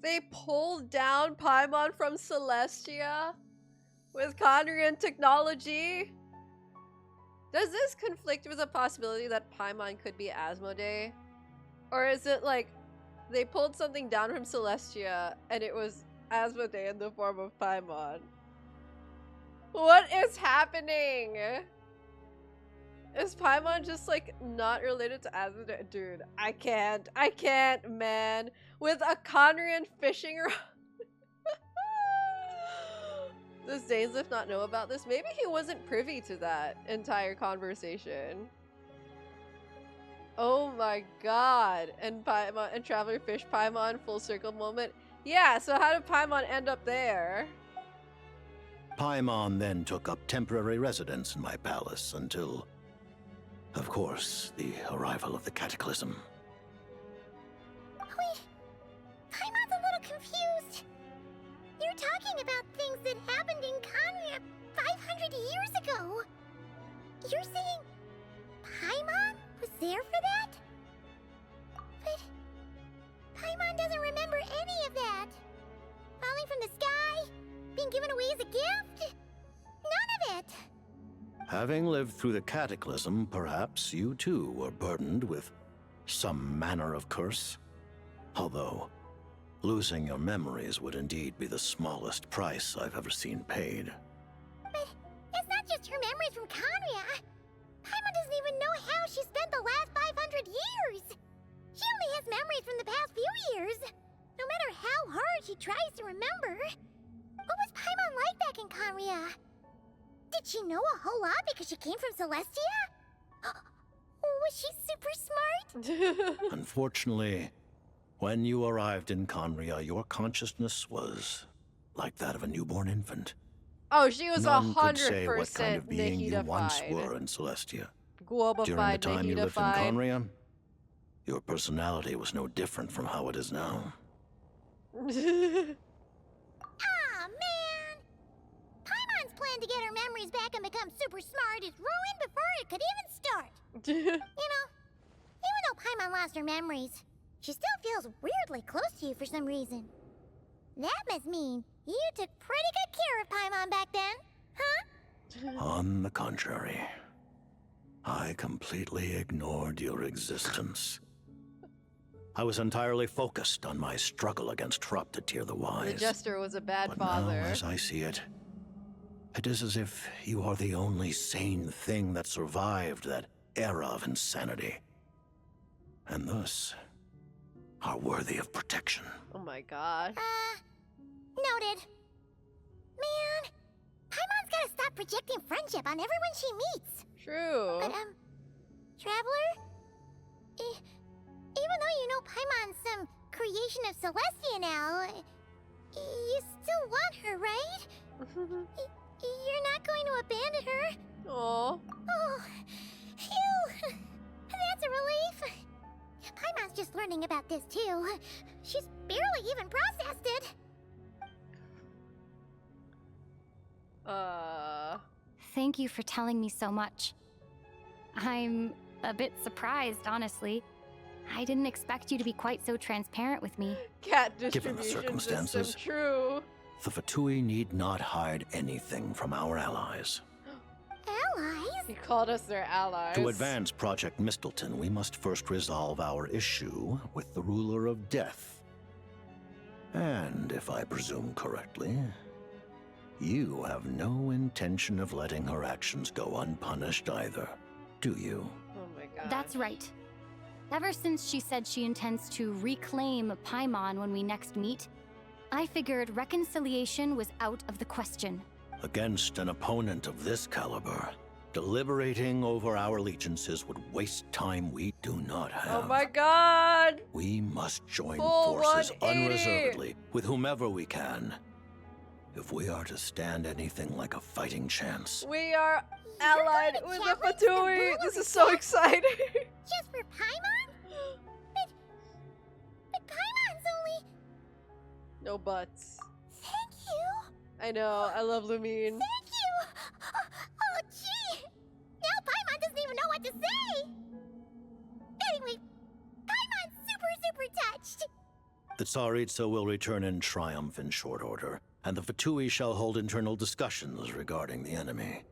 They pulled down Paimon from Celestia with Conrian technology? Does this conflict with the possibility that Paimon could be Asmodee? Or is it like they pulled something down from Celestia and it was Asmodee in the form of Paimon? What is happening? Is Paimon just like not related to Asmodee? Dude, I can't, man. With a Conrian fishing rod. Does Dainsleif not know about this? Maybe he wasn't privy to that entire conversation. Oh my god. And Paimon and Traveler Fish Paimon full circle moment. Yeah, so how did Paimon end up there? Paimon then took up temporary residence in my palace until, of course, the arrival of the Cataclysm. Wait, Paimon's a little confused. You're talking about things that happened in Conria 500 years ago. You're saying Paimon was there for that? But Paimon doesn't remember any of that. Falling from the sky? Being given away as a gift? None of it. Having lived through the Cataclysm, perhaps you too were burdened with some manner of curse. Although, losing your memories would indeed be the smallest price I've ever seen paid. But it's not just her memories from Conria. Paimon doesn't even know how she spent the last 500 years. She only has memories from the past few years. No matter how hard she tries to remember. What was Paimon like back in Conria? Did she know a whole lot because she came from Celestia? Was she super smart? Unfortunately, when you arrived in Conria, your consciousness was like that of a newborn infant. Oh, she was 100% None could say what kind of being you once were in Celestia. During the time you lived in Conria, your personality was no different from how it is now. Aw, man! Paimon's plan to get her memories back and become super smart is ruined before it could even start. You know, even though Paimon lost her memories, she still feels weirdly close to you for some reason. That must mean you took pretty good care of Paimon back then, huh? On the contrary, I completely ignored your existence. I was entirely focused on my struggle against Troptatir the Wise. The Jester was a bad But father. now, as I see it, it is as if you are the only sane thing that survived that era of insanity. And thus, are worthy of protection. Oh my god. Noted. Man, Paimon's gotta stop projecting friendship on everyone she meets. True. But, Traveler? Even though you know Paimon's some creation of Celestia now, you still want her, right? You're not going to abandon her? Aww. Oh, phew! That's a relief. Paimon's just learning about this too. She's barely even processed it. Thank you for telling me so much. I'm a bit surprised, honestly. I didn't expect you to be quite so transparent with me. Cat Given the circumstances, true. the Fatui need not hide anything from our allies. Allies? He called us their allies. To advance Project Mistleton, we must first resolve our issue with the Ruler of Death. And, if I presume correctly, you have no intention of letting her actions go unpunished either, do you? Oh my god. That's right. Ever since she said she intends to reclaim Paimon when we next meet, I figured reconciliation was out of the question. Against an opponent of this caliber, deliberating over our allegiances would waste time we do not have. Oh my god! We must join Full forces 180. unreservedly with whomever we can, if we are to stand anything like a fighting chance. We are allied with the Fatui! This is so exciting! Just for Paimon? But Paimon's only... No buts. Thank you. I know, I love Lumine. Thank you! Oh, gee! Now Paimon doesn't even know what to say! Anyway, Paimon's super touched! The Tsaritsa will return in triumph in short order, and the Fatui shall hold internal discussions regarding the enemy.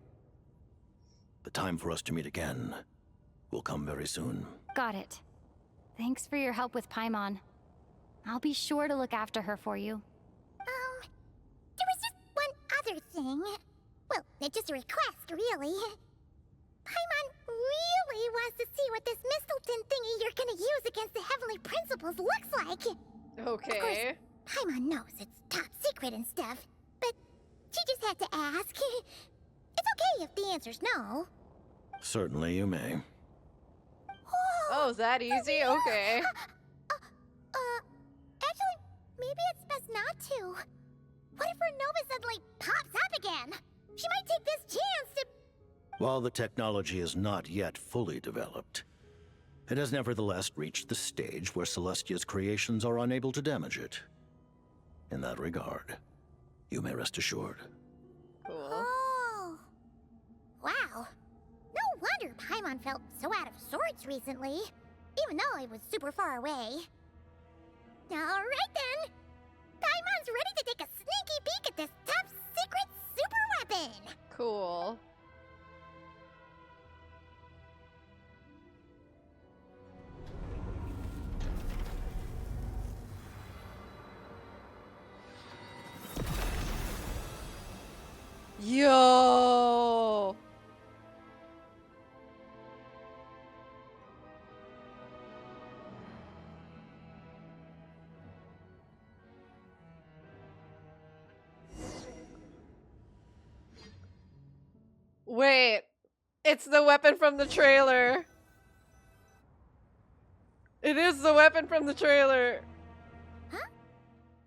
The time for us to meet again will come very soon. Got it. Thanks for your help with Paimon. I'll be sure to look after her for you. There was just one other thing. Well, it's just a request, really. Paimon really wants to see what this Mistleton thingy you're gonna use against the Heavenly Principles looks like. Okay. Of course, Paimon knows it's top secret and stuff, but she just had to ask. It's okay if the answer's no. Certainly you may. Oh, is that easy? Okay. Actually, maybe it's best not to. What if RONOVA suddenly pops up again? She might take this chance to... While the technology is not yet fully developed, it has nevertheless reached the stage where Celestia's creations are unable to damage it. In that regard, you may rest assured. Cool. Oh. Wow. No wonder Paimon felt so out of sorts recently, even though it was super far away. Alright then! Paimon's ready to take a sneaky peek at this top secret super weapon! Cool. Yo! Wait, it's the weapon from the trailer. It is the weapon from the trailer. Huh?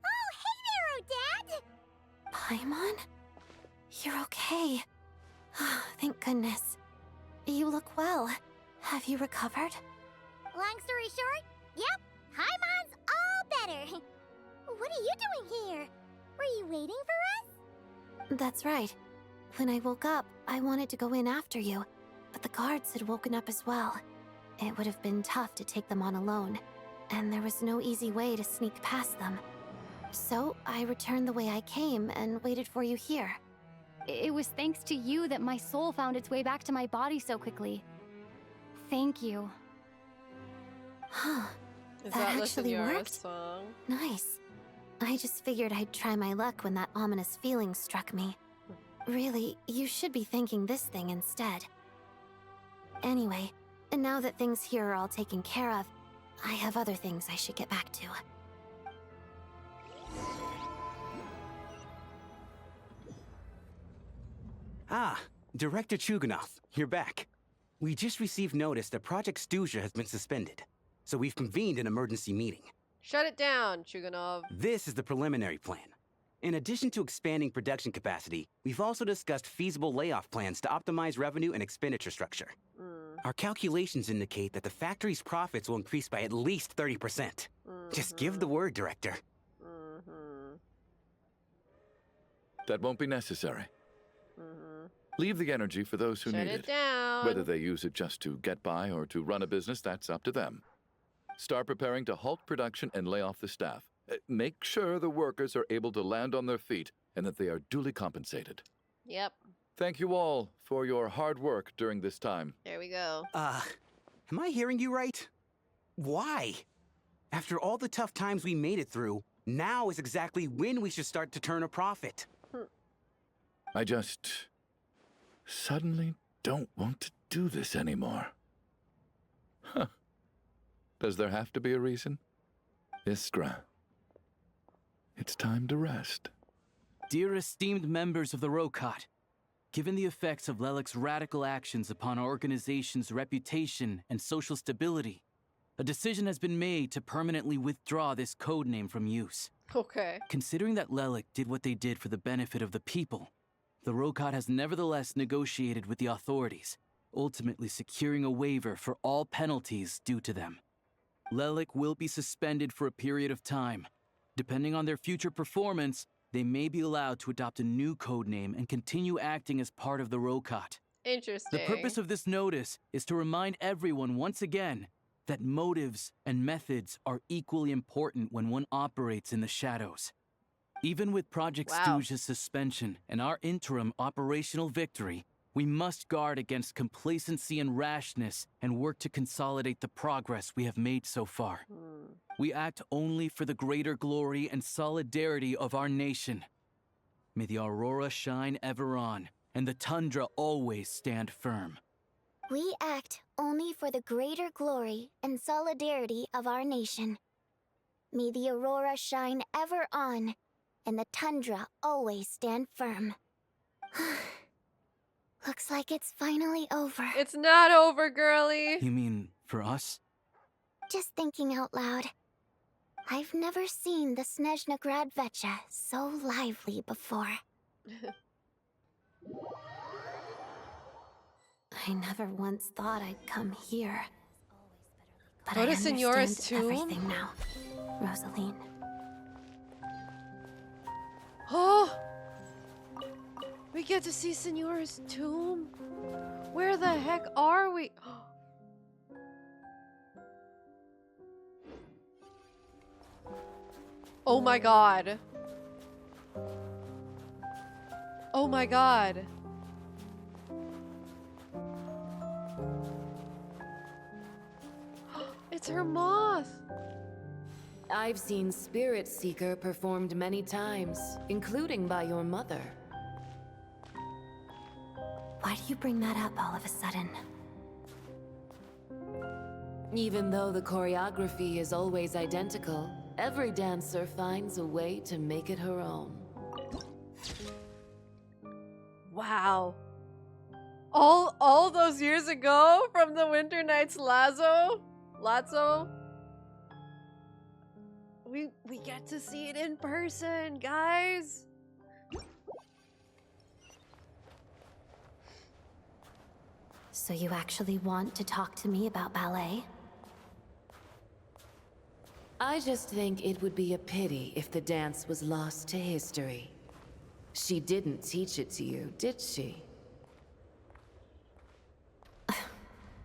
Oh, hey there, Odette! Paimon? You're okay. Thank goodness. You look well. Have you recovered? Long story short, yep, Paimon's all better. What are you doing here? Were you waiting for us? That's right. When I woke up, I wanted to go in after you, but the guards had woken up as well. It would have been tough to take them on alone, and there was no easy way to sneak past them. So I returned the way I came and waited for you here. It was thanks to you that my soul found its way back to my body so quickly. Thank you. Huh. Is that that actually Senora worked? song? Nice. I just figured I'd try my luck when that ominous feeling struck me. Really, you should be thanking this thing instead. Anyway, and now that things here are all taken care of, I have other things I should get back to. Ah, Director Chuganov, you're back. We just received notice that Project Stuzha has been suspended, so we've convened an emergency meeting. Shut it down, Chuganov. This is the preliminary plan. In addition to expanding production capacity, we've also discussed feasible layoff plans to optimize revenue and expenditure structure. Our calculations indicate that the factory's profits will increase by at least 30%. Just give the word, Director. That won't be necessary. Leave the energy for those who Shut need it it. down. Whether they use it just to get by or to run a business, that's up to them. Start preparing to halt production and lay off the staff. Make sure the workers are able to land on their feet and that they are duly compensated. Yep. Thank you all for your hard work during this time. There we go. Am I hearing you right? Why? After all the tough times we made it through, now is exactly when we should start to turn a profit. I just suddenly don't want to do this anymore. Huh. Does there have to be a reason? Iskra, it's time to rest. Dear esteemed members of the Rokot, given the effects of Lelik's radical actions upon our organization's reputation and social stability, a decision has been made to permanently withdraw this codename from use. Okay. Considering that Lelik did what they did for the benefit of the people, the Rokot has nevertheless negotiated with the authorities, ultimately securing a waiver for all penalties due to them. Lelik will be suspended for a period of time. Depending on their future performance, they may be allowed to adopt a new codename and continue acting as part of the Rokot. Interesting. The purpose of this notice is to remind everyone once again that motives and methods are equally important when one operates in the shadows. Even with Project Stuzha's suspension and our interim operational victory, we must guard against complacency and rashness and work to consolidate the progress we have made so far. We act only for the greater glory and solidarity of our nation. May the aurora shine ever on, and the tundra always stand firm. We act only for the greater glory and solidarity of our nation. May the aurora shine ever on, and the tundra always stand firm. Looks like it's finally over. It's not over, girly. You mean for us? Just thinking out loud. I've never seen the Snezhnaya Vecha so lively before. I never once thought I'd come here. But Go I to understand Senora's tomb? everything now, Rosaline. Oh! We get to see Senora's tomb? Where the heck are we? Oh my god. Oh my god. It's her moth. I've seen Spirit Seeker performed many times, including by your mother. Why do you bring that up all of a sudden? Even though the choreography is always identical, every dancer finds a way to make it her own. Wow. All those years ago from the Winter Nights Lazo? We get to see it in person, guys. So you actually want to talk to me about ballet? I just think it would be a pity if the dance was lost to history. She didn't teach it to you, did she?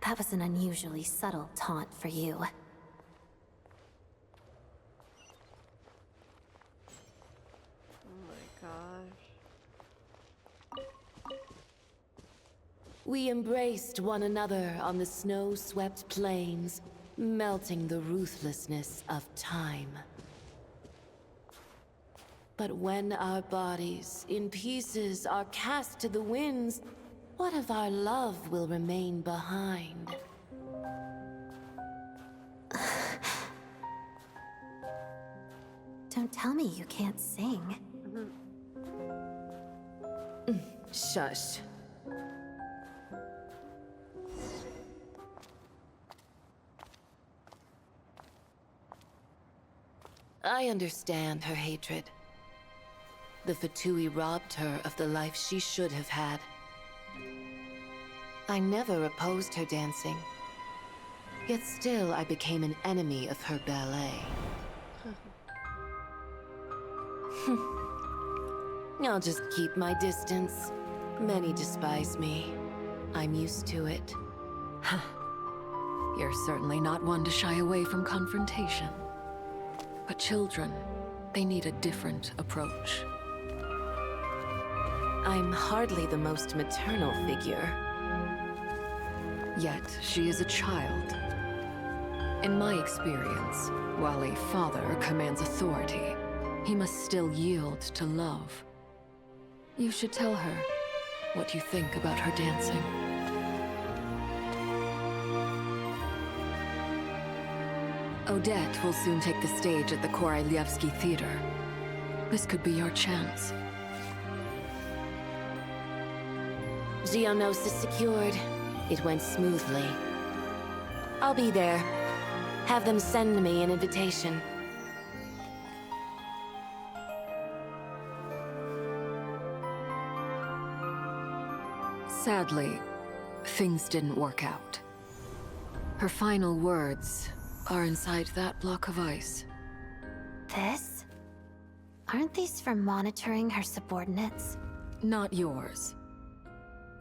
That was an unusually subtle taunt for you. Oh my gosh. We embraced one another on the snow-swept plains, melting the ruthlessness of time. But when our bodies, in pieces, are cast to the winds, what of our love will remain behind? Don't tell me you can't sing. Shush. I understand her hatred. The Fatui robbed her of the life she should have had. I never opposed her dancing. Yet still I became an enemy of her ballet. I'll just keep my distance. Many despise me. I'm used to it. You're certainly not one to shy away from confrontation. But children, they need a different approach. I'm hardly the most maternal figure. Yet, she is a child. In my experience, while a father commands authority, he must still yield to love. You should tell her what you think about her dancing. Odette will soon take the stage at the Koralyevsky Theater. This could be your chance. Geonosis secured. It went smoothly. I'll be there. Have them send me an invitation. Sadly, things didn't work out. Her final words are inside that block of ice. This? Aren't these for monitoring her subordinates? Not yours.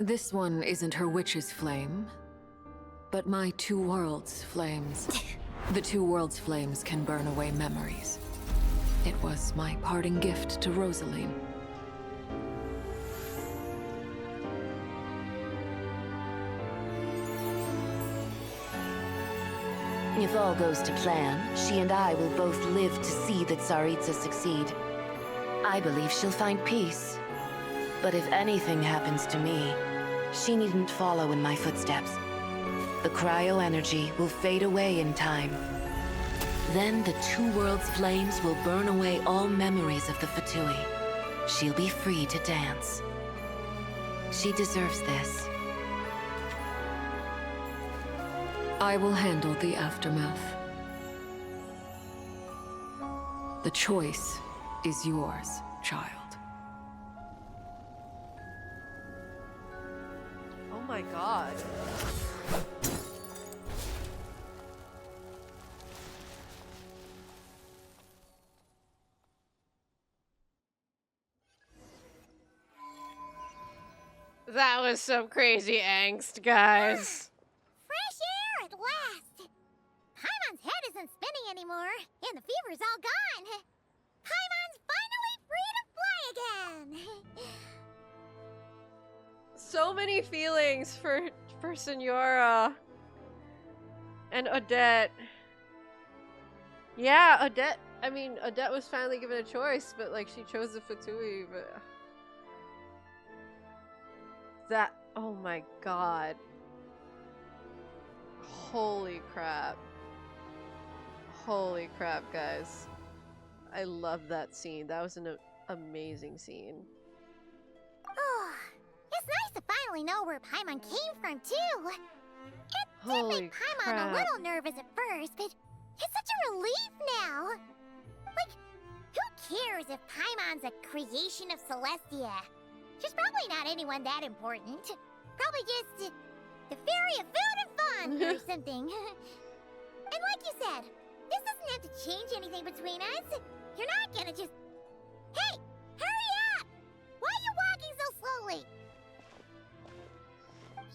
This one isn't her witch's flame, but my two worlds' flames. The two worlds' flames can burn away memories. It was my parting gift to Rosaline. If all goes to plan, she and I will both live to see the Tsaritsa succeed. I believe she'll find peace. But if anything happens to me, she needn't follow in my footsteps. The cryo-energy will fade away in time. Then the two worlds' flames will burn away all memories of the Fatui. She'll be free to dance. She deserves this. I will handle the aftermath. The choice is yours, child. Oh my god. That was some crazy angst, guys. Fresh air at last! Paimon's head isn't spinning anymore, and the fever's all gone. Paimon's finally free to fly again! So many feelings for Senora and Odette. Yeah, Odette. I mean, Odette was finally given a choice, but like she chose the Fatui. But that. Oh my god. Holy crap. Holy crap, guys. I love that scene. That was an amazing scene. Oh, it's nice to finally finally know where Paimon came from, too. It did make Paimon a little nervous at first, but it's such a relief now. Like, who cares if Paimon's a creation of Celestia? She's probably not anyone that important. Probably just the fairy of food and fun or something. And like you said, this doesn't have to change anything between us. You're not gonna just... Hey, hurry up! Why are you walking so slowly?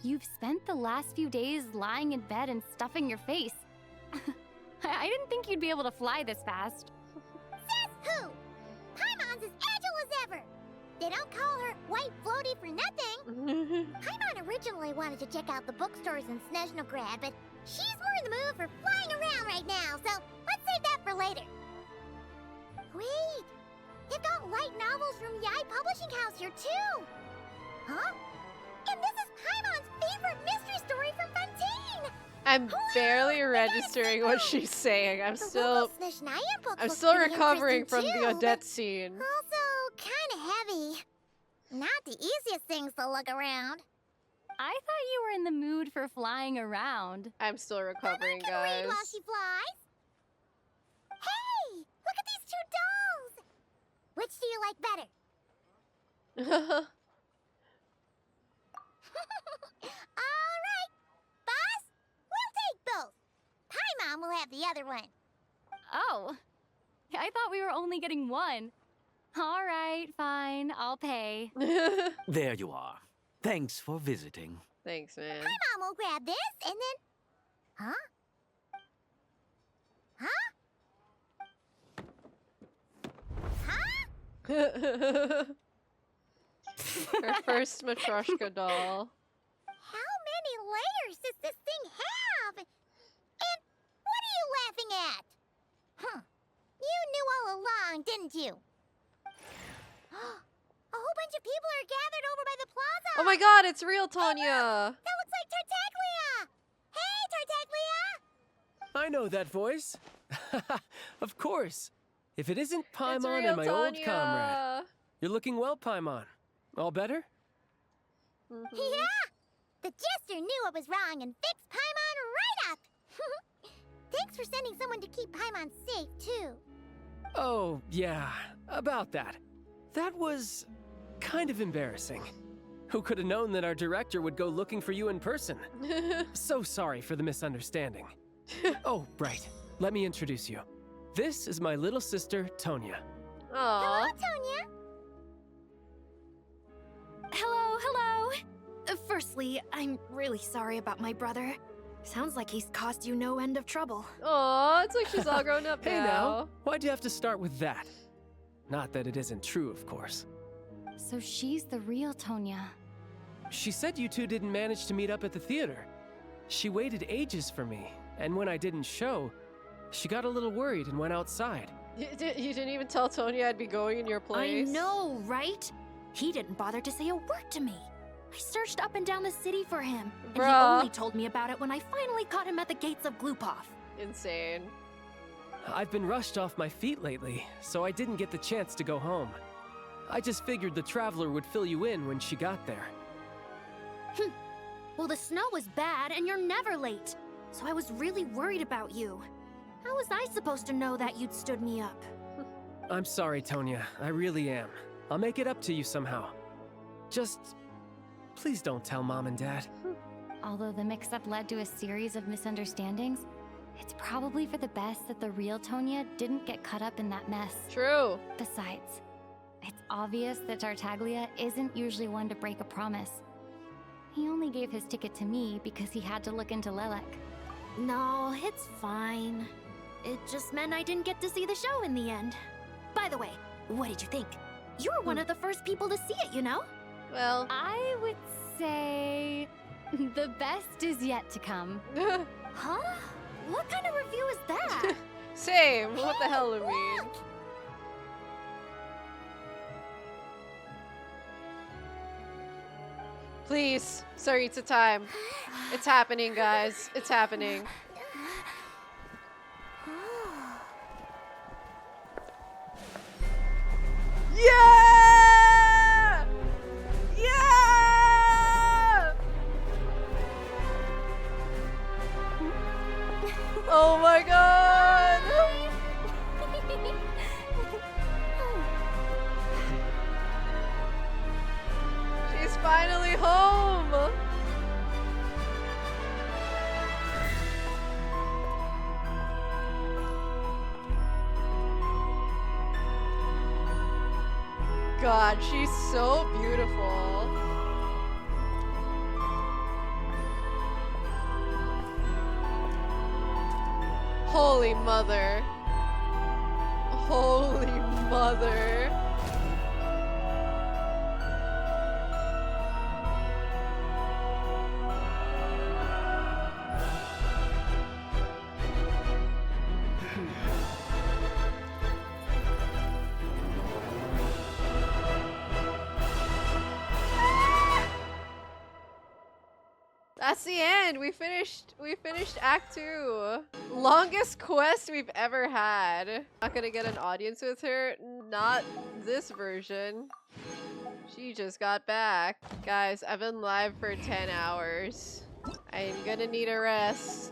You've spent the last few days lying in bed and stuffing your face. I didn't think you'd be able to fly this fast. Says who? Paimon's as agile as ever. They don't call her White Floaty for nothing. Paimon originally wanted to check out the bookstores in Snezhnaya, but she's more in the mood for flying around right now, so let's save that for later. Wait, they've got light novels from Yai Publishing House here too. Huh? And this is Paimon's favorite mystery story from Fontaine. I'm barely registering what she's saying. I'm still recovering from the Odette scene. Also, kind of heavy. Not the easiest things to look around. I thought you were in the mood for flying around. I'm still recovering, Can guys. read while she flies. Hey, look at these two dolls. Which do you like better? All right, boss. We'll take both. Paimon will have the other one. Oh, I thought we were only getting one. All right, fine, I'll pay. There you are. Thanks for visiting. Thanks, man. Paimon will grab this and then... Huh? Huh? Her first Matryoshka doll. How many layers does this thing have? And what are you laughing at? Huh. You knew all along, didn't you? A whole bunch of people are gathered over by the plaza. Oh my god, it's real, Tonya! That looks like Tartaglia! Hey, Tartaglia! I know that voice. Of course. If it isn't It's Paimon real, and my old Tonya. comrade. You're looking well, Paimon. All better? Yeah! The jester knew what was wrong and fixed Paimon right up! Thanks for sending someone to keep Paimon safe, too. Oh, yeah. About that. That was kind of embarrassing. Who could have known that our director would go looking for you in person? So sorry for the misunderstanding. Oh, right. Let me introduce you. This is my little sister, Tonya. Hello, Tonya. Hello. Firstly, I'm really sorry about my brother. Sounds like he's caused you no end of trouble. Aw, it's like she's all grown up Hey now, why'd you have to start with that? Not that it isn't true, of course. So she's the real Tonya. She said you two didn't manage to meet up at the theater. She waited ages for me, and when I didn't show, she got a little worried and went outside. You didn't even tell Tonya I'd be going in your place? I know, right? He didn't bother to say a word to me. I searched up and down the city for him, and he only told me about it when I finally caught him at the gates of Glupov. Insane. I've been rushed off my feet lately, so I didn't get the chance to go home. I just figured the Traveler would fill you in when she got there. Well, the snow was bad, and you're never late. So I was really worried about you. How was I supposed to know that you'd stood me up? I'm sorry, Tonya. I really am. I'll make it up to you somehow. Just... please don't tell Mom and Dad. Although the mix-up led to a series of misunderstandings, it's probably for the best that the real Tonya didn't get caught up in that mess. True. Besides, it's obvious that Tartaglia isn't usually one to break a promise. He only gave his ticket to me because he had to look into Lelek. No, it's fine. It just meant I didn't get to see the show in the end. By the way, what did you think? You were one of the first people to see it, you know? Well, I would say the best is yet to come. Huh? What kind of review is that? Same. What the hell do you mean? Please, Saritsa time. It's happening, guys. It's happening. Yeah! Yeah! finally home! God, she's so beautiful. Holy mother. Holy mother. That's the end. We finished Act 2. Longest quest we've ever had. Not gonna get an audience with her. Not this version. She just got back. Guys, I've been live for 10 hours. I'm gonna need a rest.